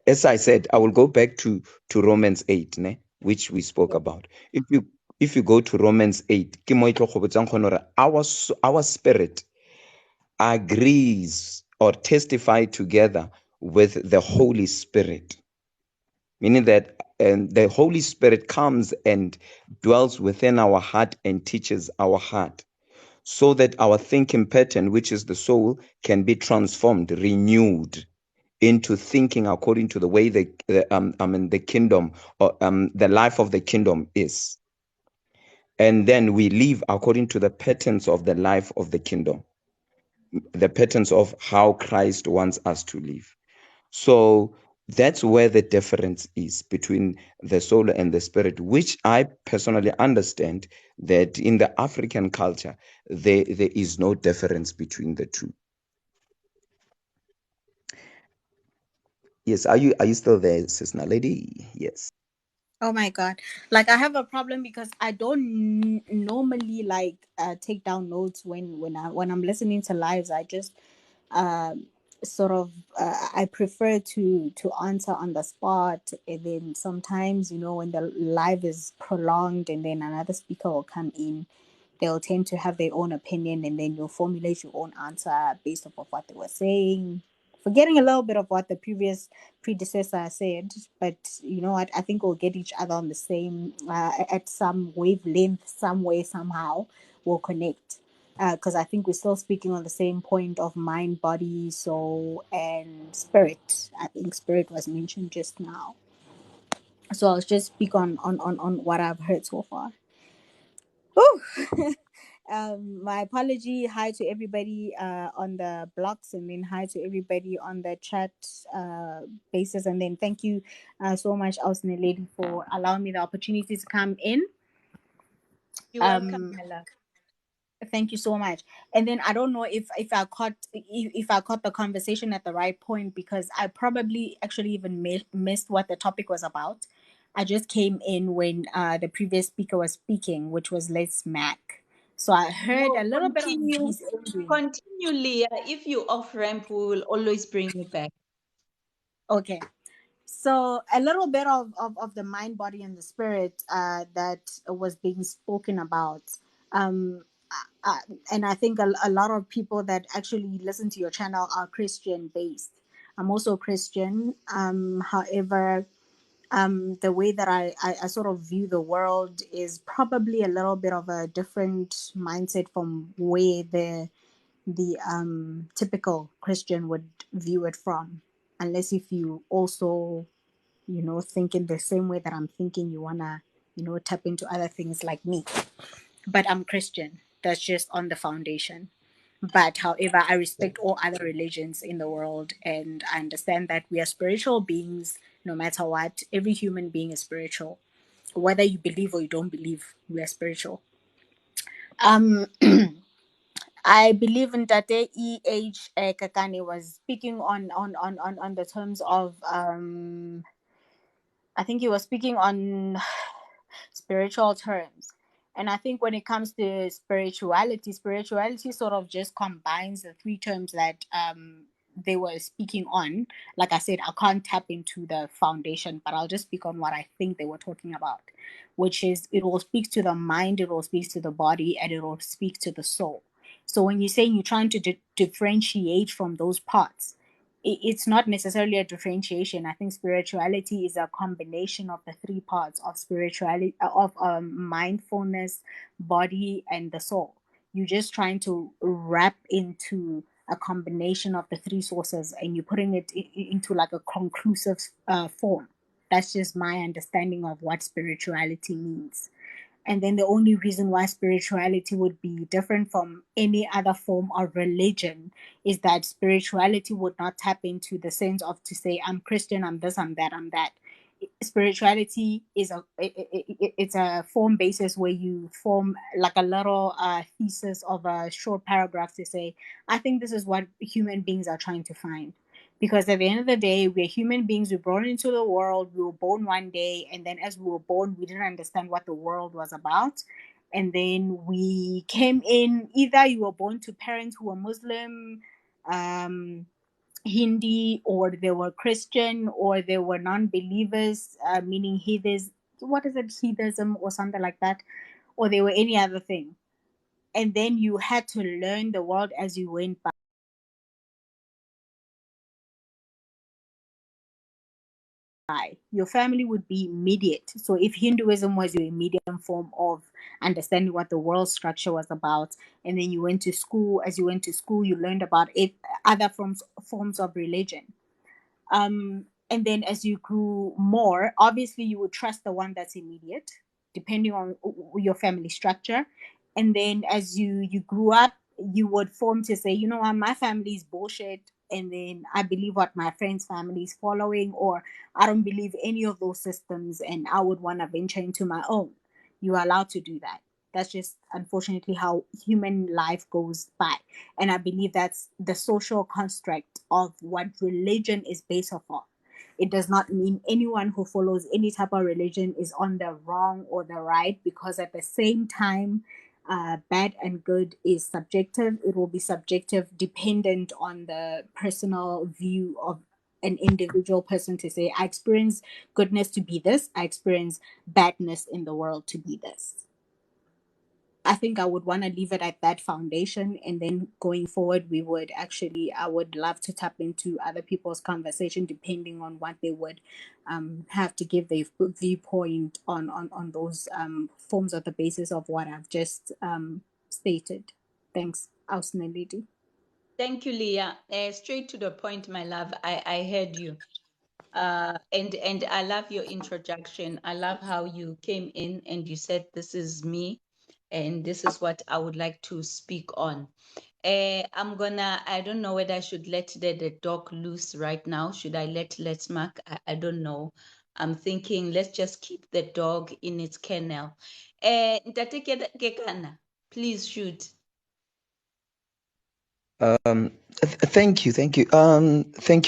S3: as I said, I will go back to Romans 8, ne, which we spoke about. If you go to Romans 8, ke mo e tlo go botsang gore our spirit agrees or testify together with the Holy Spirit, meaning that the Holy Spirit comes and dwells within our heart and teaches our heart, so that our thinking pattern, which is the soul, can be transformed, renewed into thinking according to the way the kingdom or the life of the kingdom is. And then we live according to the patterns of the life of the kingdom, the patterns of how Christ wants us to live. So that's where the difference is between the soul and the spirit, which I personally understand that in the African culture, there is no difference between the two. Yes, are you still there, Sister Lady? Yes.
S7: Oh my God. Like I have a problem because I don't normally take down notes when I'm listening to lives. I just um sort of I prefer to answer on the spot, and then sometimes when the live is prolonged and then another speaker will come in, they'll tend to have their own opinion, and then you'll formulate your own answer based off of what they were saying. forgetting a little bit of what the previous predecessor said, but you know what? I think we'll get each other on the same at some wavelength, some way, somehow we'll connect. Because I think we're still speaking on the same point of mind, body, soul, and spirit. I think spirit was mentioned just now. So I'll just speak on what I've heard so far. Whew. My apology. Hi to everybody on the blocks, and then hi to everybody on the chat basis, and then thank you so much, Austin Lady, for allowing me the opportunity to come in.
S8: You're welcome, Ella.
S7: Thank you so much. And then I don't know if I caught the conversation at the right point, because I probably actually even missed what the topic was about. I just came in when the previous speaker was speaking, which was Let's Mac. So I heard a little bit of his ending.
S8: Continue, Leah. If you off ramp, we will always bring you back.
S7: Okay. So a little bit of the mind, body, and the spirit that was being spoken about. And I think a lot of people that actually listen to your channel are Christian based. I'm also Christian. However, the way that I sort of view the world is probably a little bit of a different mindset from where the typical Christian would view it from. Unless if you also, you know, think in the same way that I'm thinking, you wanna, you know, tap into other things like me. But I'm Christian. That's just on the foundation. But however, I respect all other religions in the world, and I understand that we are spiritual beings no matter what. Every human being is spiritual. Whether you believe or you don't believe, we are spiritual. Um I believe in Tate E.H. Kakane was speaking on the terms of I think he was speaking on spiritual terms. And I think when it comes to spirituality sort of just combines the three terms that they were speaking on. Like I said, I can't tap into the foundation, but I'll just speak on what I think they were talking about, which is it will speak to the mind, it will speak to the body, and it will speak to the soul. So when you're saying you're trying to differentiate from those parts, it's not necessarily a differentiation. I think spirituality is a combination of the three parts of spirituality, of mindfulness, body, and the soul. You're just trying to wrap into a combination of the three sources, and you're putting it into like a conclusive form. That's just my understanding of what spirituality means. And then the only reason why spirituality would be different from any other form of religion is that spirituality would not tap into the sense of to say, I'm Christian, I'm this, I'm that, I'm that. Spirituality is it's a form basis where you form like a little thesis of a short paragraph to say, I think this is what human beings are trying to find. Because at the end of the day, we're human beings. We're born into the world. We were born one day, and then as we were born, we didn't understand what the world was about. And then we came in. Either you were born to parents who were Muslim, Hindi, or they were Christian, or they were non-believers, meaning heathens. What is it, heathenism or something like that, or they were any other thing. And then you had to learn the world as you went by. Your family would be immediate. So if Hinduism was your immediate form of understanding what the world structure was about, and then you went to school, as you went to school, you learned about it, other forms of religion. And then as you grew more, obviously you would trust the one that's immediate, depending on your family structure. And then as you grew up, you would form to say, you know what, my family is bullshit, and then I believe what my friend's family is following, or I don't believe any of those systems, and I would want to venture into my own. You are allowed to do that. That's just unfortunately how human life goes by. And I believe that's the social construct of what religion is based off of. It does not mean anyone who follows any type of religion is on the wrong or the right, because at the same time, bad and good is subjective. It will be subjective dependent on the personal view of an individual person to say, I experience goodness to be this, I experience badness in the world to be this. I think I would want to leave it at that foundation, and then going forward, I would love to tap into other people's conversation, depending on what they would have to give their viewpoint on those forms of the basis of what I've just stated. Thanks, Austin Lady.
S8: Thank you, Leah. Straight to the point, my love. I heard you. And I love your introduction. I love how you came in and you said, "This is me, and this is what I would like to speak on." I don't know whether I should let the dog loose right now. Should I let Mark? I don't know. I'm thinking let's just keep the dog in its kennel. Ntate Kekana, please shoot.
S3: Thank you, thank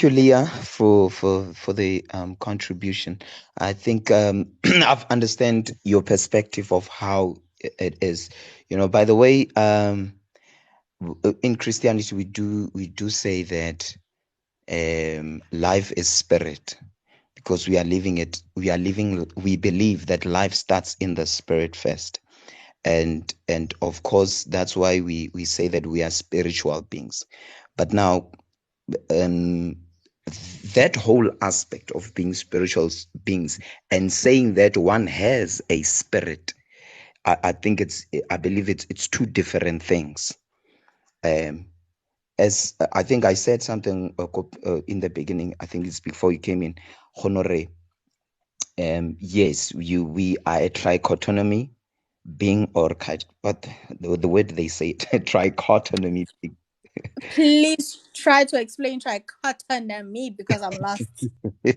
S3: you, Leah, for the contribution. I think I've understand your perspective of how it is. You know, by the way, in Christianity we do say that life is spirit, because we are living it. We believe that life starts in the spirit first, and of course that's why we say that we are spiritual beings. But now, um, that whole aspect of being spiritual beings and saying that one has a spirit, I believe it's two different things. As I think I said something in the beginning, I think it's before you came in, Honore. Yes, we are a trichotomy being, or what the word they say it, trichotomy being.
S7: Please try to explain trichotomy because I'm lost.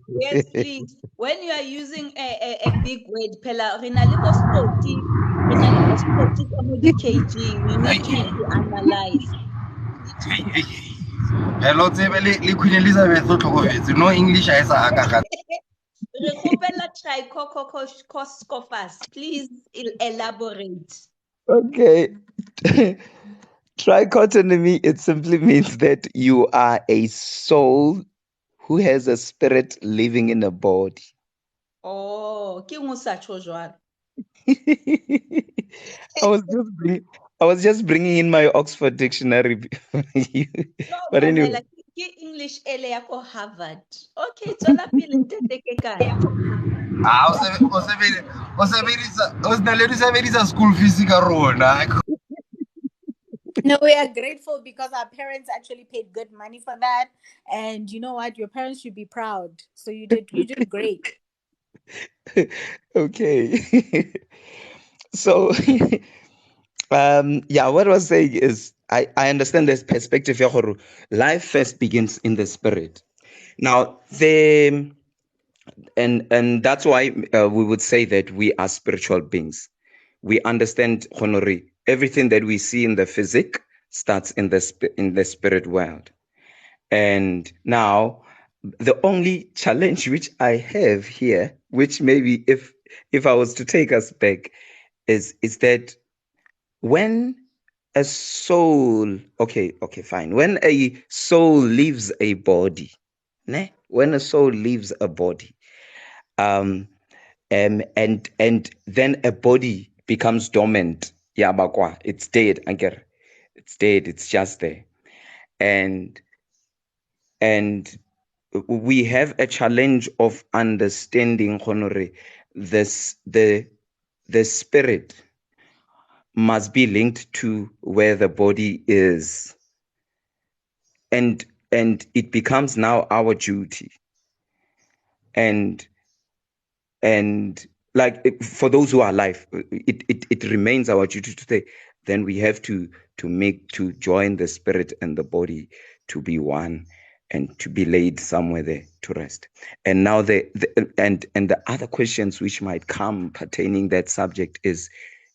S8: Yes, please. When you are using a big word, Pella, rena le bo spotty, rena le bo spotty ka mo di-caging. You need to analyze.
S6: Hello, tsebe le Queen Elizabeth o tlhokofetse. No English ha e sa haka.
S8: Re kgopela trichococcus. Please elaborate.
S3: Okay. Trichotomy, it simply means that you are a soul who has a spirit living in a body.
S8: Oh, ke eng o sa tjho jwalo?
S3: I was just bringing in my Oxford dictionary.
S8: No,
S3: But anyway,
S8: mamela, ke English ele ya ko Harvard. Okay, tswela pele Ntate Kekana.
S6: Ah, o se na le di sebedisa school fees ka rona.
S7: No, we are grateful because our parents actually paid good money for that. And you know what? Your parents should be proud. So you did great.
S3: okay. So, yeah, what I was saying is I understand this perspective. Ya gore life first begins in the spirit. Now, and that's why we would say that we are spiritual beings. We understand, Honore, everything that we see in the physic starts in the spirit world. And now, the only challenge which I have here, which maybe if I was to take us back, is that when a soul, okay, fine, when a soul leaves a body, ne? When a soul leaves a body, and then a body becomes dormant, yeah, bakwa, it's dead, anger, it's dead, it's just there, and we have a challenge of understanding, Honore, the spirit must be linked to where the body is, and it becomes now our duty, and like for those who are alive, it remains our duty to say, then we have to join the spirit and the body to be one, and to be laid somewhere there to rest. And now and the other questions which might come pertaining that subject is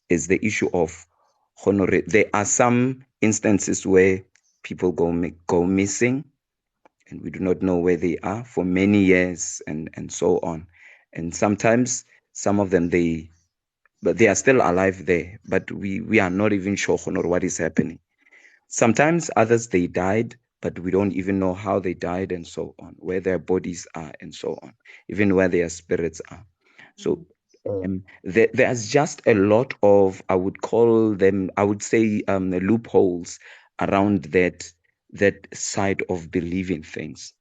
S3: the issue of honor. There are some instances where people go missing, and we do not know where they are for many years, and so on. And sometimes some of them but they are still alive there, but we are not even sure honor what is happening. Sometimes others, they died, but we don't even know how they died, and so on, where their bodies are, and so on, even where their spirits are. So there's just a lot of, I would call them, I would say, loopholes around that side of believing things,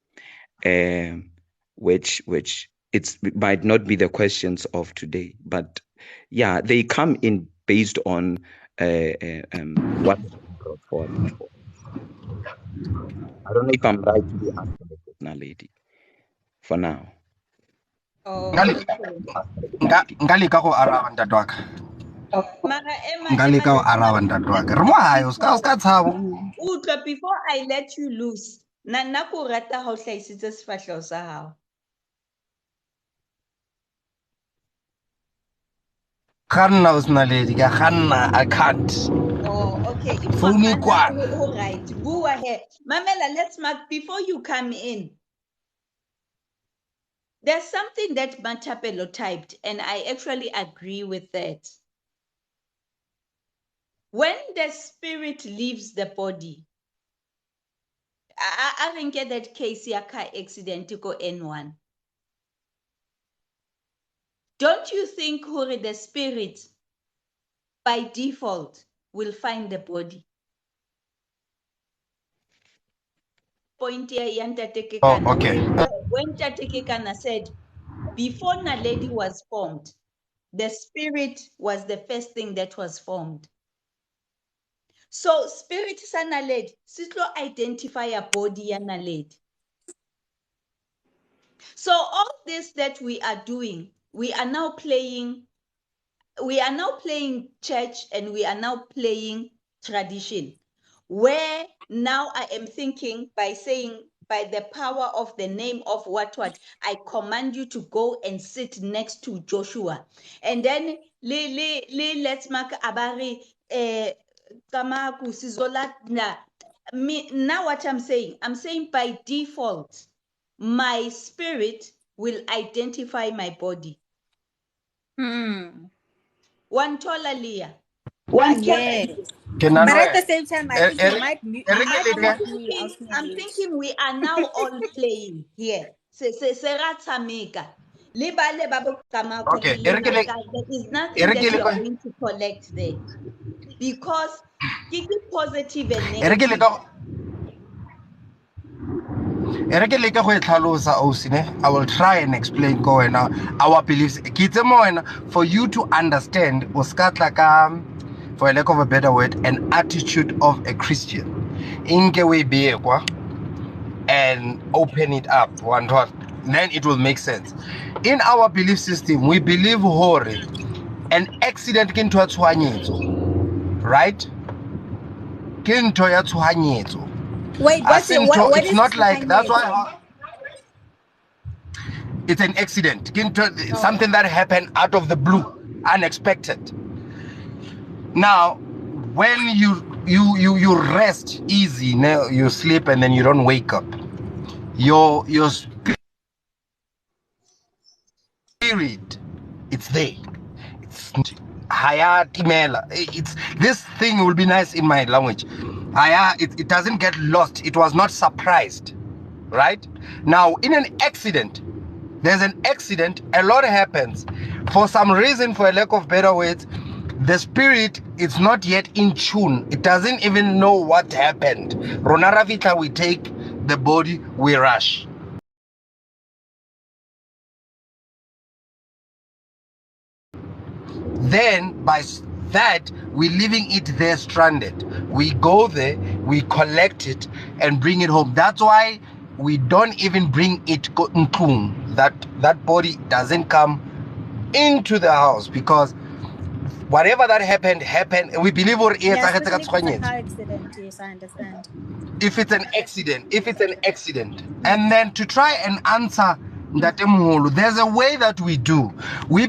S3: which it might not be the questions of today, but yeah, they come in based on what has been brought forward before. I don't know if I'm right to be answering the question, lady, for now.
S8: Oh,
S6: Ngali
S8: okay.
S6: ngali ka go araba ntate wa ka.
S8: Mara
S6: Ngali ka go
S8: let's
S6: araba ntate wa ka. Re mo hae o ska tshabo.
S8: utlwa, before I let you loose, nna ko rata ha o hlahisitse sefahleho sa hao.
S6: Khanna o sna lady ka khanna I can't.
S8: Oh, okay. If
S6: Phone
S8: Wakana,
S6: kwana.
S8: all right. Bua here. Mamela, let's mark before you come in. There's something that Matapelo typed, and I actually agree with that. When the spirit leaves the body, I didn't get that case ya car accident go N1. Don't you think Hori, the spirit by default will find the body? Point here,
S6: Oh, okay.
S8: when Tatekekana said, before Naledi was formed, the spirit was the first thing that was formed. So spirit sa Naledi, sitlo identify a body ya Naledi. So all this that we are doing, we are now playing church, and we are now playing tradition, where now I am thinking by saying, by the power of the name of what, I command you to go and sit next to Joshua. And then let's make abari kamaku sizola na me. Now what I'm saying by default, my spirit will identify my body. One taller Leah.
S7: Yes.
S6: Kenano.
S7: But at the same time, I think you might
S8: I'm
S7: mute me.
S8: thinking we are now all playing here. Seratameka. Libale babu kamaku
S6: Okay.
S8: there is nothing that you are going to collect there. Because kiki positive and negative.
S6: I will try and explain our beliefs. For you to understand, for a lack of a better word, an attitude of a Christian. And open it up one thought, then it will make sense. In our belief system, we believe an accident can right?
S7: Wait, what
S6: It's
S7: is
S6: not like that's
S7: Tsuhanyetso?
S6: why it's an accident. Something that happened out of the blue, unexpected. Now, when you rest easy, you sleep and then you don't wake up. Your spirit, it's there. It's Hayati Mela. It's this thing will be nice in my language. It doesn't get lost. It was not surprised, right? Now, in an accident, there's an accident, a lot happens. For some reason, for a lack of better words, the spirit is not yet in tune. It doesn't even know what happened. Ronaravita, we take the body, we rush. Then by that, we're leaving it there stranded. We go there, we collect it and bring it home. That's why we don't even bring it that body doesn't come into the house, because whatever that happened. We believe
S7: Yeah, especially if it's a car accident. Yes, I understand.
S6: If it's an accident, and then to try and answer that, there's a way that we do. We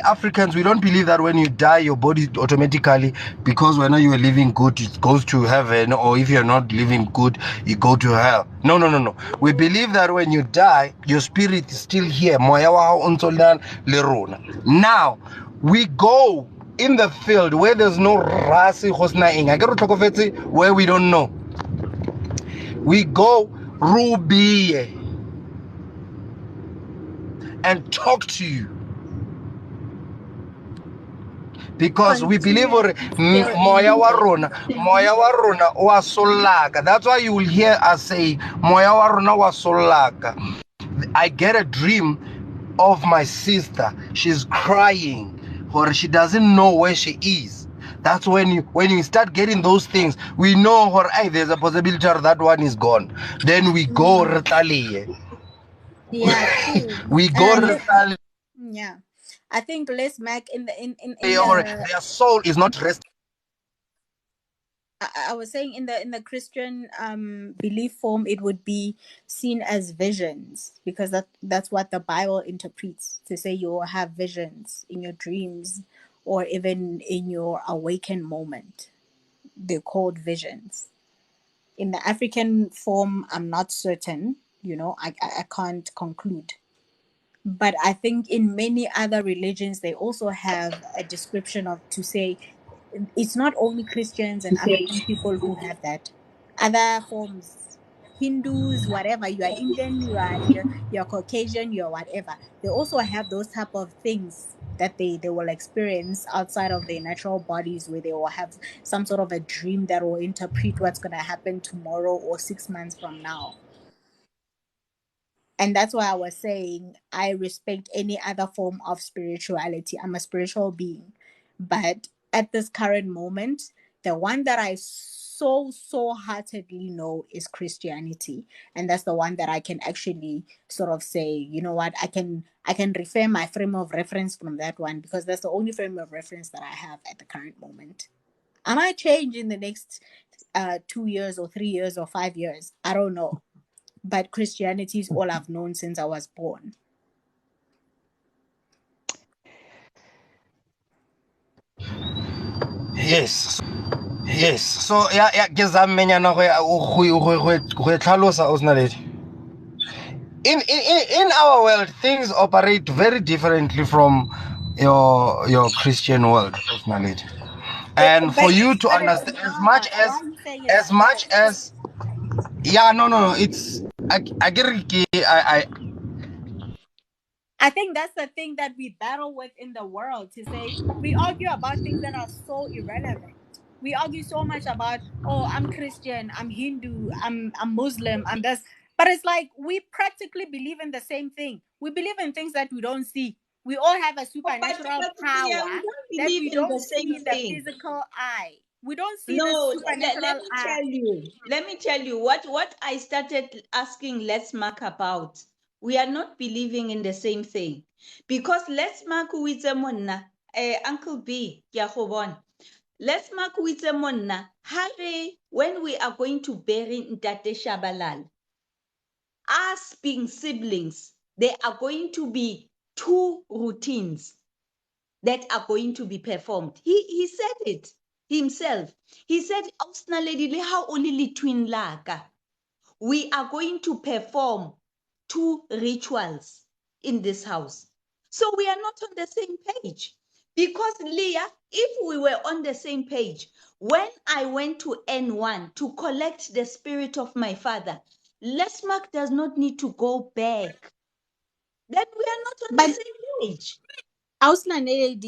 S6: Africans, we don't believe that when you die, your body automatically, because when you are living good, it goes to heaven, or if you're not living good, you go to hell. No. We believe that when you die, your spirit is still here. Now, we go in the field where there's no rasi, where we don't know. We go Ruby and talk to you. because we believe
S7: Continue still in
S6: moya wa
S7: the
S6: rona wa solaka. That's why you will hear us say moya wa rona wa solaka. I get a dream of my sister. She's crying or she doesn't know where she is. That's when you start getting those things, we know or hey, there's a possibility that one is gone. Then we go retaliate.
S7: yeah, true.
S6: We
S7: And
S6: go
S7: I think
S6: retaliate,
S7: yeah. I think Les Mac in
S6: or
S7: the
S6: their soul is not resting.
S7: I was saying in the Christian belief form, it would be seen as visions because that's what the Bible interprets to say you will have visions in your dreams or even in your awakened moment. They're called visions. In the African form, I'm not certain. I can't conclude. But I think in many other religions, they also have a description of to say it's not only Christians and African people who have that. Other forms, Hindus, whatever, you are Indian, you're Caucasian, you're whatever. They also have those type of things that they will experience outside of their natural bodies where they will have some sort of a dream that will interpret what's gonna happen tomorrow or 6 months from now. And that's why I was saying I respect any other form of spirituality. I'm a spiritual being. But at this current moment, the one that I so heartedly know is Christianity. And that's the one that I can actually sort of say, you know what, I can refer my frame of reference from that one because that's the only frame of reference that I have at the current moment. I might change in the next 2 years or 3 years or 5 years. I don't know, but Christianity is all I've known since I was born.
S6: Yes. Yes. So yeah, ke zamenya na go tlhalosa osnaledi. In our world, things operate very differently from your Christian world, osnaledi. And for you to
S7: But it's
S6: understand,
S7: not. Why are you saying it
S6: as
S7: like
S6: much
S7: that?
S6: as yeah, no, it's I get it,
S7: I think that's the thing that we battle with in the world to say we argue about things that are so irrelevant. We argue so much about, oh, I'm Christian, I'm Hindu, I'm Muslim, I'm this. But it's like we practically believe in the same thing. We believe in things that we don't see. We all have a
S8: But
S7: supernatural
S8: yeah,
S7: power
S8: we don't
S7: that
S8: believe
S7: we
S8: in
S7: don't
S8: the
S7: see
S8: same
S7: in the
S8: thing.
S7: physical eye. We don't see the
S8: No, let
S7: supernatural
S8: me
S7: eye.
S8: tell you. Let me tell you what I started asking Let's Mark about. We are not believing in the same thing. Because Let's Mark with monna, Uncle B, ya go bona. Let's Mark with monna. Hare, when we are going to bury Ntate Shabalala, us being siblings, there are going to be two routines that are going to be performed. He said it himself. He said, twin laka. We are going to perform two rituals in this house. So we are not on the same page. Because Leah, if we were on the same page, when I went to N1 to collect the spirit of my father, Lesmark does not need to go back. Then we are not on the
S7: But
S8: same page.
S7: Auslan AAD,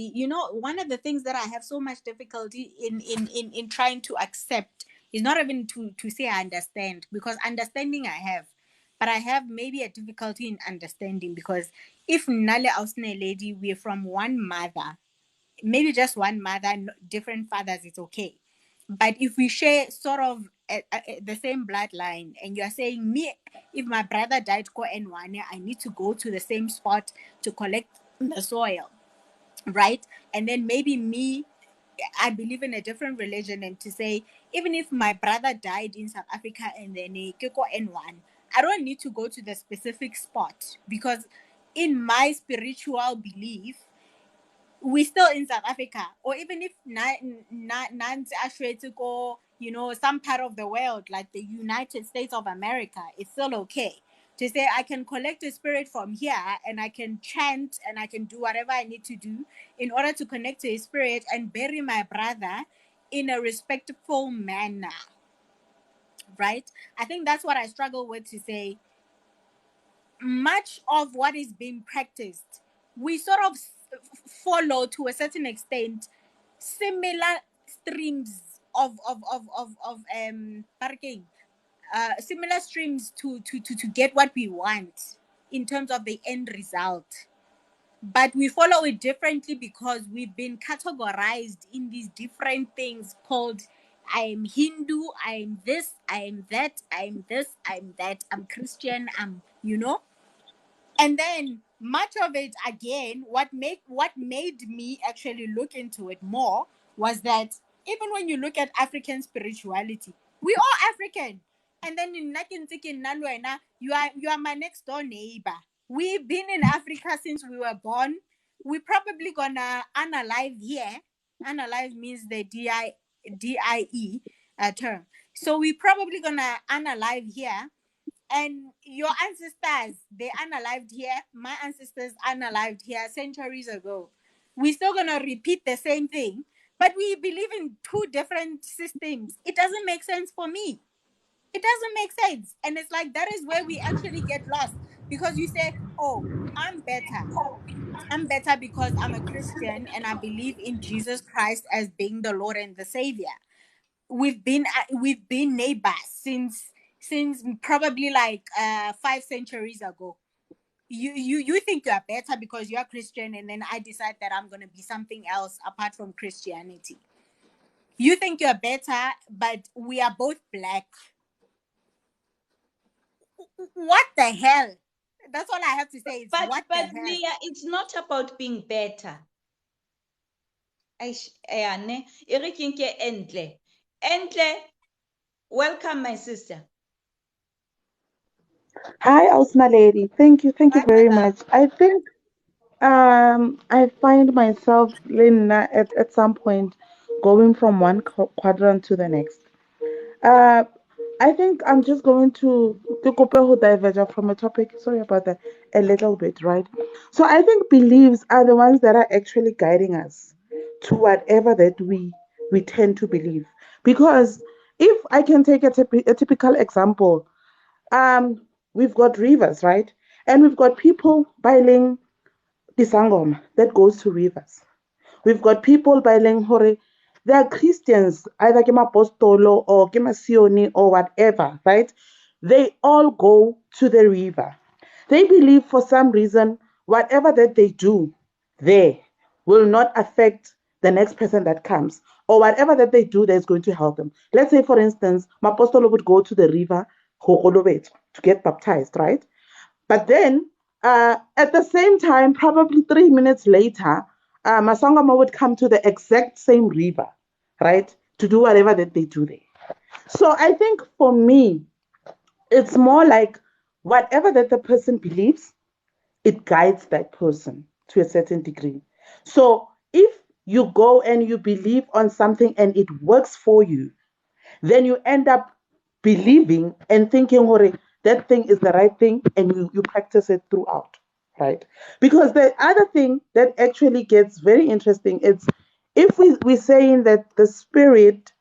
S7: one of the things that I have so much difficulty in trying to accept is not even to say I understand, because understanding I have, but I have maybe a difficulty in understanding because if Nale Auslan lady, we're from one mother, maybe just one mother, different fathers, it's okay. But if we share sort of the same bloodline, and you're saying me, if my brother died ko N1, I need to go to the same spot to collect the soil, right? And then maybe me, I believe in a different religion, and to say even if my brother died in South Africa and then Kiko N1, I don't need to go to the specific spot because in my spiritual belief we still in South Africa, or even if Nancy actually to go, some part of the world like the United States of America, it's still okay to say I can collect a spirit from here and I can chant and I can do whatever I need to do in order to connect to his spirit and bury my brother in a respectful manner, right? I think that's what I struggle with, to say much of what is being practiced we sort of follow to a certain extent similar streams of parking, similar streams to get what we want in terms of the end result. But we follow it differently because we've been categorized in these different things called I'm Hindu, I'm this, I'm that, I'm this, I'm that, I'm Christian, I'm, you know. And then much of it again, what made me actually look into it more was that even when you look at African spirituality, we are African. And then in Nakintikin Nalwena, you are my next door neighbor. We've been in Africa since we were born. We probably gonna unalive here. Unalive means the DIE term. So we probably gonna unalive here, and your ancestors, they unalived here, my ancestors unalived here centuries ago. We're still gonna repeat the same thing, but we believe in two different systems. It doesn't make sense for me. It doesn't make sense. And it's like that is where we actually get lost, because you say, oh, I'm better. I'm better because I'm a Christian and I believe in Jesus Christ as being the Lord and the Savior. We've been neighbors since probably like 5 centuries ago. You think you are better because you are Christian, and then I decide that I'm gonna be something else apart from Christianity. You think you're better, but we are both black. What the hell? That's all I have to say. It's
S8: But
S7: what the hell.
S8: Leah, it's not about being better. Entle. Welcome, my sister.
S9: Hi, Ausma lady. Thank you
S7: Hi,
S9: very
S7: madam.
S9: much. I think I find myself, Lynn, at some point going from one quadrant to the next. Uh, I think I'm just going to diverge from a topic. Sorry about that, a little bit, right? So I think beliefs are the ones that are actually guiding us to whatever that we tend to believe. Because if I can take a typical example, we've got rivers, right? And we've got people bailing the sangoma that goes to rivers. We've got people bailing hore. They are Christians, either kema apostolo or kema sioni or whatever, right? They all go to the river. They believe for some reason whatever that they do there will not affect the next person that comes, or whatever that they do that is going to help them. Let's say, for instance, Mapostolo would go to the river Hokolobet to get baptized, right? But then at the same time, probably 3 minutes later, Masangama would come to the exact same river, right, to do whatever that they do there. So I think for me, it's more like whatever that the person believes, it guides that person to a certain degree. So if you go and you believe on something and it works for you, then you end up believing and thinking, Hore, that thing is the right thing, and you practice it throughout, right? Because the other thing that actually gets very interesting is if we're saying that the spirit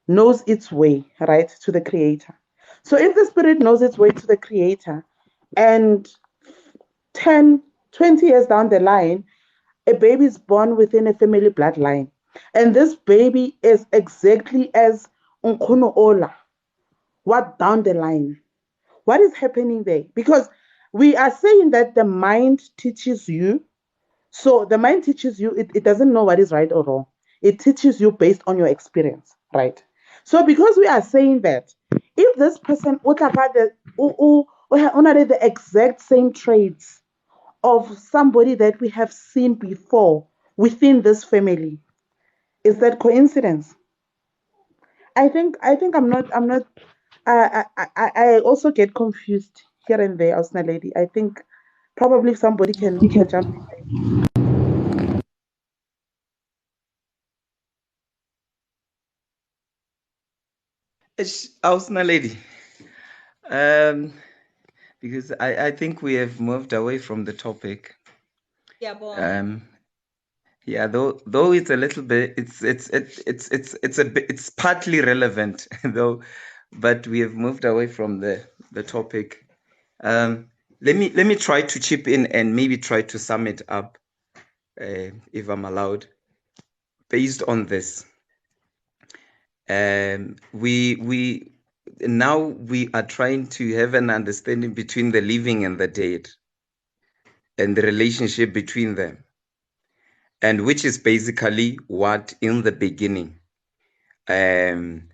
S9: knows its way, right, to the creator. So if the spirit knows its way to the creator, and 10, 20 years down the line, a baby is born within a family bloodline, and this baby is exactly as Unkono Ola, what down the line? What is happening there? Because we are saying that the mind teaches you. So the mind teaches you, it doesn't know what is right or wrong. It teaches you based on your experience, right? So because we are saying that, if this person honored the exact same traits of somebody that we have seen before within this family, is that coincidence? I think I'm not I also get confused here and there, Ausna lady. I think probably somebody can jump in there.
S3: Ausna lady. Because I think we have moved away from the topic.
S8: Yeah, boy.
S3: Yeah, though it's a little bit, it's partly relevant though, but we have moved away from the topic. Let me try to chip in and maybe try to sum it up, if I'm allowed. based on this, we now we are trying to have an understanding between the living and the dead and the relationship between them, and which is basically what in the beginning um,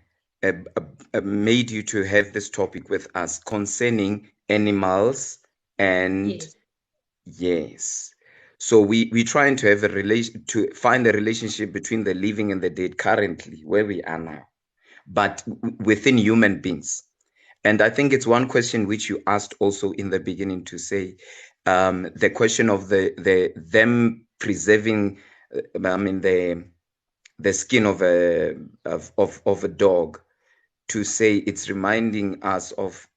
S3: made you to have this topic with us concerning animals and
S8: Yes.
S3: yes. So we're trying to have a relation to find a relationship between the living and the dead currently where we are now, but within human beings. And I think it's one question which you asked also in the beginning to say the question of them preserving, I mean the skin of a dog, to say it's reminding us of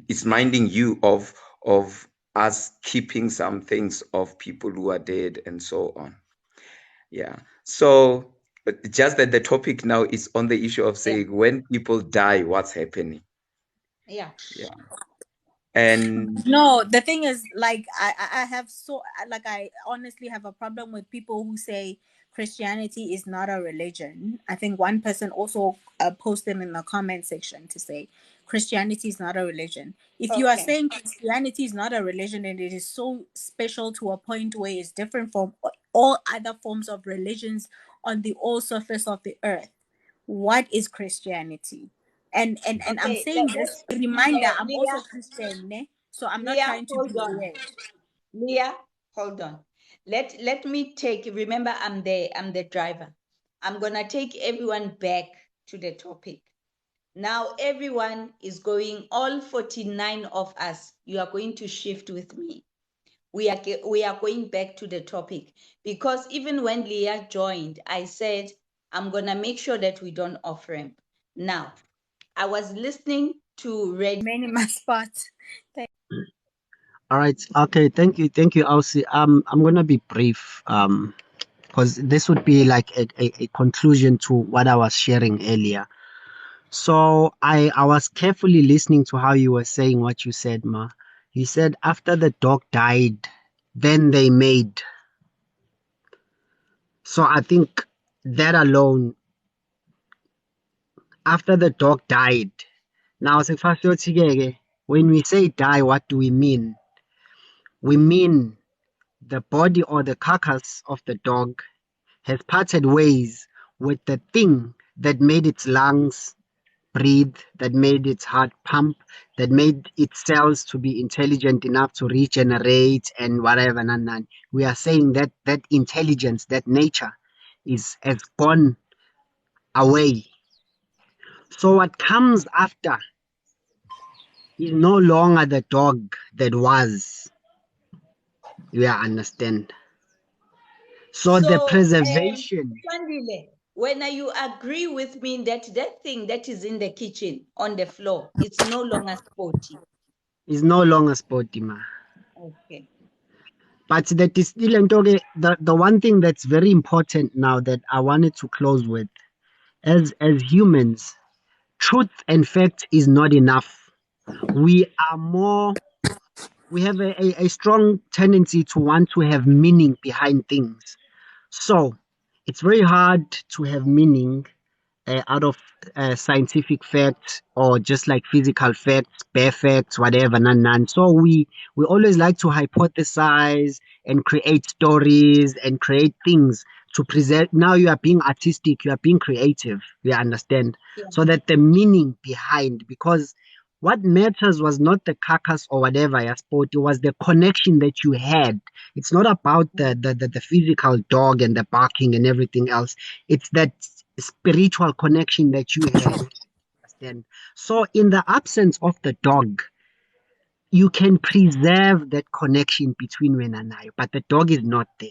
S3: it's reminding you of us keeping some things of people who are dead and so on. Yeah. So just that the topic now is on the issue of saying when people die, what's happening?
S8: Yeah.
S3: Yeah. And
S7: No, the thing is, like, I have like, I honestly have a problem with people who say Christianity is not a religion. I think one person also posted in the comment section to say Christianity is not a religion. If you are
S8: Okay.
S7: saying Christianity is not a religion and it is so special to a point where it's different from all other forms of religions on the whole surface of the earth, what is Christianity? And I'm
S8: Okay.
S7: saying this reminder, I'm also
S8: Leah,
S7: Christian, ne? So I'm not
S8: Leah,
S7: trying to be
S8: hold on.
S7: weird.
S8: Leah, hold on. Let me take. Remember, I'm the driver. I'm gonna take everyone back to the topic. Now everyone is going. All 49 of us. You are going to shift with me. We are going back to the topic, because even when Leah joined, I said I'm gonna make sure that we don't off ramp. Now, I was listening to Red.
S7: Many my spot.
S4: All right. Okay. Thank you, Elsie. I'm gonna be brief. Because this would be like a conclusion to what I was sharing earlier. So I was carefully listening to how you were saying what you said, Ma. You said after the dog died, then they made. So I think that alone, after the dog died. Now, when we say die, what do we mean? We mean the body or the carcass of the dog has parted ways with the thing that made its lungs breathe, that made its heart pump, that made its cells to be intelligent enough to regenerate and whatever. And we are saying that that intelligence, that nature, has gone away. So what comes after is no longer the dog that was. You understand? So the
S8: So,
S4: preservation
S8: Sandile, when you agree with me that that thing that is in the kitchen on the floor, it's no longer sporty.
S4: is no longer sporty, ma.
S8: Okay.
S4: But that is still the one thing that's very important now that I wanted to close with. As humans, truth and fact is not enough. We are more we have a strong tendency to want to have meaning behind things. So it's very hard to have meaning out of scientific facts or just like physical facts, bare facts, whatever, none. So we always like to hypothesize and create stories and create things to present. Now you are being artistic, you are being creative. You understand?
S8: Yeah.
S4: So that the meaning behind, because what matters was not the carcass or whatever I sport, it was the connection that you had. It's not about the physical dog and the barking and everything else. It's that spiritual connection that you had. Understand? So, in the absence of the dog, you can preserve that connection between when and I, but the dog is not there.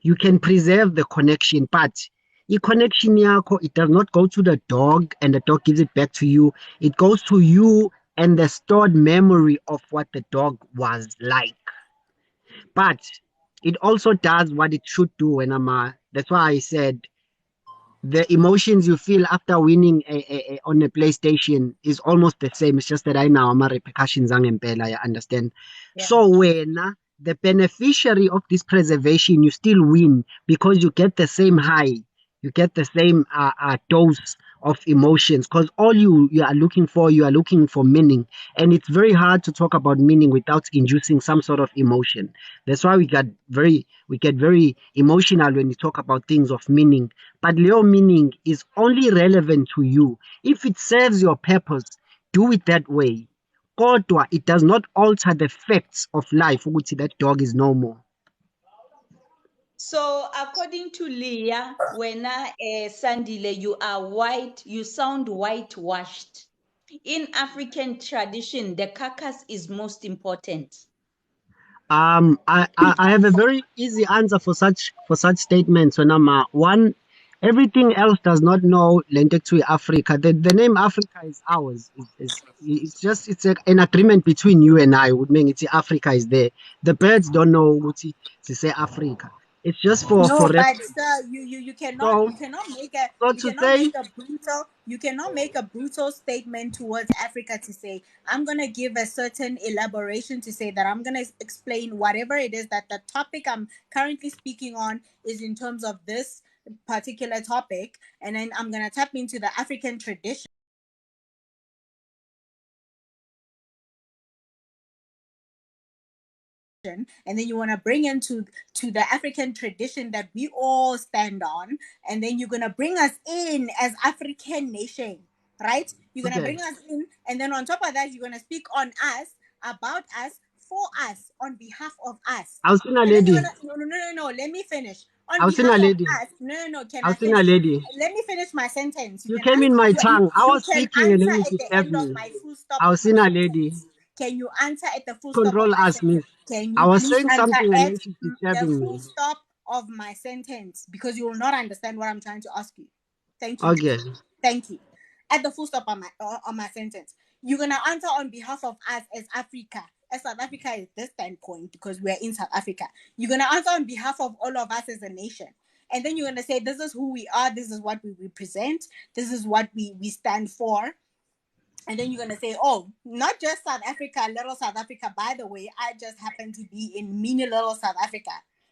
S4: You can preserve the connection, but the connection yako, it does not go to the dog and the dog gives it back to you. It goes to you and the stored memory of what the dog was like. But it also does what it should do when that's why I said the emotions you feel after winning on a PlayStation is almost the same. It's just that I now am a repercussions angempela, I understand.
S8: Yeah.
S4: So when the beneficiary of this preservation, you still win because you get the same high, you get the same dose of emotions. Because all you are looking for, you are looking for meaning, and it's very hard to talk about meaning without inducing some sort of emotion. That's why we get very emotional when we talk about things of meaning. But your meaning is only relevant to you if it serves your purpose. Do it that way. Kodwa, it does not alter the facts of life ukuthi that dog is no more.
S8: So according to Leah, when Sandile, you are white, you sound whitewashed. In African tradition, the carcass is most important.
S4: I have a very easy answer for such statements. When I'm one, everything else does not know Lentek to Africa. The name Africa is ours. It's just an agreement between you and I. Would mean it's Africa is there. The birds don't know what to say Africa. It's just for
S7: No, but
S4: reference.
S7: you cannot
S4: So so to say,
S7: you cannot make a brutal statement towards Africa to say I'm gonna give a certain elaboration to say that I'm gonna explain whatever it is that the topic I'm currently speaking on is in terms of this particular topic, and then I'm gonna tap into the African tradition, and then you want to bring into to the African tradition that we all stand on, and then you're going to bring us in as African nation, right? You're going to
S4: okay.
S7: bring us in, and then on top of that you're going to speak on us, about us, for us, on behalf of us,
S4: I was in a
S7: and then you're
S4: lady.
S7: going to no, let me finish. On
S4: I was in
S7: behalf
S4: a
S7: of
S4: lady.
S7: us, no, can
S4: I
S7: I
S4: was in a
S7: finish?
S4: lady.
S7: Let me finish my sentence. You
S4: You
S7: can
S4: came in my tongue. I
S7: you
S4: was
S7: can
S4: speaking and
S7: answer
S4: then you
S7: at the
S4: disturbed
S7: end of
S4: me.
S7: my full stop
S4: I
S7: of
S4: was
S7: my
S4: in a lady.
S7: sentence. Can you answer at the full stop of
S4: Control
S7: my
S4: us, miss.
S7: sentence? Can
S4: I
S7: you
S4: was
S7: please
S4: saying
S7: answer
S4: something and
S7: at
S4: then she's
S7: the
S4: disturbing
S7: full
S4: me.
S7: stop of my sentence? Because you will not understand what I'm trying to ask you. Thank you.
S4: Okay.
S7: Thank you. At the full stop on my sentence, you're gonna answer on behalf of us as Africa. As South Africa is this standpoint because we're in South Africa. You're gonna answer on behalf of all of us as a nation. And then you're gonna say, this is who we are, this is what we represent, this is what we stand for. And then you're gonna say, oh, not just South Africa, little South Africa. By the way, I just happen to be in mini little South Africa,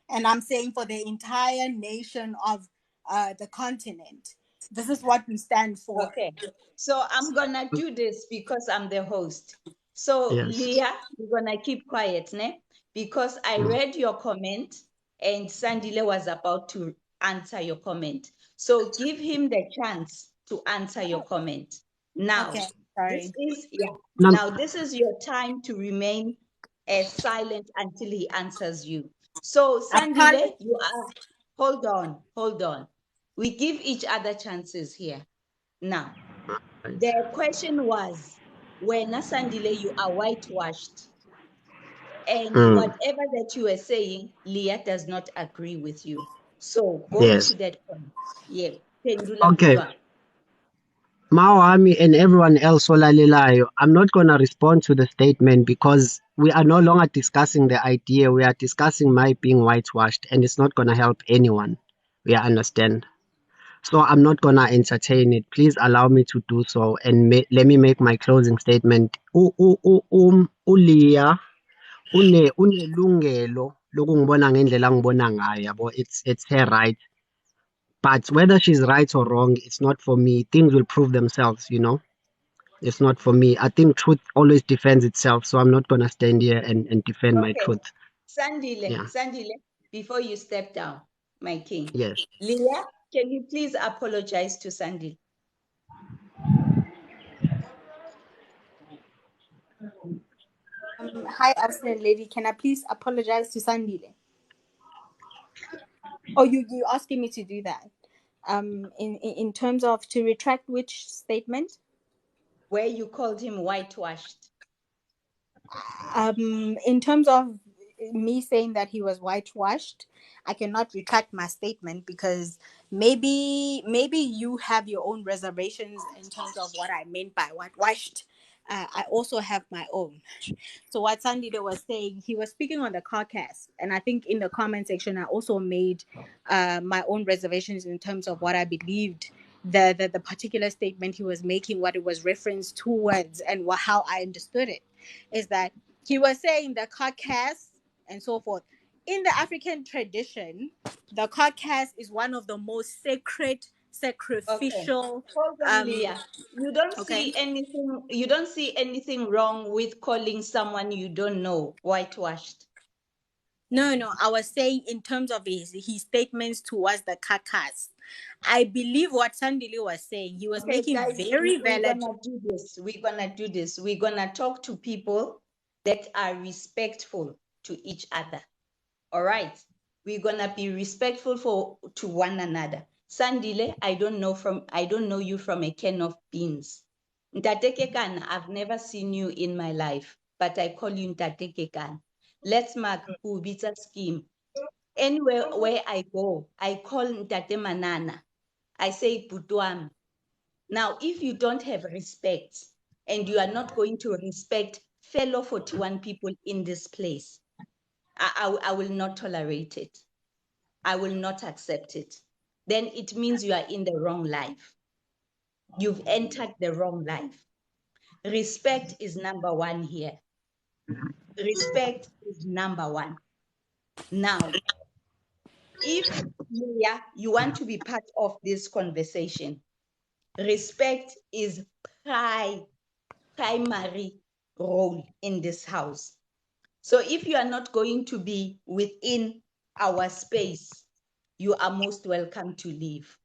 S7: and I'm saying for the entire nation of the continent. This is what we stand for.
S8: Okay. So I'm gonna do this because I'm the host. So
S4: Yes.
S8: Leah, you're gonna keep quiet, ne? Because I
S4: Mm.
S8: read your comment and Sandile was about to answer your comment. So give him the chance to answer your comment.
S7: Okay,
S8: Now,
S7: sorry.
S4: Nam-
S8: now this is your time to remain silent until he answers you. So Sandile, you are, hold on. We give each other chances here. Now, the question was, when Sandile, you are whitewashed, and
S4: mm.
S8: whatever that you are saying, Leah does not agree with you. So go
S4: Yes.
S8: to that point. Yeah. Pendula
S4: Okay.
S8: Bulwa.
S4: Mawami and everyone else olalelayo, I'm not gonna respond to the statement because we are no longer discussing the idea. We are discussing my being whitewashed, and it's not gonna help anyone. We understand. So I'm not gonna entertain it. Please allow me to do so, and let me make my closing statement. Ulia unelungelo lokungibona ngendlela angibona ngayo yabo. It's her right. But whether she's right or wrong, it's not for me. Things will prove themselves, you know. It's not for me. I think truth always defends itself, so I'm not gonna stand here and defend my
S8: Okay.
S4: truth.
S8: Sandile,
S4: Yeah.
S8: Sandile, before you step down, my king.
S4: Yes.
S8: Leah, can you please apologize to Sandile?
S7: Hi, Abstinent lady. Can I please apologize to Sandile? Oh, you asking me to do that? In terms of to retract which statement?
S8: Where you called him whitewashed.
S7: In terms of me saying that he was whitewashed, I cannot retract my statement because maybe you have your own reservations in terms of what I meant by whitewashed. I also have my own. So what Sandile was saying, he was speaking on the carcass, and I think in the comment section, I also made my own reservations in terms of what I believed the particular statement he was making, what it was referenced towards, and how I understood it. Is that he was saying the carcass and so forth. In the African tradition, the carcass is one of the most sacred,
S8: Okay.
S7: sacrificial.
S8: Hold on, Leah. You don't
S7: Okay.
S8: see anything. You don't see anything wrong with calling someone you don't know whitewashed.
S7: No. I was saying in terms of his statements towards the carcass. I believe what Sandile was saying. He was
S8: Okay,
S7: making
S8: guys,
S7: very
S8: we're
S7: valid.
S8: gonna do this. We're gonna do this. We're gonna talk to people that are respectful to each other. All right. We're gonna be respectful to one another. Sandile, I don't know you from a can of beans. Ntate Kekana, I've never seen you in my life, but I call you Ntate Kekana. Let's mark Kubita scheme. Anywhere where I go, I call Ntate Manana. I say Butuam. Now, if you don't have respect and you are not going to respect fellow 41 people in this place, I will not tolerate it. I will not accept it. Then it means you are in the wrong life. You've entered the wrong life. Respect is number one here. Respect is number one. Now, if Leah, you want to be part of this conversation, respect is primary role in this house. So if you are not going to be within our space, you are most welcome to leave.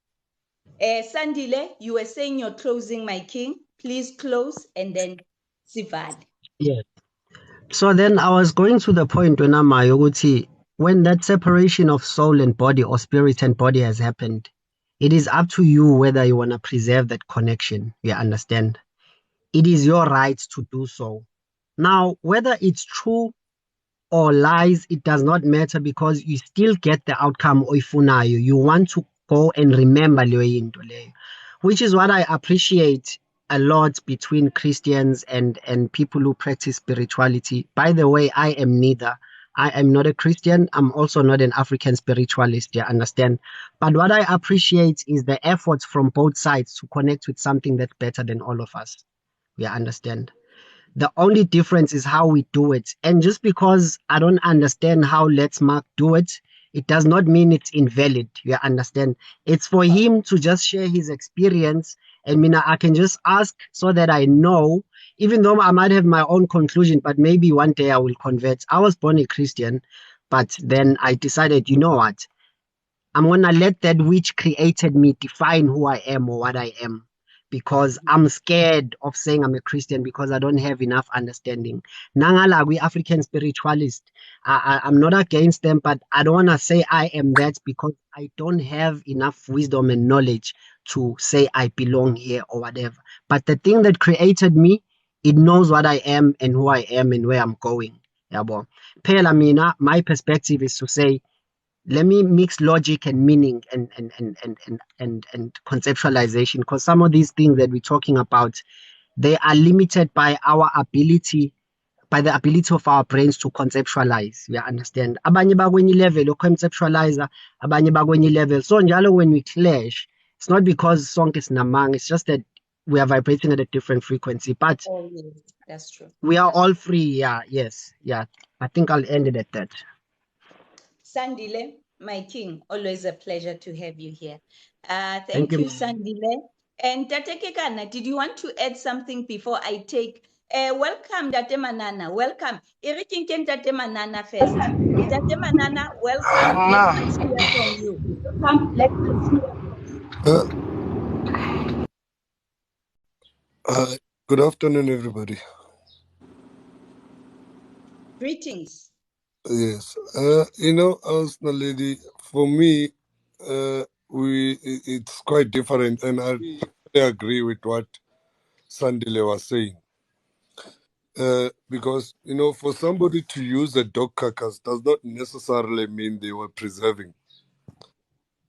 S8: Sandile, you were saying you're closing, my king. Please close and then Sivad.
S4: Yes. So then I was going to the point when Amayoguti, when that separation of soul and body or spirit and body has happened, it is up to you whether you want to preserve that connection. You understand? It is your right to do so. Now, whether it's true or lies, it does not matter because you still get the outcome oyifunayo. You want to go and remember leyo yinto leyo, which is what I appreciate a lot between Christians and people who practice spirituality. By the way, I am neither. I am not a Christian. I'm also not an African spiritualist, you understand? But what I appreciate is the efforts from both sides to connect with something that's better than all of us. You understand? The only difference is how we do it. And just because I don't understand how Let's Mark do it, it does not mean it's invalid. You understand? It's for him to just share his experience. And Mina, I can just ask so that I know, even though I might have my own conclusion, but maybe one day I will convert. I was born a Christian, but then I decided, you know what? I'm gonna let that which created me define who I am or what I am because I'm scared of saying I'm a Christian because I don't have enough understanding. Nangala, we African spiritualist. I'm not against them, but I don't want to say I am that because I don't have enough wisdom and knowledge to say I belong here or whatever. But the thing that created me, it knows what I am and who I am and where I'm going. Yabo. Phela mina, my perspective is to say let me mix logic and meaning and conceptualization because some of these things that we're talking about they are limited by our ability by the ability of our brains to conceptualize. You understand? Abanye bakwenye level conceptualizer, abanye bakwenye level. So njalo when we clash, it's not because sonke sinamanga, it's just that we are vibrating at a different frequency. But
S8: Oh, yes, that's true.
S4: we are all free. Yeah, yes, yeah. I think I'll end it at that.
S8: Sandile, my king, always a pleasure to have you here.
S4: Thank
S8: Thank
S4: you.
S8: you, Sandile. And Tate Kekana, did you want to add something before I take? Welcome, Tate Manana. Welcome. Everything can Tate Manana first. Tate Manana, welcome. Let's hear from you.
S10: Uh, Good afternoon, everybody.
S8: Greetings.
S10: Yes, as the lady, for me, it's quite different, and I totally agree with what Sandile was saying. Because for somebody to use a dog carcass does not necessarily mean they were preserving.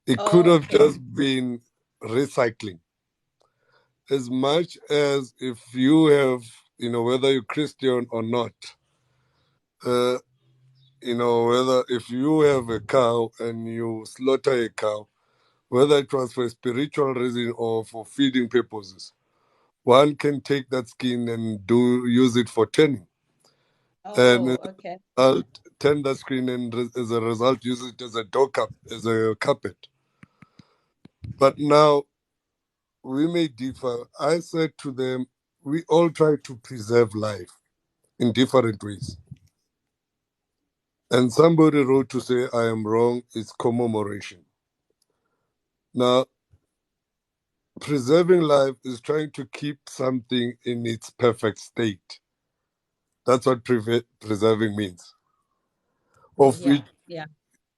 S10: It could
S8: Oh,
S10: have
S8: okay.
S10: just been recycling. As much as if you have, whether you're Christian or not. Uh, whether if you have a cow and you slaughter a cow, whether it was for a spiritual reason or for feeding purposes, one can take that skin and use it for tanning. And
S8: Oh, okay.
S10: tender screen and as a result use it as a as a carpet. But now we may differ. I said to them, we all try to preserve life in different ways. And somebody wrote to say I am wrong, it's commemoration. Now, preserving life is trying to keep something in its perfect state. That's what preserving means. Of
S8: Yeah,
S10: which
S8: yeah.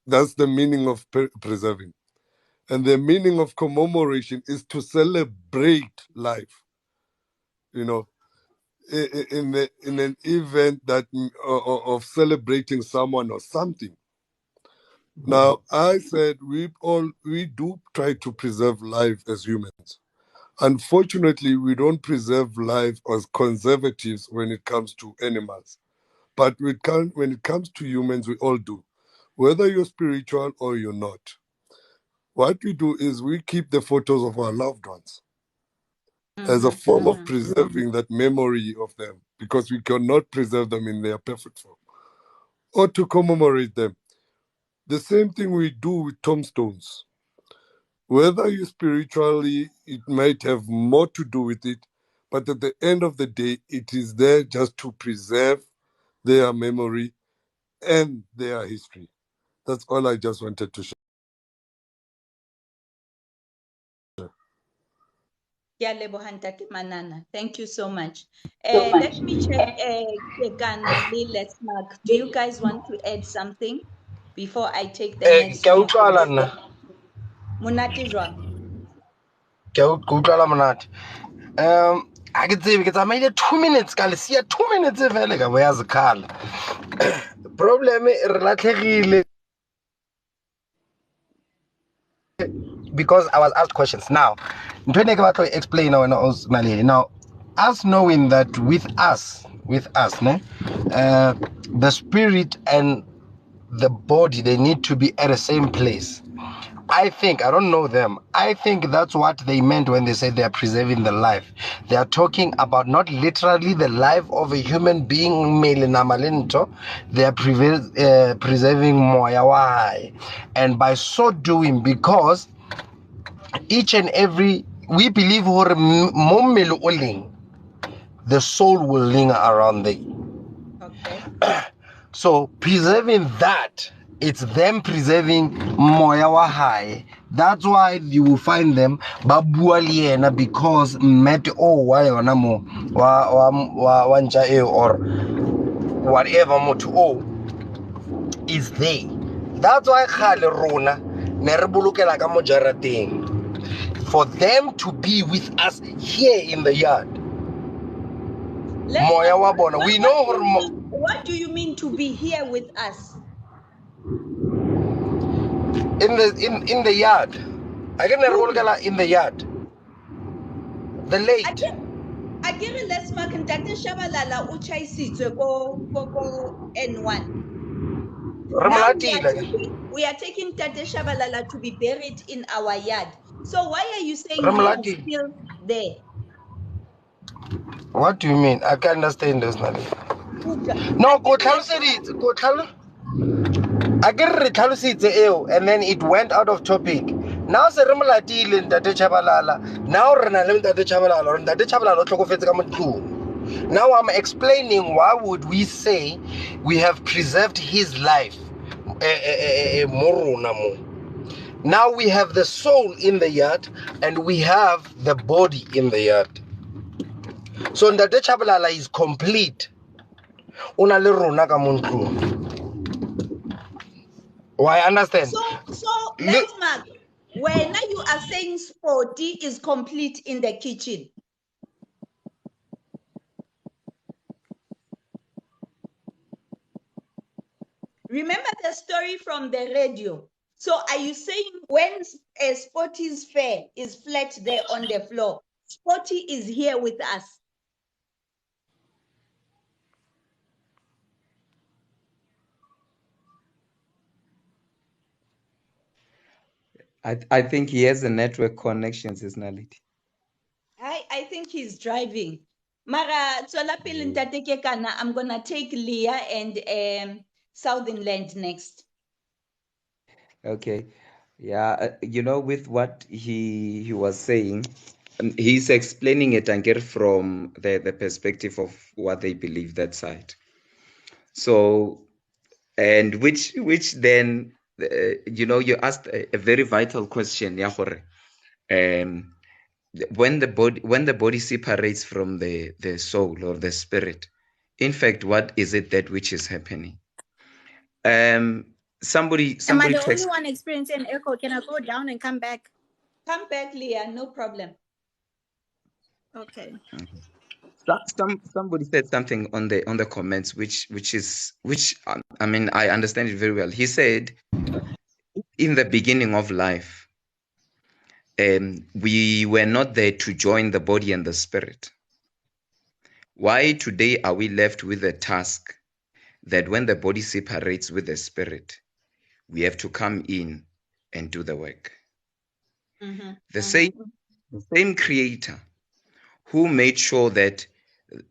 S10: that's the meaning of preserving. And the meaning of commemoration is to celebrate life. You know, in an event that of celebrating someone or something. Now, I said we do try to preserve life as humans. Unfortunately, we don't preserve life as conservatives when it comes to animals. But when it comes to humans, we all do, whether you're spiritual or you're not. What we do is we keep the photos of our loved ones as a form of preserving that memory of them, because we cannot preserve them in their perfect form, or to commemorate them. The same thing we do with tombstones. Whether you spiritually, it might have more to do with it, but at the end of the day, it is there just to preserve their memory and their history. That's all I just wanted to share.
S8: Yeah, Leboha Ntate Manana. Thank you so much. Let me check Kekana, Let's Mark. Do you guys want to add something before I take the next
S6: Ke a utlwala
S8: speakers?
S6: nna.
S8: Monate jwang?
S6: Ke utlwala monate. Ha ke tsebe ke tsamaile 2 minutes ka lesia 2 minutes fela ka boya zikhala. Problem re latlhegile because I was asked questions. Now, ntwene ke batla explain when I was Malele. Now, us knowing that with us, ne, the spirit and the body, they need to be at the same place. I think, I don't know them, I think that's what they meant when they said they are preserving the life. They are talking about not literally the life of a human being, they are preserving moya wai. And by so doing, because each and every, we believe the soul will linger around there.
S8: Okay.
S6: So preserving that, it's them preserving moya wa high. That's why you will find them babua liena, because met wa yona mo wa nja or whatever moto is there. That's why khale rona ne re bolokela ka mo jarateng, for them to be with us here in the yard.
S8: Let's
S6: Moya
S8: not,
S6: wa bona, we know
S8: what do you mean to be here with us?
S6: in the yard. I can in the yard. The late.
S8: Akere Let's Mark Ntate Shabalala o chaisitswe ko N1. Now we are taking Tate Shabalala to be buried in our yard. So why are you saying he is still there?
S6: What do you mean? I can't understand this, Nali. No, go tell I get it, and then it went out of topic. Now se re molatile Ntate Chabalala. Now re na le Ntate Chabalala, Ntate Chabalala o tlhokofetse ka mo tlung. Now I'm explaining why would we say we have preserved his life. Now we have the soul in the yard and we have the body in the yard. So Ntate Chabalala is complete. Una le rona ka mo ntlung. Why understand?
S8: So Let's Mark, when you are saying Sporty is complete in the kitchen. Remember the story from the radio. So are you saying when Sporty's fair is flat there on the floor, Sporty is here with us?
S3: I think he has a network connection, Nality.
S8: I think he's driving. Mara Ntate Kekana, I'm gonna take Leah and Southern Land next.
S3: Okay. Yeah, with what he was saying, he's explaining it and get from the perspective of what they believe that side. So, and which then, you asked a very vital question, yeah, Jorge. Um, when the body separates from the soul or the spirit, in fact, what is it that which is happening? Somebody
S7: Am I the only
S3: text.
S7: one experiencing echo? Can I go down and come back?
S8: Come back, Leah, no problem.
S7: Okay.
S3: Somebody said something on the comments, which I mean, I understand it very well. He said, in the beginning of life, we were not there to join the body and the spirit. Why today are we left with a task that when the body separates with the spirit, we have to come in and do the work?
S8: Mm-hmm.
S3: The same creator who made sure that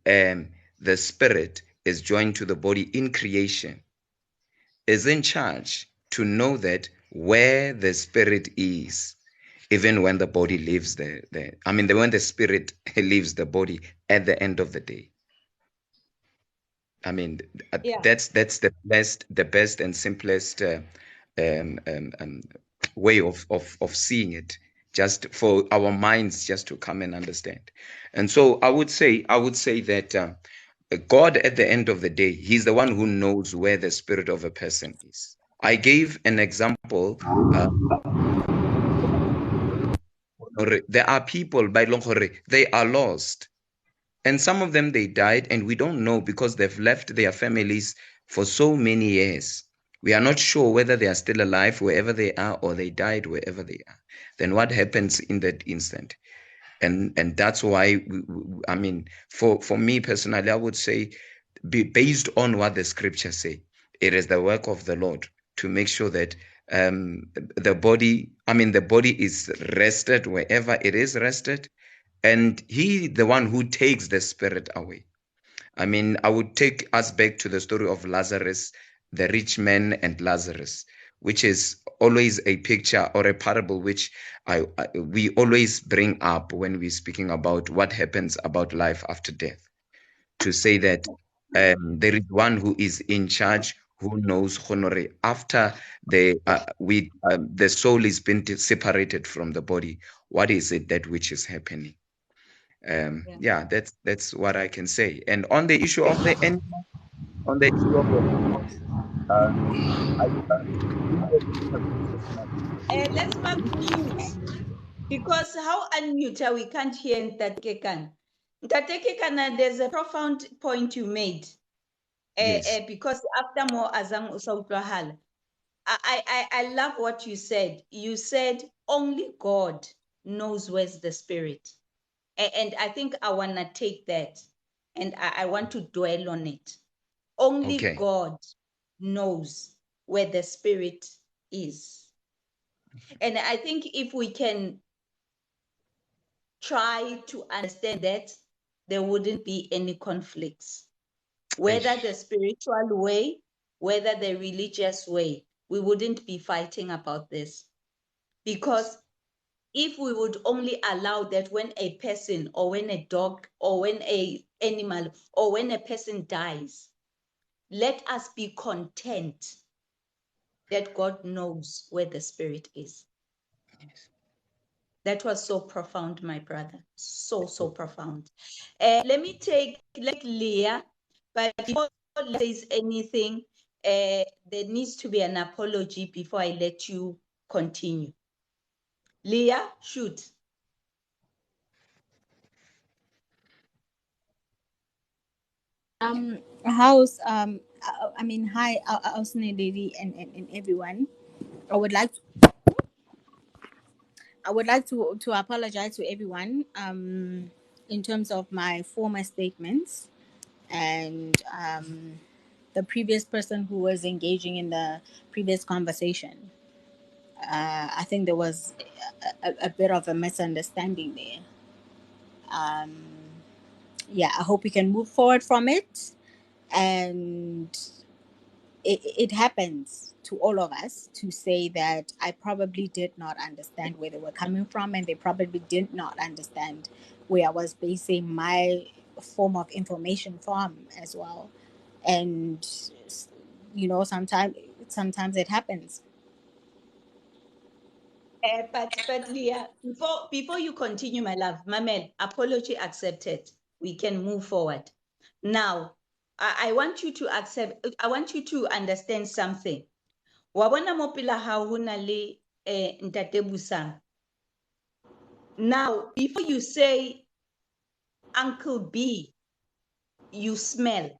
S3: the spirit is joined to the body in creation is in charge to know that where the spirit is, even when the body leaves when the spirit leaves the body at the end of the day. I mean,
S8: Yeah.
S3: that's the best and simplest um, um, um, way of seeing it, just for our minds just to come and understand. And so I would say that God, at the end of the day, He's the one who knows where the spirit of a person is. I gave an example. There are people by Longore, they are lost. And some of them, they died, and we don't know because they've left their families for so many years. We are not sure whether they are still alive wherever they are or they died wherever they are. Then what happens in that instant? And that's why, I mean, for me personally, I would say, based on what the scriptures say, it is the work of the Lord to make sure that the body is rested wherever it is rested, and He, the one who takes the spirit away. I mean, I would take us back to the story of Lazarus, the rich man and Lazarus, which is always a picture or a parable which we always bring up when we're speaking about what happens about life after death, to say that there is one who is in charge, who knows honore after the soul is been separated from the body, what is it that which is happening. Yeah, that's what I can say. And on the issue of the animal, I give you a picture very personally.
S8: Let's mark mute, because how unmute we can't hear that Kekan. Ntate Kekan, there's a profound point you made.
S3: Yes.
S8: Because after more azang usautwahal, I love what you said. You said only God knows where's the spirit. And I think I want to take that and I want to dwell on it. Only
S3: Okay.
S8: God knows where the spirit is. And I think if we can try to understand that, there wouldn't be any conflicts. Whether the spiritual way, whether the religious way, we wouldn't be fighting about this. Because if we would only allow that when a person or when a dog or when a animal or when a person dies, let us be content that God knows where the spirit is. That was so profound, my brother. So profound. Let me take Leah, but before there is anything, there needs to be an apology before I let you continue. Leah, shoot.
S7: House. I mean, hi, Ausne Lady and everyone. I would like to apologize to everyone. In terms of my former statements and the previous person who was engaging in the previous conversation. I think there was a bit of a misunderstanding there. Yeah, I hope we can move forward from it. And it happens to all of us to say that I probably did not understand where they were coming from, and they probably did not understand where I was basing my form of information from as well. And sometimes it happens.
S8: But Leah, before you continue, my love, Mamel, apology accepted. We can move forward. Now, I want you to accept. I want you to understand something. Wabona mo pela ha ho na le Ntate Busang. Now, before you say Uncle B, you smell.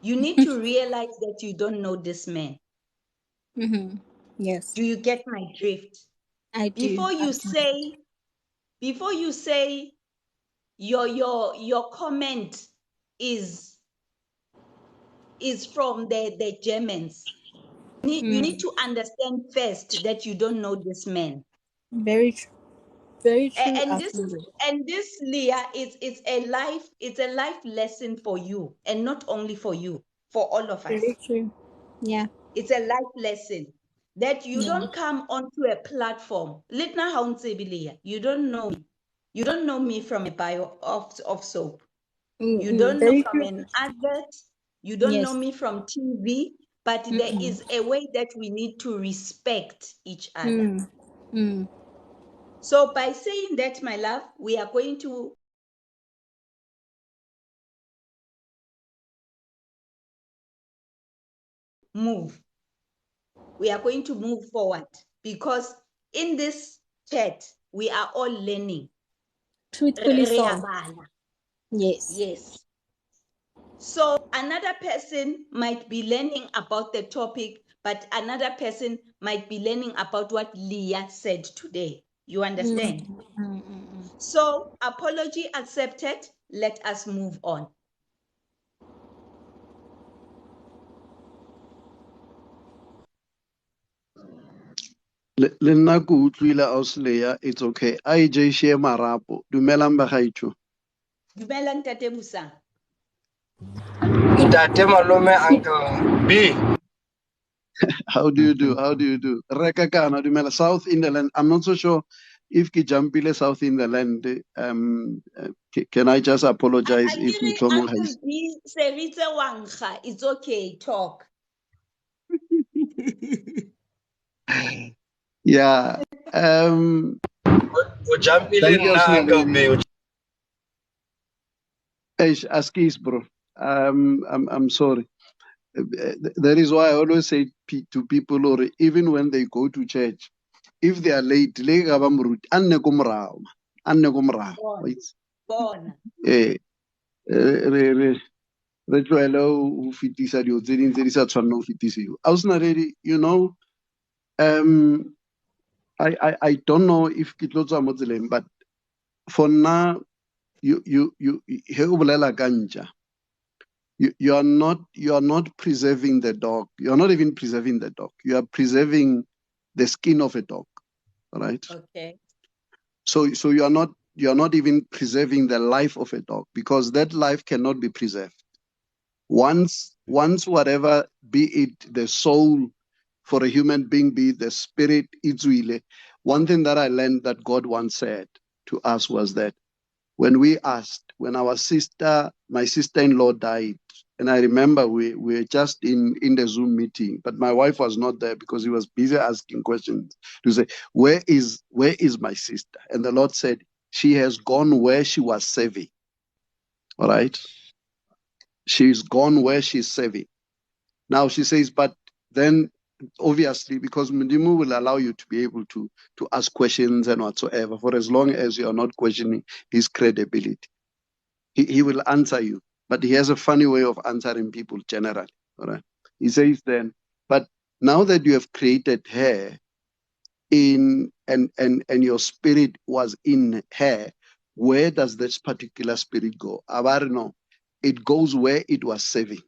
S8: You need to realize that you don't know this man.
S7: Mm-hmm. Yes,
S8: Do you get my drift?
S7: I do.
S8: Before you say your comment is from the Germans. You need to understand first that you don't know this man.
S7: Very true. Very true.
S8: And
S7: Absolutely.
S8: this Leah, it's a life lesson for you, and not only for you, for all of us.
S7: Very true. Yeah.
S8: It's a life lesson that you
S7: Yeah.
S8: don't come onto a platform. Litna Leah, you don't know me. You don't know me from a bio of soap. You don't know
S7: Very
S8: from
S7: true.
S8: an advert. You don't know
S7: Yes.
S8: me from TV. But there is a way that we need to respect each other.
S7: Mm. Mm.
S8: So by saying that, my love, we are going to move. We are going to move forward because in this chat, we are all learning.
S7: Truthfully so. Yes.
S8: Yes. So another person might be learning about the topic, but another person might be learning about what Leah said today. You understand? So apology accepted. Let us move on.
S11: Le nna ke utlwile Ausleya, it's okay. IJ share marapo. Dumelang bagaetsho.
S8: Dumela Ntate Busang.
S6: Ntate malome Uncle B.
S11: How do you do? How do you do? Reka kana dumela South in the land. I'm not so sure if ki jumpile South in the land. Can I just apologize if Mtlomong
S8: Uncle
S11: has?
S8: B, Seritze Wangcha, it's okay, talk.
S11: Yeah. Thank you,
S6: Uncle B.
S11: Askis, bro. I'm sorry. That is why I always say to people, or even when they go to church, if they are late, le ga ba moruti anne ko morago wait eh re tloele ho fetisa dio tse ding tse di sa tshwanela ho fetisiwa Ausnaredi, I don't know if ke tlo tswa mo tseleng, but for now you he o bolela ka ntja, you are not preserving the dog. You are not even preserving the dog. You are preserving the skin of a dog, right?
S8: Okay.
S11: So you are not even preserving the life of a dog, because that life cannot be preserved. Once whatever, be it the soul for a human being, be it the spirit, Izuile. One thing that I learned that God once said to us was that when my sister-in-law died, and I remember we were just in the Zoom meeting, but my wife was not there because he was busy asking questions to say, where is my sister? And the Lord said, she has gone where she was serving. All right. She's gone where she's serving. Now she says, but then obviously, because Mudimu will allow you to be able to ask questions and whatsoever, for as long as you are not questioning his credibility. He will answer you, but he has a funny way of answering people generally. All right. He says then, but now that you have created her and your spirit was in her, where does this particular spirit go? Abarno, it goes where it was serving.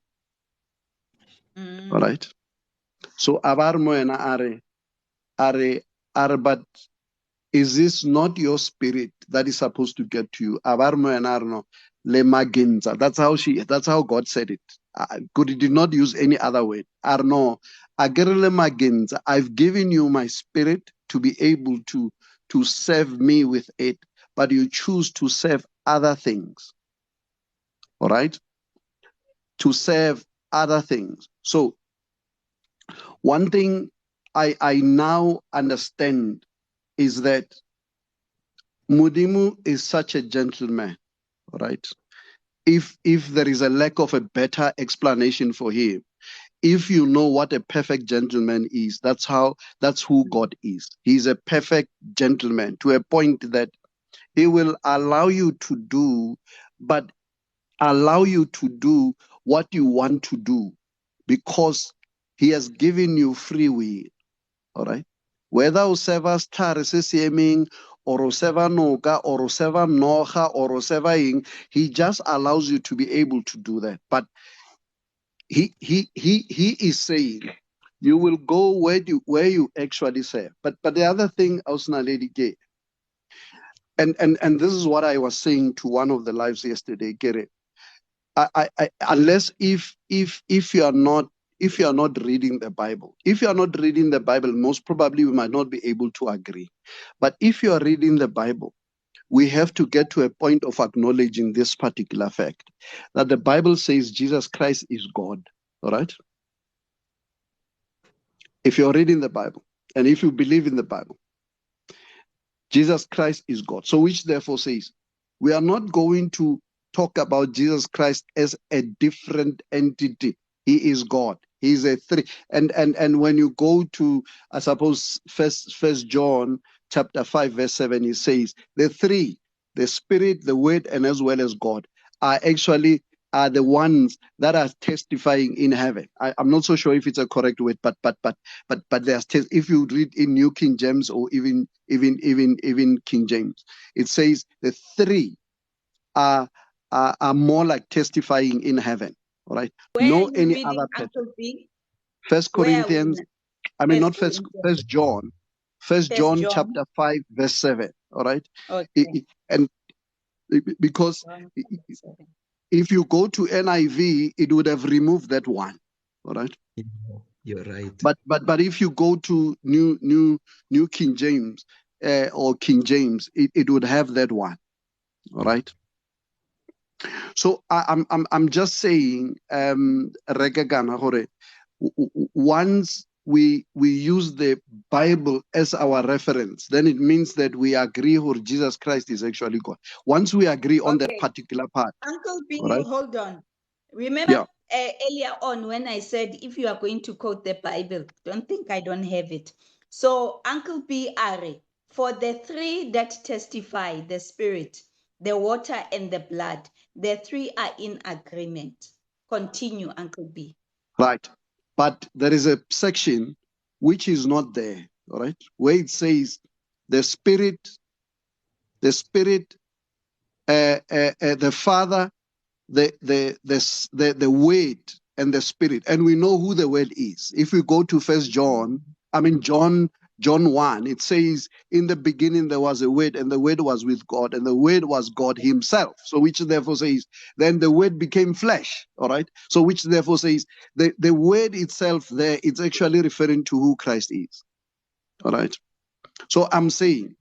S11: All right. So Abarmo and are, but is this not your spirit that is supposed to get to you? Abarmo and Arno, le magenza. That's how God said it. Could he did not use any other word. Arno, agerele magenza, I've given you my spirit to be able to serve me with it, but you choose to serve other things. All right? To serve other things. So one thing I now understand is that Mudimu is such a gentleman, right? If there is a lack of a better explanation for him, if you know what a perfect gentleman is, that's who God is. He's a perfect gentleman to a point that he will allow you to do, but allow you to do what you want to do because he has given you free will. All right. Whether useva star seeming or useva noga or useva noha or useva ing, he just allows you to be able to do that. But he is saying you will go where you actually serve. But the other thing, Ausna Lady Gay, and this is what I was saying to one of the lives yesterday, Gere. Unless if you are not reading the Bible, if you are not reading the Bible, most probably we might not be able to agree. But if you are reading the Bible, we have to get to a point of acknowledging this particular fact that the Bible says Jesus Christ is God. All right. If you're reading the Bible and if you believe in the Bible, Jesus Christ is God. So which therefore says we are not going to talk about Jesus Christ as a different entity. He is God. He is a three. And when you go to, I suppose, First John chapter 5, verse 7, it says the three, the Spirit, the Word, and as well as God, are actually the ones that are testifying in heaven. I'm not so sure if it's a correct word, but there's if you read in New King James or even King James, it says the three are more like testifying in heaven. All right.
S8: Where
S11: No
S8: are you
S11: any
S8: reading,
S11: other person.
S8: Uncle B?
S11: First
S8: Where are we
S11: Corinthians,
S8: now?
S11: I mean not
S8: Corinthians.
S11: first John. First
S8: First
S11: John
S8: John.
S11: chapter 5, verse 7. All right.
S8: Okay.
S11: And because
S8: John 7.
S11: if you go to NIV, it would have removed that one. All right.
S3: You're right.
S11: But if you go to New King James or King James, it would have that one. All right. So I'm just saying, Rekegana Hore, once we use the Bible as our reference, then it means that we agree who Jesus Christ is actually God. Once we agree on that
S8: Okay.
S11: particular part,
S8: Uncle B,
S11: all right?
S8: hold on. Remember
S11: Yeah.
S8: earlier on when I said if you are going to quote the Bible, don't think I don't have it. So, Uncle B, Are, for the three that testify, the Spirit, the water, and the blood, the three are in agreement. Continue, Uncle B.
S11: Right. But there is a section which is not there, all right? Where it says the Spirit, the Father, the Word, and the Spirit. And we know who the Word is. If we go to John 1, it says, in the beginning there was a Word, and the Word was with God, and the Word was God Himself. So which therefore says, then the Word became flesh. All right. So which therefore says the Word itself there, it's actually referring to who Christ is. All right. So I'm saying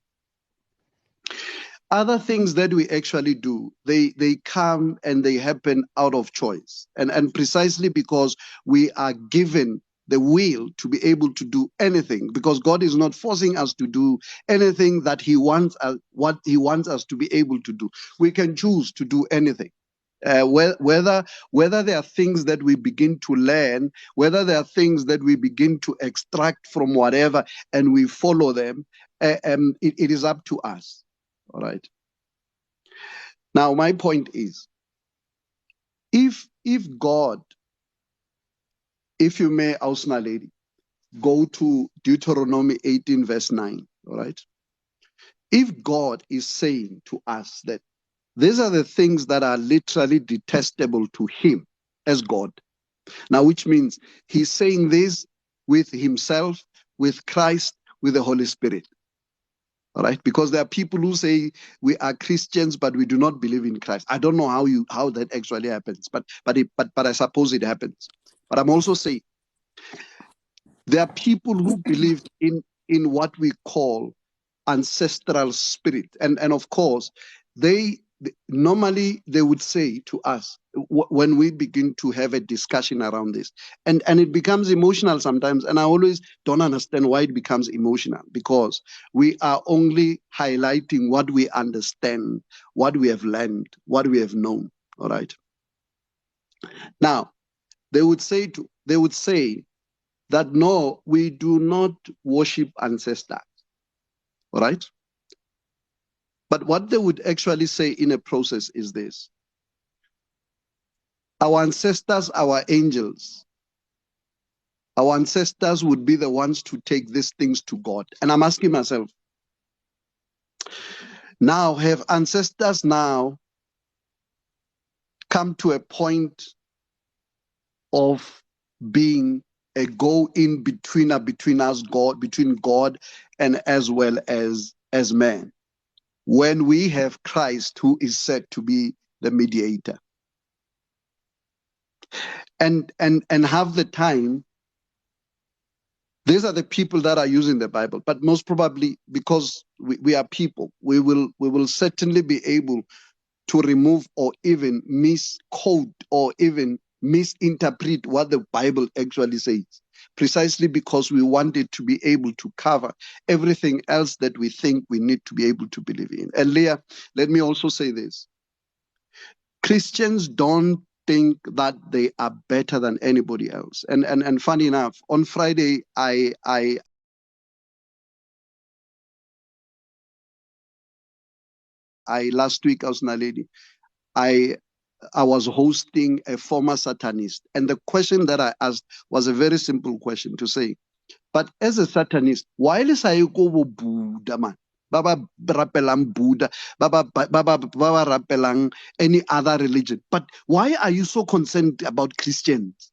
S11: other things that we actually do, they come and they happen out of choice, and precisely because we are given the will to be able to do anything, because God is not forcing us to do anything that He wants what He wants us to be able to do. We can choose to do anything. Whether there are things that we begin to learn, whether there are things that we begin to extract from whatever, and we follow them, it is up to us. All right. Now, my point is, if God, if you may, Ausna lady, go to Deuteronomy 18, verse 9. All right. If God is saying to us that these are the things that are literally detestable to Him as God, now, which means He's saying this with Himself, with Christ, with the Holy Spirit. All right, because there are people who say we are Christians but we do not believe in Christ. I don't know how that actually happens, but I suppose it happens. But I'm also saying there are people who believe in what we call ancestral spirit, and of course they normally they would say to us when we begin to have a discussion around this, and it becomes emotional sometimes, and I always don't understand why it becomes emotional, because we are only highlighting what we understand, what we have learned, what we have known. All right, now they would say that no, we do not worship ancestors. All right, but what they would actually say in a process is this: our ancestors, our angels, our ancestors would be the ones to take these things to God. And I'm asking myself, now have ancestors now come to a point of being a go in between us, God, between God and as well as man, when we have Christ who is said to be the mediator? And half the time, these are the people that are using the Bible, but most probably because we are people, we will certainly be able to remove or even misquote or even misinterpret what the Bible actually says, precisely because we want it to be able to cover everything else that we think we need to be able to believe in. And Leah, let me also say this: Christians don't think that they are better than anybody else. And funny enough, on Friday, I last week I was Naledi. I was hosting a former Satanist, and the question that I asked was a very simple question to say, but as a Satanist, why is I go Buddha man? Baba rapelang Buddha, Baba rapelang any other religion. But why are you so concerned about Christians?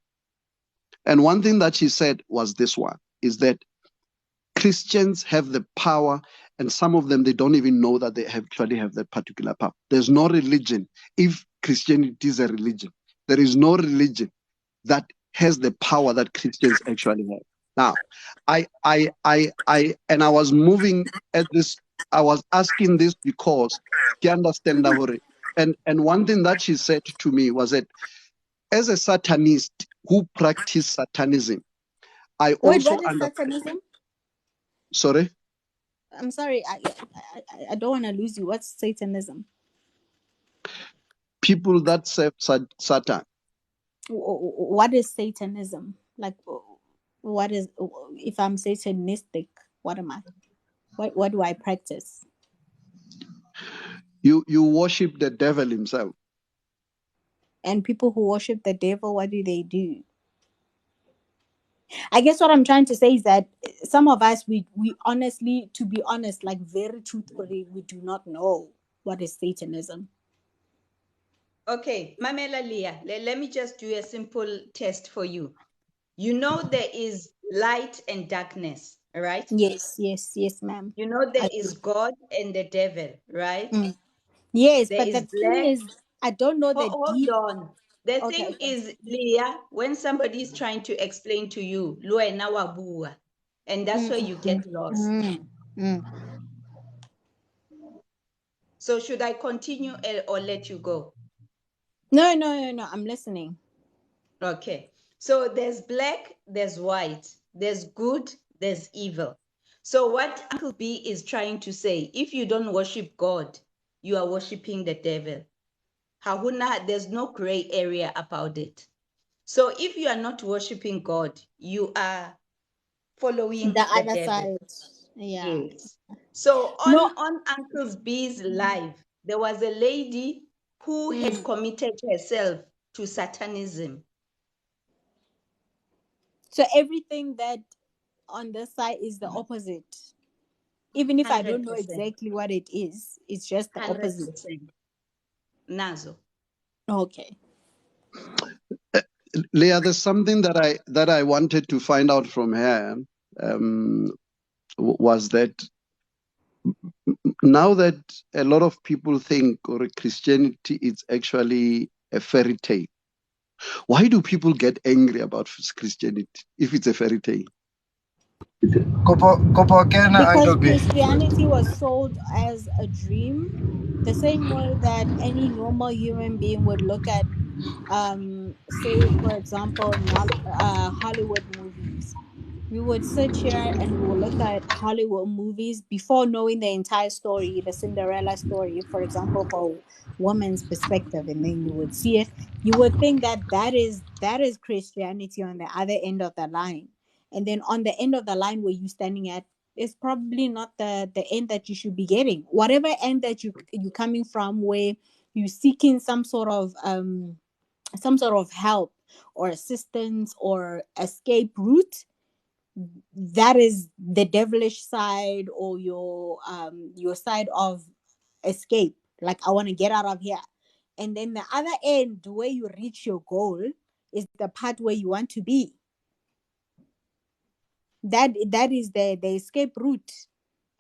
S11: And one thing that she said was this one, is that Christians have the power, and some of them, they don't even know that they actually have that particular power. There's no religion. If Christianity is a religion, there is no religion that has the power that Christians actually have. Now, and I was moving at this, I was asking this because you understand that. And one thing that she said to me was that as a Satanist who practice Satanism, I
S7: Wait,
S11: also
S7: what is
S11: understand.
S7: Satanism?
S11: Sorry?
S7: I'm sorry, I don't want to lose you. What's Satanism?
S11: People that serve Satan.
S7: What is Satanism? Like, what is, if I'm Satanistic, what am I? What do I practice?
S11: You worship the devil himself.
S7: And people who worship the devil, what do they do? I guess what I'm trying to say is that some of us, we honestly, to be honest, like very truthfully, we do not know what is Satanism.
S8: Okay, Mamela Leah, let me just do a simple test for you. You know there is light and darkness, right?
S7: Yes, ma'am.
S8: You know there
S7: I
S8: is
S7: do.
S8: God and the devil, right?
S7: Yes,
S8: There
S7: but the
S8: is
S7: thing
S8: black.
S7: is, I don't know the
S8: Hold
S7: deep.
S8: on. The
S7: Okay,
S8: thing
S7: okay.
S8: is, Leah, when somebody is trying to explain to you, Luena Wabua, and that's where you get lost.
S7: Mm.
S8: So should I continue or let you go?
S7: No. I'm listening.
S8: Okay. So there's black, there's white, there's good, there's evil. So what Uncle B is trying to say, if you don't worship God, you are worshiping the devil. Hahuna, there's no gray area about it. So if you are not worshiping God, you are following
S7: The
S8: the
S7: other
S8: devil.
S7: side. Yeah.
S8: Yes. So
S7: No.
S8: on Uncle's B's live, there was a lady who had committed herself to Satanism.
S7: So everything that on the side is the opposite. Even if I don't know
S8: 100%.
S7: exactly what it is, it's just the opposite.
S8: 100%. Nazo.
S7: Okay.
S11: Leah, there's something that I wanted to find out from her, was that now that a lot of people think or Christianity is actually a fairy tale, why do people get angry about Christianity if it's a fairy tale?
S7: Because
S6: Uncle B.
S7: Christianity was sold as a dream, the same way that any normal human being would look at, say, for example, Hollywood movies. We would sit here and we will look at Hollywood movies before knowing the entire story, the Cinderella story, for example, for a woman's perspective, and then you would see it. You would think that that is Christianity on the other end of the line, and then on the end of the line where you're standing at is probably not the end that you should be getting. Whatever end that you coming from, where you're seeking some sort of help or assistance or escape route, that is the devilish side, or your side of escape, like I want to get out of here. And then the other end where you reach your goal is the part where you want to be. That is the escape route.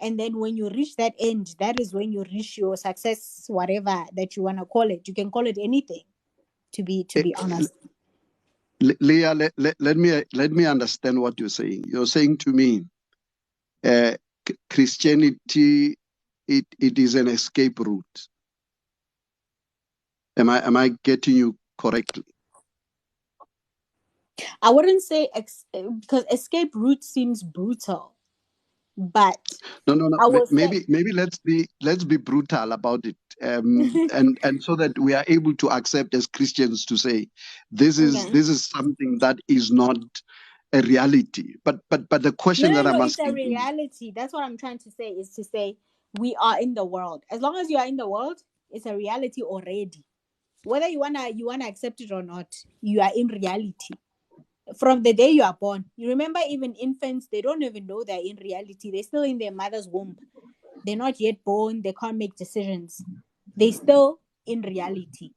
S7: And then when you reach that end, that is when you reach your success, whatever that you want to call it. You can call it anything, to be honest.
S11: Leah, let me understand what you're saying. You're saying to me, Christianity, it is an escape route. Am I getting you correctly?
S7: I wouldn't say because escape route seems brutal, but
S11: No.
S7: I will say,
S11: Maybe let's be brutal about it, and so that we are able to accept as Christians to say this
S7: okay.
S11: is something that is not a reality. But the question that
S7: No,
S11: I'm
S7: it's a
S11: asking you,
S7: reality. That's what I'm trying to say, is to say we are in the world. As long as you are in the world, it's a reality already. Whether you wanna accept it or not, you are in reality. From the day you are born. You remember, even infants, they don't even know they're in reality. They're still in their mother's womb. They're not yet born. They can't make decisions. They still in reality.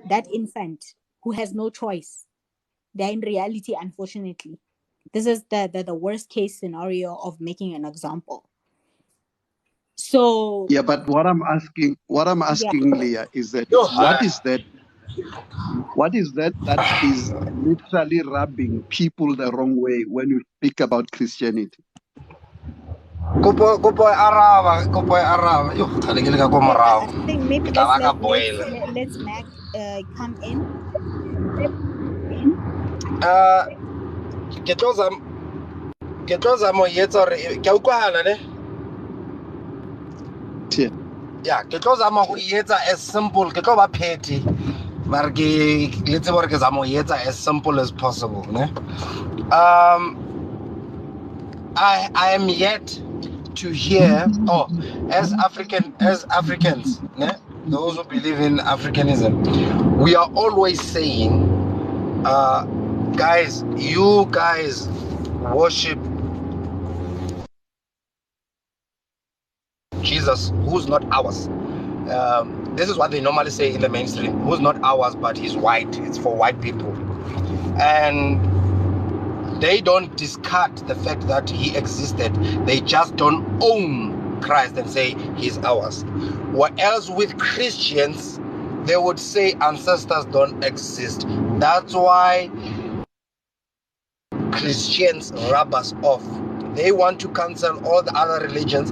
S7: That infant who has no choice, they're in reality, unfortunately. This is the worst case scenario of making an example. So
S11: yeah. But what I'm
S7: yeah.
S11: asking, Leah, is that what is that that is literally rubbing people the wrong way when you speak about Christianity?
S6: Kopo araba. Yo, khalekile ka ko
S7: Okay,
S6: morao.
S7: I think maybe
S6: Ke tla
S7: let's
S6: ba ka
S7: let's Mac come in.
S6: Ke tlo zama ho etsa hore ke a utlwahala ne.
S11: Yeah.
S6: Yeah, ke tlo zama ho etsa as simple, ke tlo ba petty. Mara ke le tsebe hore ke zama ho etsa as simple as possible, ne? I am yet to hear, as Africans, ne? Those who believe in Africanism, we are always saying, guys, you guys worship Jesus, who's not ours. This is what they normally say in the mainstream, who's not ours, but he's white. It's for white people. And they don't discard the fact that he existed. They just don't own Christ and say he's ours. What else with Christians, they would say ancestors don't exist. That's why Christians rub us off. They want to cancel all the other religions.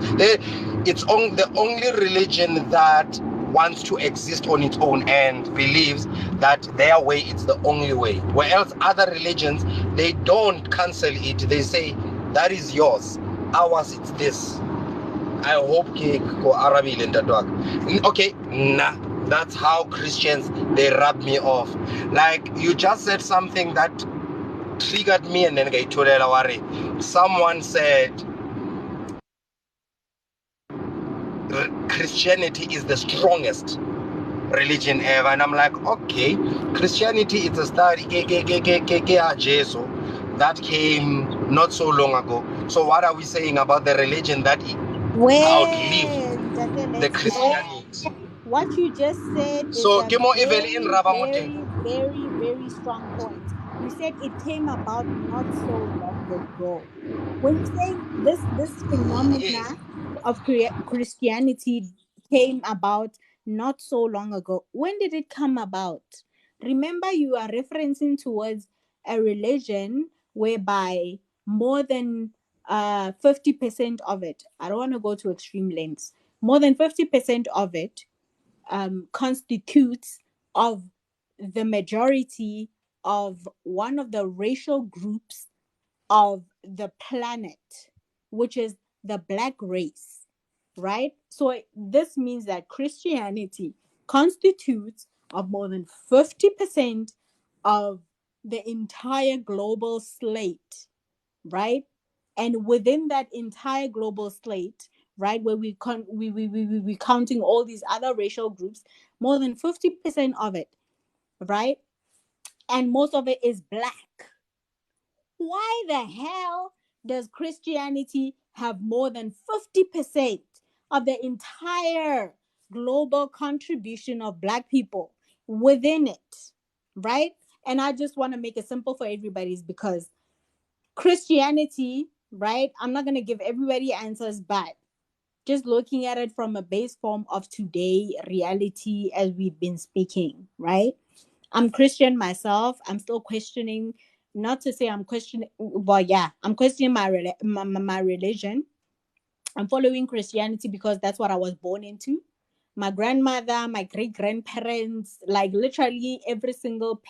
S6: It's the only religion that wants to exist on its own and believes that their way is the only way. Whereas other religions, they don't cancel it. They say, that is yours. Ours, it's this. I hope okay, nah. That's how Christians, they rub me off. Like, you just said something that triggered me, and then someone said Christianity is the strongest religion ever, and I'm like, okay, Christianity is a study that came not so long ago. So what are we saying about the religion that outlived
S7: Where
S6: the
S7: let's Mac.
S6: Christianity?
S7: What you just said is
S6: So
S7: a
S6: ke mo e vele in
S7: very,
S6: raba mo teng.
S7: very, very, very strong point. You said it came about not so long ago. When you say this
S6: Yes.
S7: phenomena of Christianity came about not so long ago, when did it come about? Remember, you are referencing towards a religion whereby more than 50% of it, I don't want to go to extreme lengths, more than 50% of it constitutes of the majority of one of the racial groups of the planet, which is the black race, right? So this means that Christianity constitutes of more than 50% of the entire global slate, right? And within that entire global slate, right, where we counting all these other racial groups, more than 50% of it, right? And most of it is black. Why the hell does Christianity have more than 50% of the entire global contribution of black people within it, right? And I just want to make it simple for everybody's because Christianity, right? I'm not going to give everybody answers, but just looking at it from a base form of today reality as we've been speaking, right? I'm Christian myself. I'm still questioning, not to say I'm questioning, well, yeah, I'm questioning my religion. I'm following Christianity because that's what I was born into. My grandmother, my great grandparents, like literally every single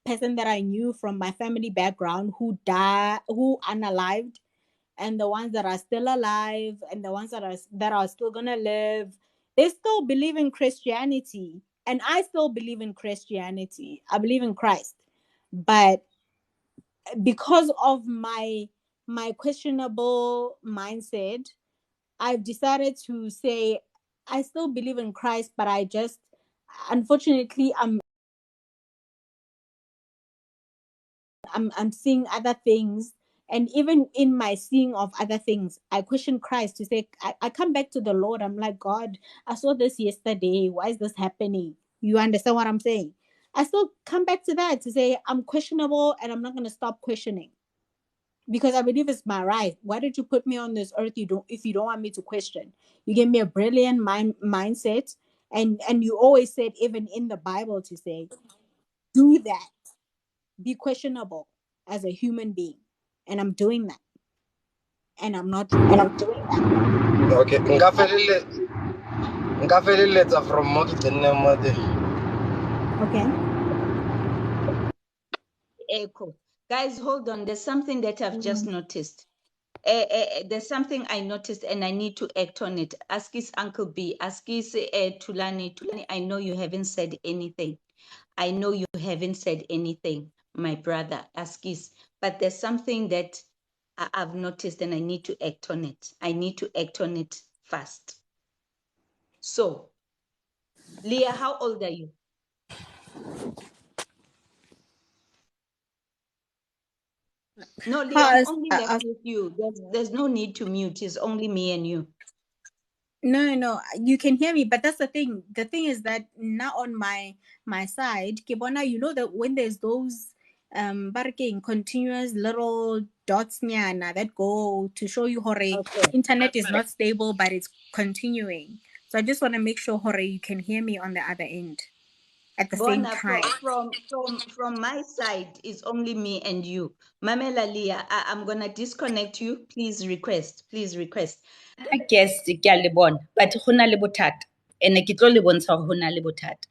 S7: person that I knew from my family background who died, who unalived, and the ones that are still alive, and the ones that are still gonna live, they still believe in Christianity, and I still believe in Christianity. I believe in Christ, but because of my questionable mindset, I've decided to say I still believe in Christ, but I just, unfortunately, I'm seeing other things. And even in my seeing of other things, I question Christ to say, I come back to the Lord. I'm like, God, I saw this yesterday. Why is this happening? You understand what I'm saying? I still come back to that to say I'm questionable and I'm not going to stop questioning because I believe it's my right. Why did you put me on this earth? You don't, if you don't want me to question. You gave me a brilliant mindset, and you always said, even in the Bible, to say, do that, be questionable as a human being, and I'm doing that, and I'm not relenting.
S6: Okay. Nka feleletsa from mo ke tsenneng mo teng.
S7: Okay.
S8: Echo. Guys, hold on. There's something that I've just noticed. There's something I noticed and I need to act on it. Askis Uncle B, Askis Tulani. Tulani, I know you haven't said anything. I know you haven't said anything, my brother, Askis. But there's something that I've noticed and I need to act on it. I need to act on it fast. So, Leah, how old are you? No, Leah, I'm only left with you. There's no need to mute. It's only me and you.
S7: No, you can hear me, but that's the thing. The thing is that now on my side, Kibona, you know that when there's those barking continuous little dots nyana that go to show you hore
S8: Okay.
S7: internet is not stable, but it's continuing. So I just want to make sure hore you can hear me on the other end at the same
S8: Bona,
S7: time.
S8: from my side, it's only me and you. Mamela Leah, I'm gonna disconnect you. Please request. Please request. Guest ke a le bona, but go na le bothata. Ene ke tlo le bontsha gore go na le bothata.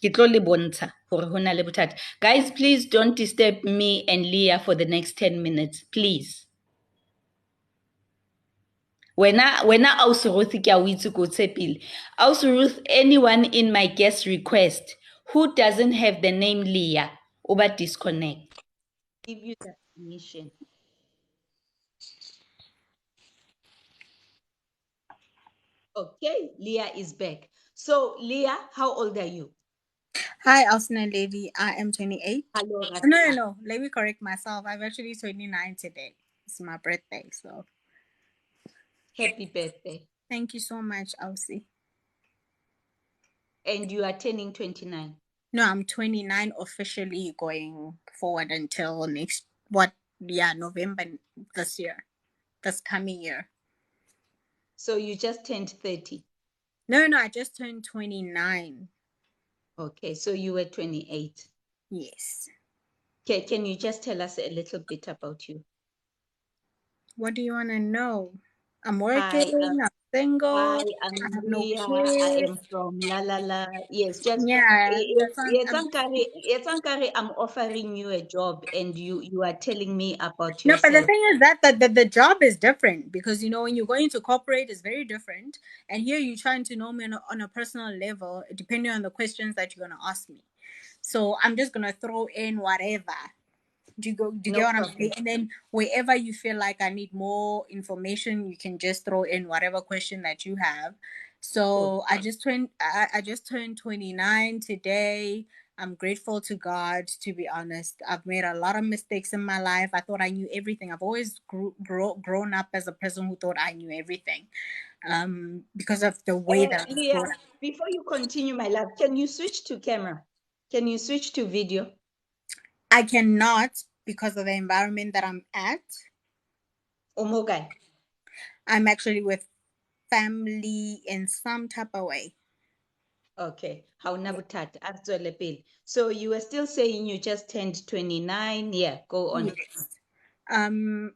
S8: Ke tlo le bontsha gore go na le bothata. Guys, please don't disturb me and Leah for the next 10 minutes, please. Wena Ausi Ruth ke a o itse ko tshepile. Ausi Ruth, anyone in my guest request who doesn't have the name Leah, over disconnect. Give you that permission. Okay, Leah is back. So, Leah, how old are you?
S7: Hi, Austin Lady. I am 28.
S8: Hello,
S7: No. Let me correct myself. I'm actually 29 today. It's my birthday, so
S8: Happy birthday.
S7: Thank you so much, Elsie.
S8: And you are turning 29.
S7: No, I'm 29 officially going forward until November this year, this coming year.
S8: So you just turned 30.
S7: No, I just turned 29.
S8: Okay, so you were 28.
S7: Yes.
S8: Okay, can you just tell us a little bit about you?
S7: What do you want to know? I'm
S8: Hi,
S7: working, I'm single,
S8: hi, I'm
S7: I have no
S8: Leah. I
S7: kids.
S8: am from La La La. Yes, just
S7: Yeah, that's what
S8: yes, Ankari, I'm offering you a job and you are telling me about
S7: no, but the
S8: yourself.
S7: thing is that the job is different because when you go into corporate, it's very different. And here you're trying to know me on a personal level, depending on the questions that you're going to ask me. So I'm just going to throw in whatever. Do you get
S8: No
S7: what I'm
S8: problem.
S7: saying? And then wherever you feel like I need more information, you can just throw in whatever question that you have.
S8: Cool.
S7: So I just turned 29 today. I'm grateful to God, to be honest. I've made a lot of mistakes in my life. I thought I knew everything. I've always grown up as a person who thought I knew everything. Because of the way that I was
S8: Leah,
S7: brought up.
S8: before you continue, my love, can you switch to camera? Can you switch to video?
S7: I cannot because of the environment that I'm at.
S8: Omogai.
S7: I'm actually with family in some type of way.
S8: Okay. How nabutat azwele pele. So you were still saying you just turned 29. Yeah, go on.
S7: Yes.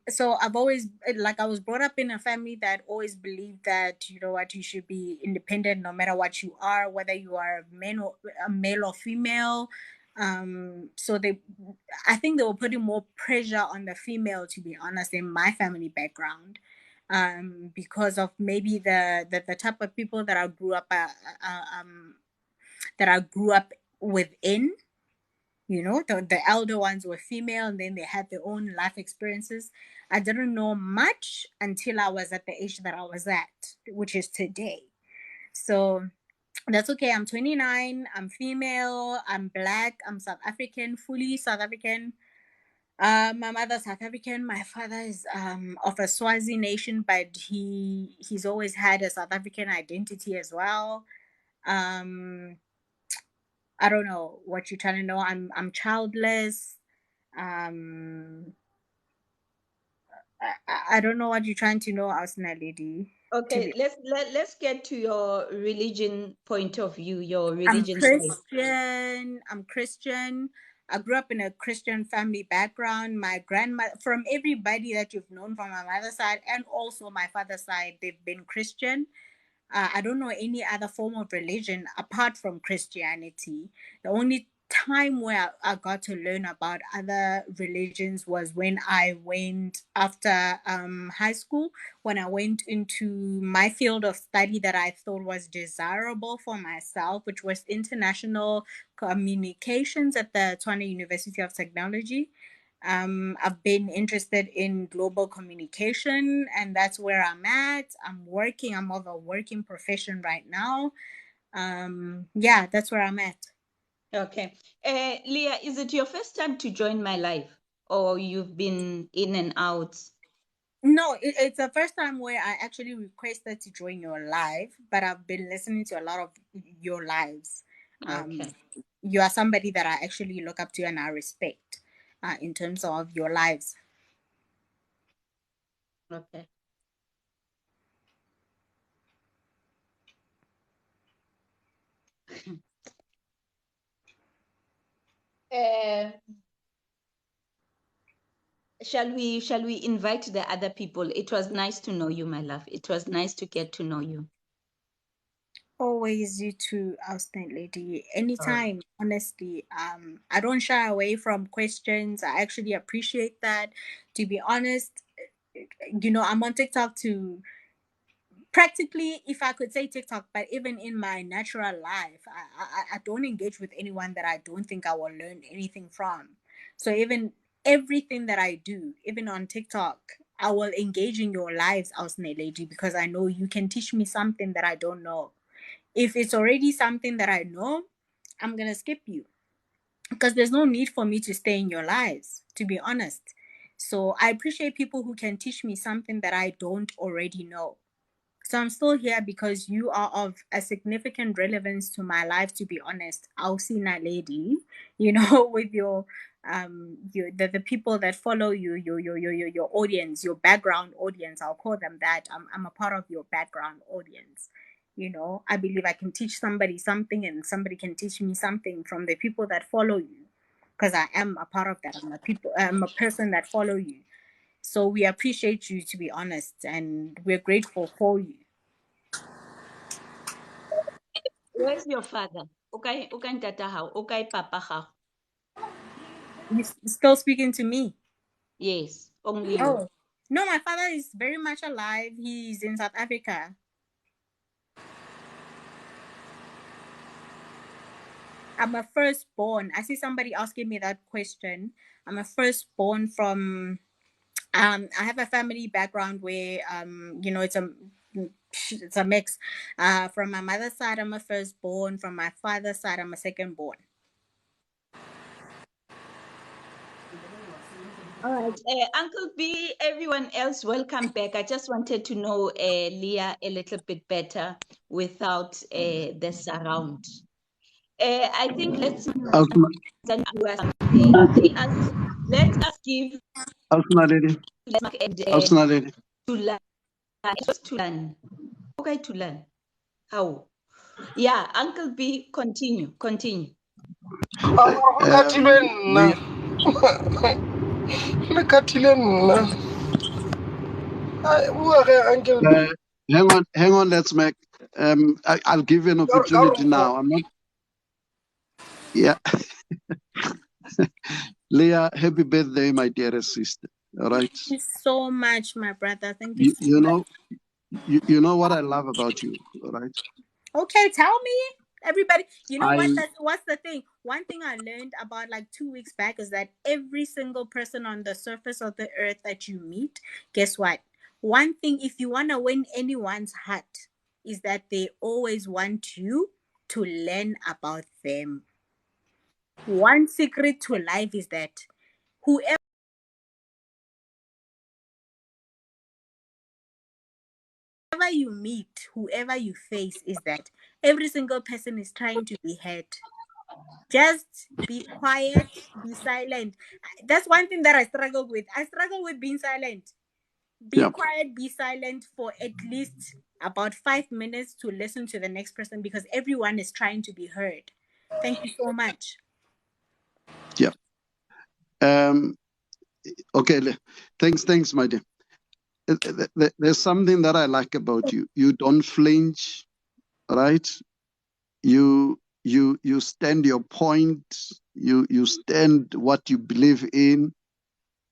S7: So I've always, like, I was brought up in a family that always believed that, you know what, you should be independent no matter what you are, whether you are a male or female. So I think they were putting more pressure on the female, to be honest, in my family background. Because of maybe the type of people that I grew up within. The elder ones were female and then they had their own life experiences. I didn't know much until I was at the age that I was at, which is today. So that's okay. I'm 29. I'm female. I'm black. I'm South African, fully South African. My mother's South African. My father is of a Swazi nation, but he's always had a South African identity as well. I don't know what you're trying to know. I'm childless. Um, I don't know what you're trying to know, Asna lady. To
S8: Okay,
S7: be,
S8: let's get to your religion point of view, your
S7: I'm
S8: religion side.
S7: Christian. I'm Christian. I grew up in a Christian family background. My grandmother, from everybody that you've known from my mother's side and also my father's side, they've been Christian. I don't know any other form of religion apart from Christianity. The only time where I got to learn about other religions was when I went after high school, when I went into my field of study that I thought was desirable for myself, which was international communications at the Tshwane University of Technology. I've been interested in global communication, and that's where I'm at. I'm working. I'm of a working profession right now. Yeah, that's where I'm at.
S8: Okay. Leah, is it your first time to join my live? Or you've been in and out?
S7: No, it's the first time where I actually requested to join your live, but I've been listening to a lot of your lives. Um,
S8: Okay.
S7: you are somebody that I actually look up to and I respect in terms of your lives.
S8: Okay. Uh, shall we invite the other people? It was nice to know you, my love. It was nice to get to know you.
S7: Always you too, outstanding lady.
S8: Oh.
S7: Anytime, honestly. I don't shy away from questions. I actually appreciate that. To be honest, I'm on TikTok to practically, if I could say TikTok, but even in my natural life, I don't engage with anyone that I don't think I will learn anything from. So even everything that I do, even on TikTok, I will engage in your lives, outstanding lady, because I know you can teach me something that I don't know. If it's already something that I know, I'm gonna skip you because there's no need for me to stay in your lives, to be honest. So I appreciate people who can teach me something that I don't already know. So I'm still here because you are of a significant relevance to my life, to be honest. I'll see that lady, with the people that follow you, your audience, your background audience. I'll call them that. I'm a part of your background audience. I believe I can teach somebody something and somebody can teach me something from the people that follow you. Because I am a part of that. I'm a person that follow you. So we appreciate you, to be honest, and we're grateful for you.
S8: Where's your father? Okay, tata how? Okay, papa how?
S7: You still speaking to me?
S8: Yes, only you.
S7: Oh, no, my father is very much alive. He's in South Africa. I'm a firstborn. I see somebody asking me that question. I'm a firstborn from I have a family background where it's a mix. From my mother's side, I'm a firstborn. From my father's side, I'm a secondborn.
S8: All right, Uncle B, everyone else, welcome back. I just wanted to know Leah a little bit better without the surround. I think let's
S11: Asma,
S8: something. Let us give
S11: Asma lady,
S8: and
S11: Asma lady.
S8: to learn. Just to learn. Okay, to learn. How? Yeah, Uncle B, continue.
S11: Leah, uh, hang on, let's make. I'll give you an opportunity now. I'm not. Yeah, Leah, happy birthday, my dearest sister. All right.
S7: Thank you so much, my brother. Thank you
S11: You,
S7: so
S11: you
S7: much.
S11: know, you know what I love about you. All right.
S7: Okay, tell me. Everybody, you know what?
S11: I
S7: What's the thing? One thing I learned about like 2 weeks back is that every single person on the surface of the earth that you meet, guess what? One thing, if you want to win anyone's heart, is that they always want you to learn about them. One secret to life is that whoever you meet, whoever you face, is that every single person is trying to be heard. Just be quiet, be silent. That's one thing that I struggle with. I struggle with being silent. Be
S11: yeah,
S7: quiet, be silent for at least about 5 minutes to listen to the next person because everyone is trying to be heard. Thank you so much.
S11: yeah. Um. Okay. Thanks, my dear. There's something that I like about you. You don't flinch, right? You stand your point. You stand what you believe in,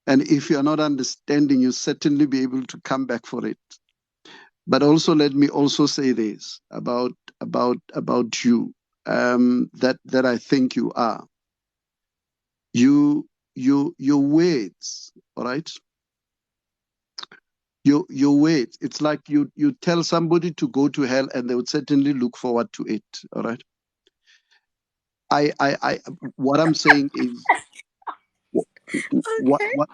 S11: and if you are not understanding, you certainly be able to come back for it. But also, let me also say this about you. That I think you are. Your words, all right? Your words. It's like you tell somebody to go to hell, and they would certainly look forward to it. All right. I what I'm saying is what
S7: Okay.
S11: what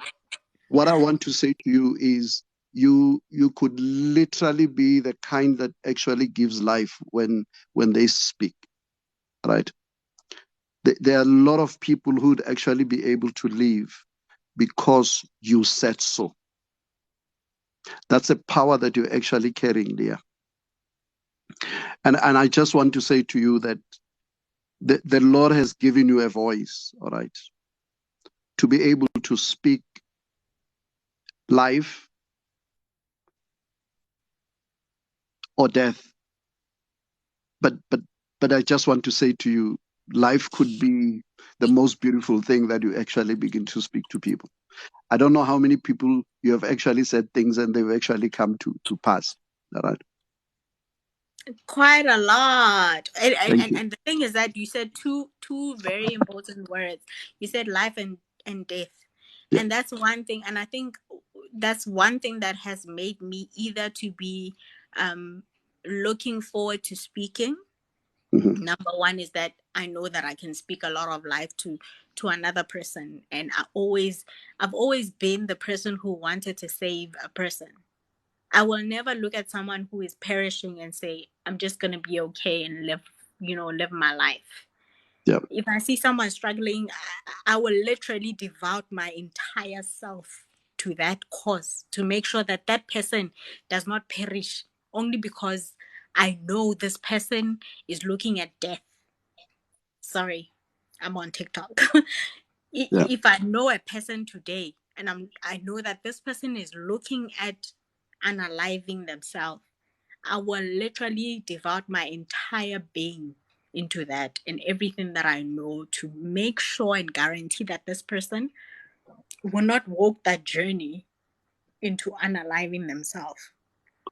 S11: what I want to say to you is you could literally be the kind that actually gives life when they speak, right? There are a lot of people who'd actually be able to live because you said so. That's a power that you're actually carrying there. And I just want to say to you that the Lord has given you a voice, all right, to be able to speak life or death. But I just want to say to you, life could be the most beautiful thing that you actually begin to speak to people. I don't know how many people you have actually said things and they've actually come to pass. All right.
S7: Quite a lot. And, and,
S11: Thank
S7: and
S11: you.
S7: and the thing is that you said two very important words. You said life and death.
S11: Yeah.
S7: And that's one thing. And I think that's one thing that has made me either to be looking forward to speaking.
S11: Hmm.
S7: Number one is that I know that I can speak a lot of life to another person. And I've always been the person who wanted to save a person. I will never look at someone who is perishing and say, I'm just going to be okay and live my life.
S11: Yeah.
S7: If I see someone struggling, I will literally devote my entire self to that cause to make sure that that person does not perish only because I know this person is looking at death. Sorry, I'm on TikTok.
S11: Yeah.
S7: If I know a person today and I know that this person is looking at unaliving themselves, I will literally devote my entire being into that and everything that I know to make sure and guarantee that this person will not walk that journey into unaliving themselves.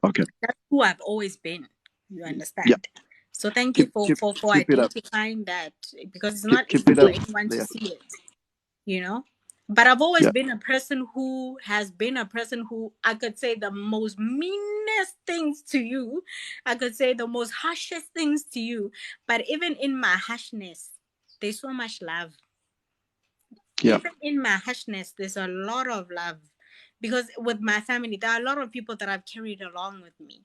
S11: Okay.
S7: That's who I've always been. You
S11: Yeah.
S7: understand? So thank you
S11: Keep
S7: for
S11: keep it up.
S7: identifying that, because it's not
S11: Keep
S7: easy
S11: it
S7: for
S11: up.
S7: anyone to
S11: Yeah.
S7: see it. But I've always
S11: Yeah.
S7: been a person who I could say the most meanest things to you. I could say the most harshest things to you. But even in my harshness, there's so much love.
S11: Yeah.
S7: Even in my harshness, there's a lot of love. Because with my family, there are a lot of people that I've carried along with me.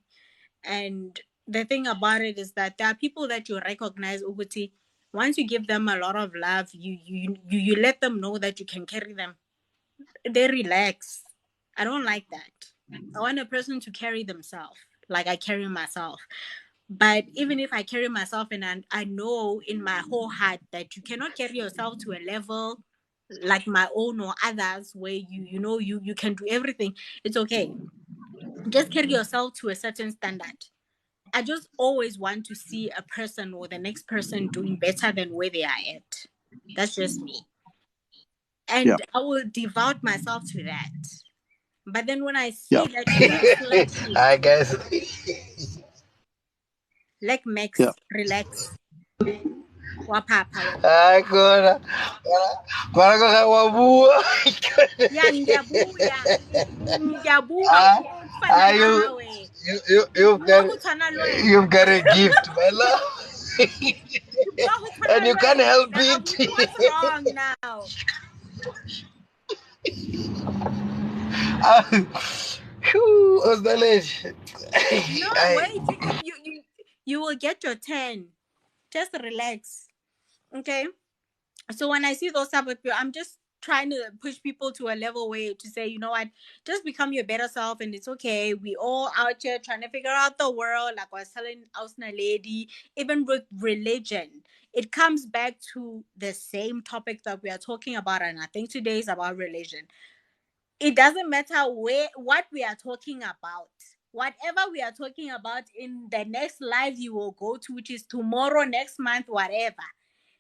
S7: And the thing about it is that there are people that you recognize, Uguti. Once you give them a lot of love, you let them know that you can carry them. They relax. I don't like that. I want a person to carry themselves like I carry myself. But even if I carry myself and I know in my whole heart that you cannot carry yourself to a level like my own or others where you can do everything, it's okay. Just carry yourself to a certain standard. I just always want to see a person or the next person doing better than where they are at. That's just me.
S11: Yeah.
S7: And I will devote myself to that. But then when I
S11: Yeah.
S7: see that you keep slacking,
S6: I guess.
S7: like
S11: Yeah.
S7: Max, relax. Wapapa wena.
S6: Ay, kona. Kona ko kawabuo.
S7: Ya ngiyabuya, ngiyabuka
S6: Ah,
S7: ukufana nawe. Ngibuka
S6: you've
S7: ukuthana lwena.
S6: you've got a gift, my love.
S7: Ngibuka
S6: And
S7: ukuthana
S6: you can't help
S7: lwena.
S6: it.
S7: What's wrong now?
S6: Ah, Phew, what's the ledge?
S7: No,
S6: I,
S7: wait. You will get your turn. Just relax. Okay? So when I see those type of people, I'm just trying to push people to a level where to say, you know what, just become your better self and it's okay. We all out here trying to figure out the world, like I was telling Ausna lady, even with religion. It comes back to the same topic that we are talking about, and I think today is about religion. It doesn't matter what we are talking about. Whatever we are talking about in the next life you will go to, which is tomorrow, next month, whatever,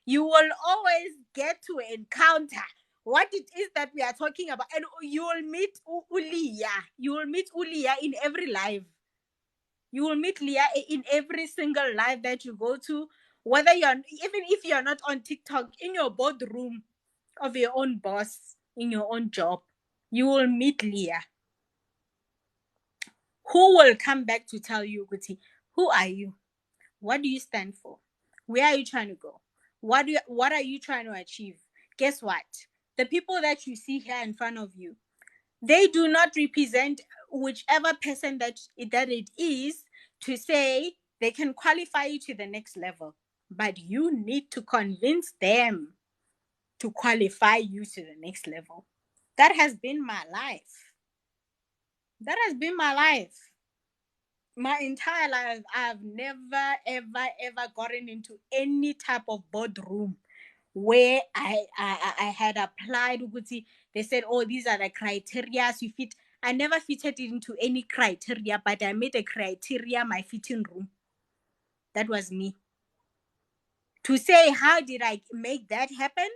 S7: you will always get to encounter what it is that we are talking about. And you will meet Ulia. You will meet Ulia in every life. You will meet Leah in every single live that you go to, whether even if you're not on TikTok, in your boardroom of your own boss, in your own job, you will meet Leah, who will come back to tell you, Guti, who are you? What do you stand for? Where are you trying to go? What are you trying to achieve? Guess what? The people that you see here in front of you, they do not represent whichever person that it is to say they can qualify you to the next level. But you need to convince them to qualify you to the next level. That has been my life. That has been my life. My entire life, I've never, ever, ever gotten into any type of boardroom where I had applied. They said, oh, these are the criteria you fit. I never fitted into any criteria, but I made a criteria my fitting room. That was me. To say, how did I make that happen?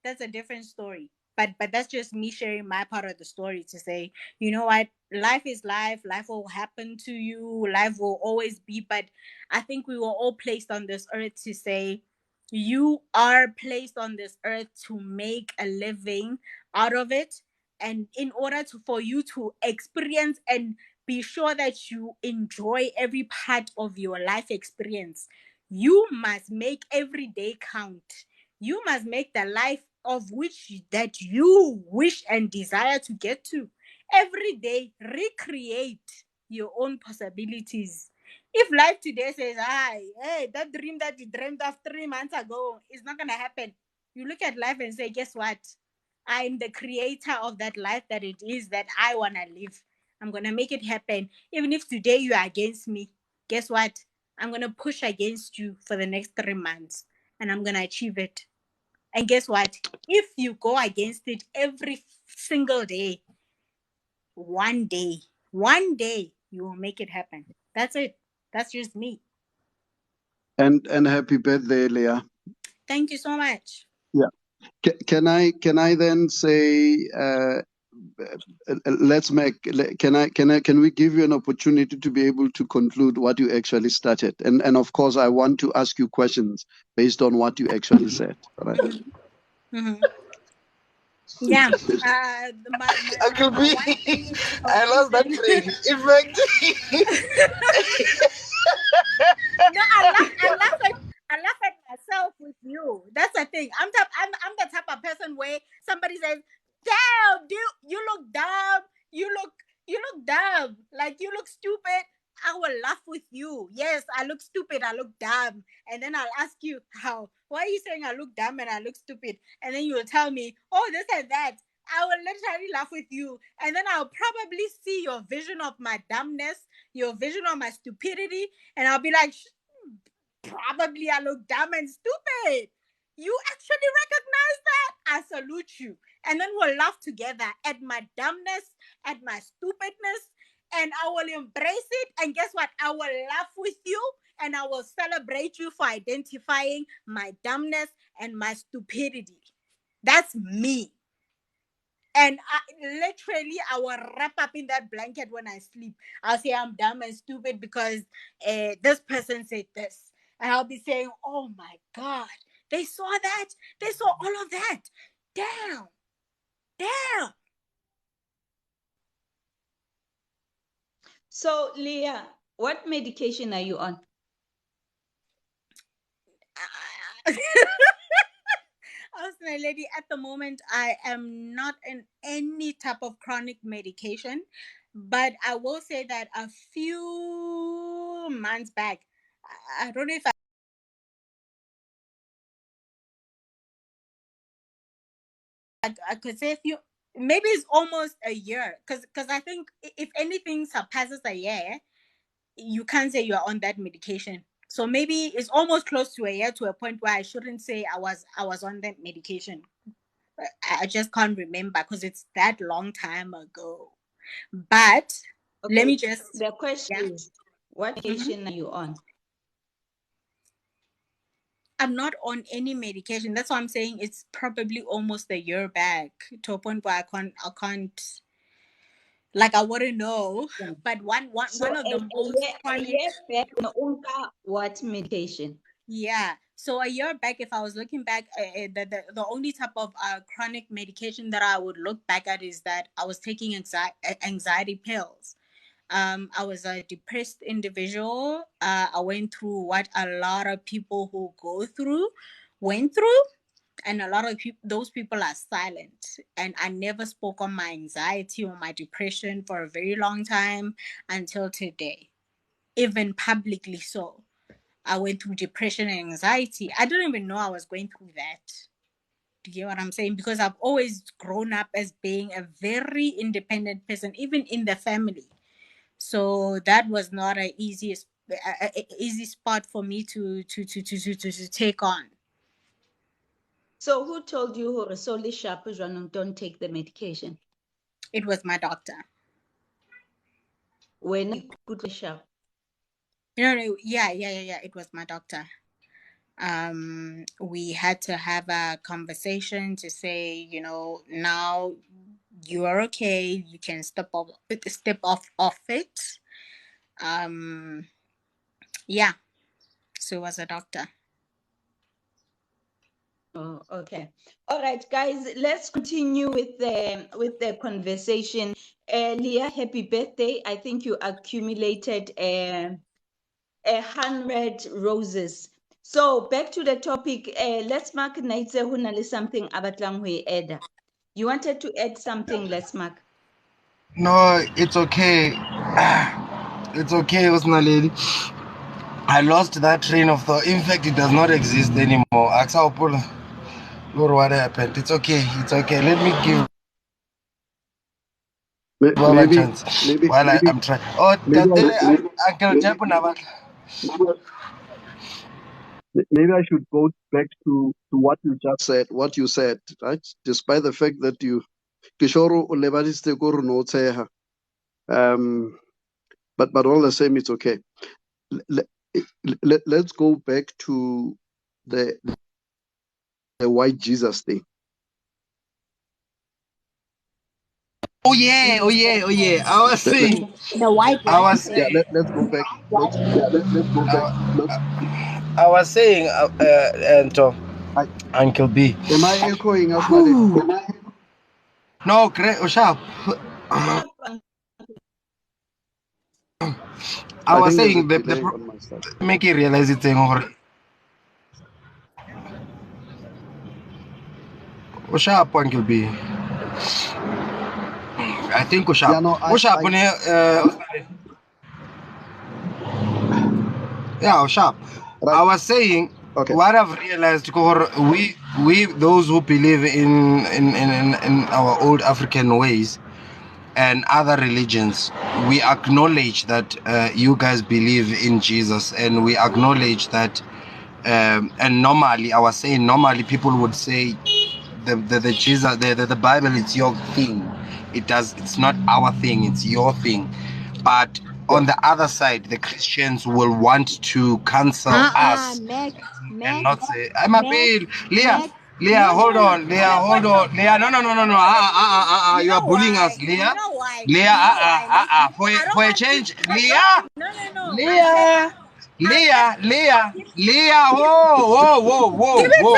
S7: That's a different story. But that's just me sharing my part of the story to say, you know what, life is life. Life will happen to you. Life will always be. But I think we were all placed on this earth to say, you are placed on this earth to make a living out of it. And in order for you to experience and be sure that you enjoy every part of your life experience, you must make every day count. You must make the life of which that you wish and desire to get to every day. Recreate your own possibilities. If life today says, "Hi, hey, that dream that you dreamed of 3 months ago is not gonna happen," you look at life and say, "Guess what? I'm the creator of that life that it is that I wanna live. I'm gonna make it happen. Even if today you are against me, guess what? I'm gonna push against you for the next 3 months, and I'm gonna achieve it." And guess what? If you go against it every single day, one day, you will make it happen. That's it. That's just me.
S11: And happy birthday, Leah.
S7: Thank you so much.
S11: Yeah. Can I then say let's make can we give you an opportunity to be able to conclude what you actually started, and of course I want to ask you questions based on what you actually said, right?
S7: Mm-hmm. Yeah.
S6: Uncle
S7: My
S6: B,
S7: one thing is to
S6: I lost that
S7: conclusion.
S6: train. In fact,
S7: No, I laugh at myself with you. That's the thing. I'm the type of person where somebody says, "Damn, dude, you look dumb. You look dumb. Like you look stupid." I will laugh with you. Yes, I look stupid. I look dumb. And then I'll ask you how. Why are you saying I look dumb and I look stupid? And then you will tell me, "Oh, this and that." I will literally laugh with you. And then I'll probably see your vision of my dumbness, your vision of my stupidity, and I'll be like, "Probably I look dumb and stupid. You actually recognize that? I salute you." And then we'll laugh together at my dumbness, at my stupidness, and I will embrace it. And guess what? I will laugh with you and I will celebrate you for identifying my dumbness and my stupidity. That's me. And I will wrap up in that blanket when I sleep. I'll say I'm dumb and stupid because this person said this. And I'll be saying, "Oh my God, they saw that. They saw all of that. Damn, damn."
S8: So, Leah, what medication are you on?
S7: My lady, at the moment, I am not in any type of chronic medication, but I will say that a few months back, I don't know if I could say a few, maybe it's almost a year, because I think if anything surpasses a year, you can't say you're on that medication. So maybe it's almost close to a year, to a point where I shouldn't say I was on that medication. I just can't remember because it's that long time ago. But let
S8: Okay,
S7: me just,
S8: the question
S7: yeah.
S8: is, what medication are you on?
S7: I'm not on any medication. That's why I'm saying it's probably almost a year back, to a point where I can't, like, I wouldn't know.
S8: Yeah.
S7: But one
S8: So
S7: one of the most
S8: a
S7: chronic,
S8: year back, unka what medication?
S7: yeah. So a year back, if I was looking back, the only type of chronic medication that I would look back at is that I was taking anxiety pills. I was a depressed individual. I went through what a lot of people who go through went through, and a lot of people, those people are silent. And I never spoke on my anxiety or my depression for a very long time, until today, even publicly. So I went through depression and anxiety. I didn't even know I was going through that. Do you get what I'm saying? Because I've always grown up as being a very independent person, even in the family. So that was not an easy spot for me to take on.
S8: So who told you who solely sharp don't take the medication?
S7: It was my doctor.
S8: When you could sharp.
S7: No, yeah. It was my doctor. We had to have a conversation to say, now you are okay. You can step off it. Yeah. So it was a doctor.
S8: Oh, okay. All right, guys, let's continue with the conversation. Leah, happy birthday. I think you accumulated 100 roses. So back to the topic. Let's mark Naitse Hunali something abatlang we add. You wanted to add something, let's mark.
S6: no, it's okay. It's okay, Usna lady. I lost that train of thought. In fact, it does not exist anymore. Aksaopula. Lord, what happened? It's okay. It's okay. Let me give Baba a
S11: Maybe,
S6: chance
S11: maybe,
S6: while
S11: maybe,
S6: I'm trying. Oh,
S11: maybe I,
S6: Uncle Japunaba.
S11: maybe I should go back to what you just said. What you said, right? Despite the fact that you, Kishoro ulebaliste kuru no tseha. But all the same, it's okay. Let's go back to the white Jesus thing.
S6: Oh yeah, oh yeah, oh yeah. I was saying,
S7: The white
S6: I
S7: what?
S6: was
S11: Yeah,
S6: saying,
S11: let's go back.
S6: I was saying, and
S11: I,
S6: Uncle B.
S11: am I echoing us, Naledi?
S6: No, great, sharp. I
S11: I
S6: was
S11: think there's a
S6: saying
S11: delay on my side.
S6: make it realize it's saying, sharp, Uncle B. I think sharp.
S11: Yeah, no,
S6: Sharp, yeah, sharp.
S11: right.
S6: I was saying
S11: Okay.
S6: what I've realized, we those who believe in our old African ways and other religions, we acknowledge that you guys believe in Jesus, and we acknowledge that. And normally, I was saying, normally people would say the Jesus, the Bible, it's your thing. It's not our thing. It's your thing. But
S11: Yeah.
S6: on the other side, the Christians will want to cancel us and not say, I'm a bill. Leah, Leah,
S7: No,
S6: hold
S7: no, no.
S6: on. Leah,
S7: On a
S6: hold
S7: point of
S6: on. Leah, no, no, no, no, no.
S7: you
S6: You are
S7: know
S6: bullying
S7: why?
S6: us, Leah. Leah,
S7: You know why? I don't
S6: For a
S7: want you.
S6: change, Leah.
S7: No, no, no.
S6: Leah, Leah, Leah,
S7: Give,
S6: Leah, whoa, whoa, whoa,
S7: give
S6: whoa,
S7: it
S6: whoa,
S7: 20
S6: whoa.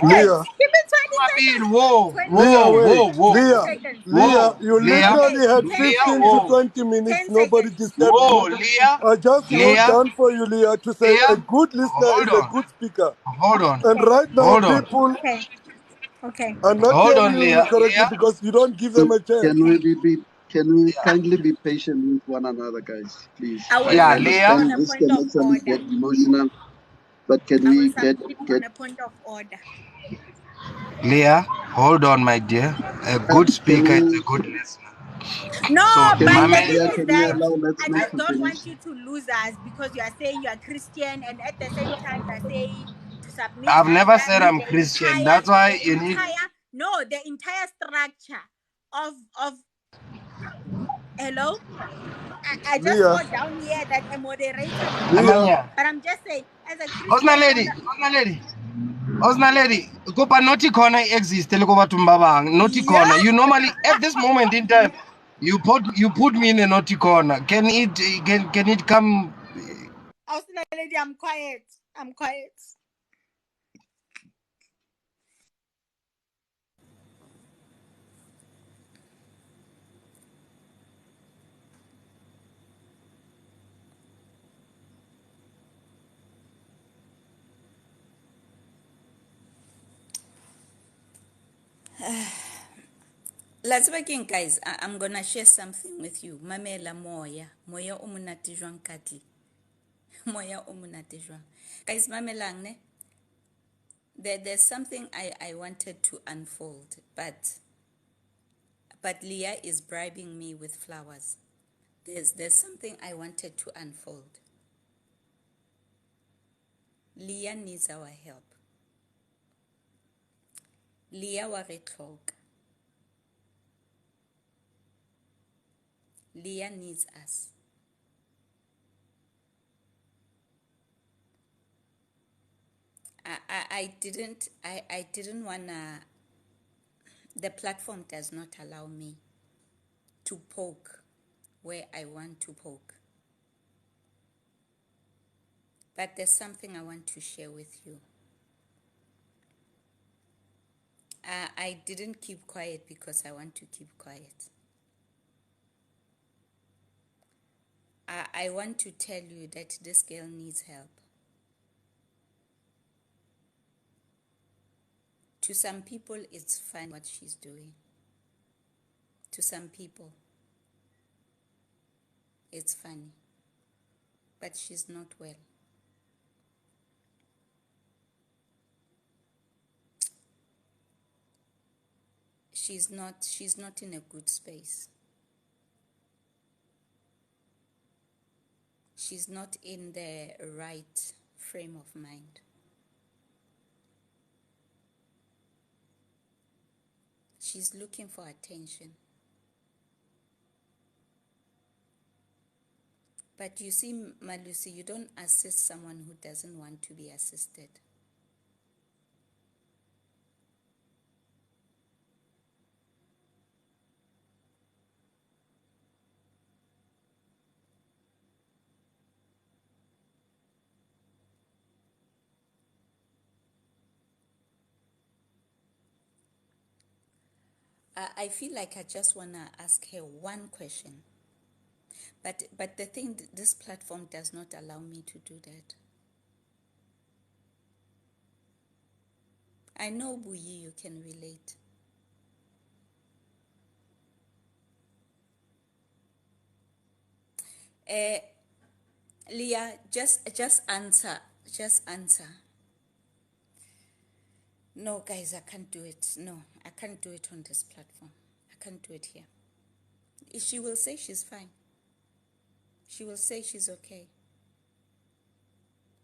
S10: Leah,
S7: seconds. Give it 20
S6: I mean,
S7: seconds.
S6: whoa,
S7: 20
S10: Leah,
S6: whoa,
S7: seconds.
S10: wait.
S6: whoa, whoa,
S7: 20
S10: Leah,
S7: seconds.
S10: Leah,
S6: whoa,
S10: you
S6: Leah,
S10: literally
S7: Okay.
S10: had
S7: 10
S6: Leah,
S10: 15 to
S7: seconds.
S6: whoa,
S10: 20 minutes.
S7: 10
S10: Nobody
S7: seconds.
S10: disturbed you.
S6: whoa, Leah,
S10: I just wrote
S6: Leah,
S10: down for you, Leah, to say a
S6: Leah,
S10: good listener
S6: hold
S10: is a
S6: on,
S10: good speaker.
S6: hold on,
S10: And
S7: Okay.
S10: right now,
S6: hold on,
S10: people
S7: Okay. Okay.
S10: are not
S6: hold
S10: hearing
S6: on,
S10: you
S6: Leah,
S10: correctly
S6: Leah,
S10: because you don't give them
S11: So
S10: a chance.
S11: can
S7: Okay.
S11: we kindly be patient with one another, guys? Please.
S7: I will
S6: yeah,
S11: I
S7: submit
S6: Leah,
S7: on
S11: understand
S7: a
S11: this
S7: point
S11: can
S7: of
S11: actually
S7: order.
S11: get emotional, but can
S7: I will
S11: we
S7: submit
S11: get
S7: on a point of order.
S6: Leah, hold on, my dear. A good
S11: can
S6: speaker is a
S11: we
S6: good listener.
S7: No,
S6: So,
S7: but the
S6: Mame,
S7: thing
S11: Leah,
S7: is
S11: can we
S7: that
S11: allow
S7: I
S11: Let's
S7: just
S11: to
S7: don't
S11: finish?
S7: want you to lose us because you are saying you are Christian, and at the same time you are saying to submit
S6: I've never
S7: under
S6: said I'm
S7: the
S6: Christian.
S7: entire,
S6: That's why you need.
S7: the entire structure of hello. I just
S10: Leah,
S7: wrote down here that a moderator will be
S10: Leah,
S7: there,
S6: Amanya.
S7: but I'm just saying as a
S6: Osna
S7: Christian
S6: lady,
S7: owner.
S6: Osna lady. Osna lady, kopa naughty corner exist. Telekoba tumbabang. Naughty
S7: Yeah.
S6: corner. You normally at this moment in time, you put me in a naughty corner. Can it come?
S7: I was like, lady, I'm quiet. I'm quiet.
S1: Let's begin, guys. I'm gonna share something with you. Mamela moya, moya umunati jwang kati, moya umunati jwang. Guys, mamelang ne. There's something I wanted to unfold, but Leah is bribing me with flowers. There's something I wanted to unfold. Leah needs our help. Leah wa re tlhoka. Leah needs us. I didn't wanna. The platform does not allow me to poke where I want to poke. But there's something I want to share with you. I didn't keep quiet because I want to keep quiet. I want to tell you that this girl needs help. To some people, it's fun what she's doing. To some people, it's funny. but she's not well. She's not in a good space. She's not in the right frame of mind. She's looking for attention. But you see, Malusi, you don't assist someone who doesn't want to be assisted. I feel like I just want to ask her one question. But the thing, this platform does not allow me to do that. I know, Buyi, you can relate. Leah, just answer. Just answer. No, guys, I can't do it. No, I can't do it on this platform. I can't do it here. She will say she's fine. She will say she's okay.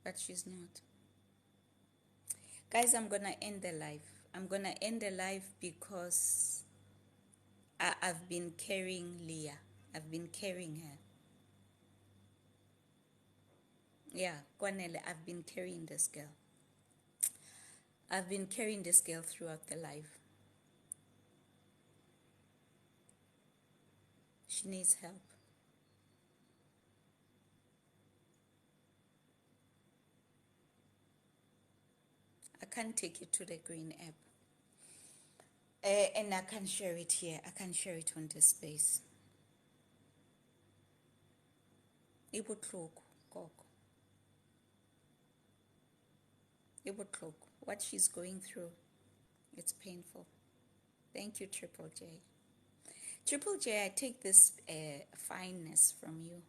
S1: But she's not. Guys, I'm going to end the live. I'm going to end the live because I've been carrying Leah. I've been carrying her. Yeah, Kwanele, I've been carrying this girl. I've been carrying this girl throughout the live. She needs help. I can't take it to the green app. And I can't share it here. I can't share it on this space. Ibutloko, Koko. Ibutloko. What she's going through, it's painful. Thank you, Triple J. Triple J, I take this fineness from you.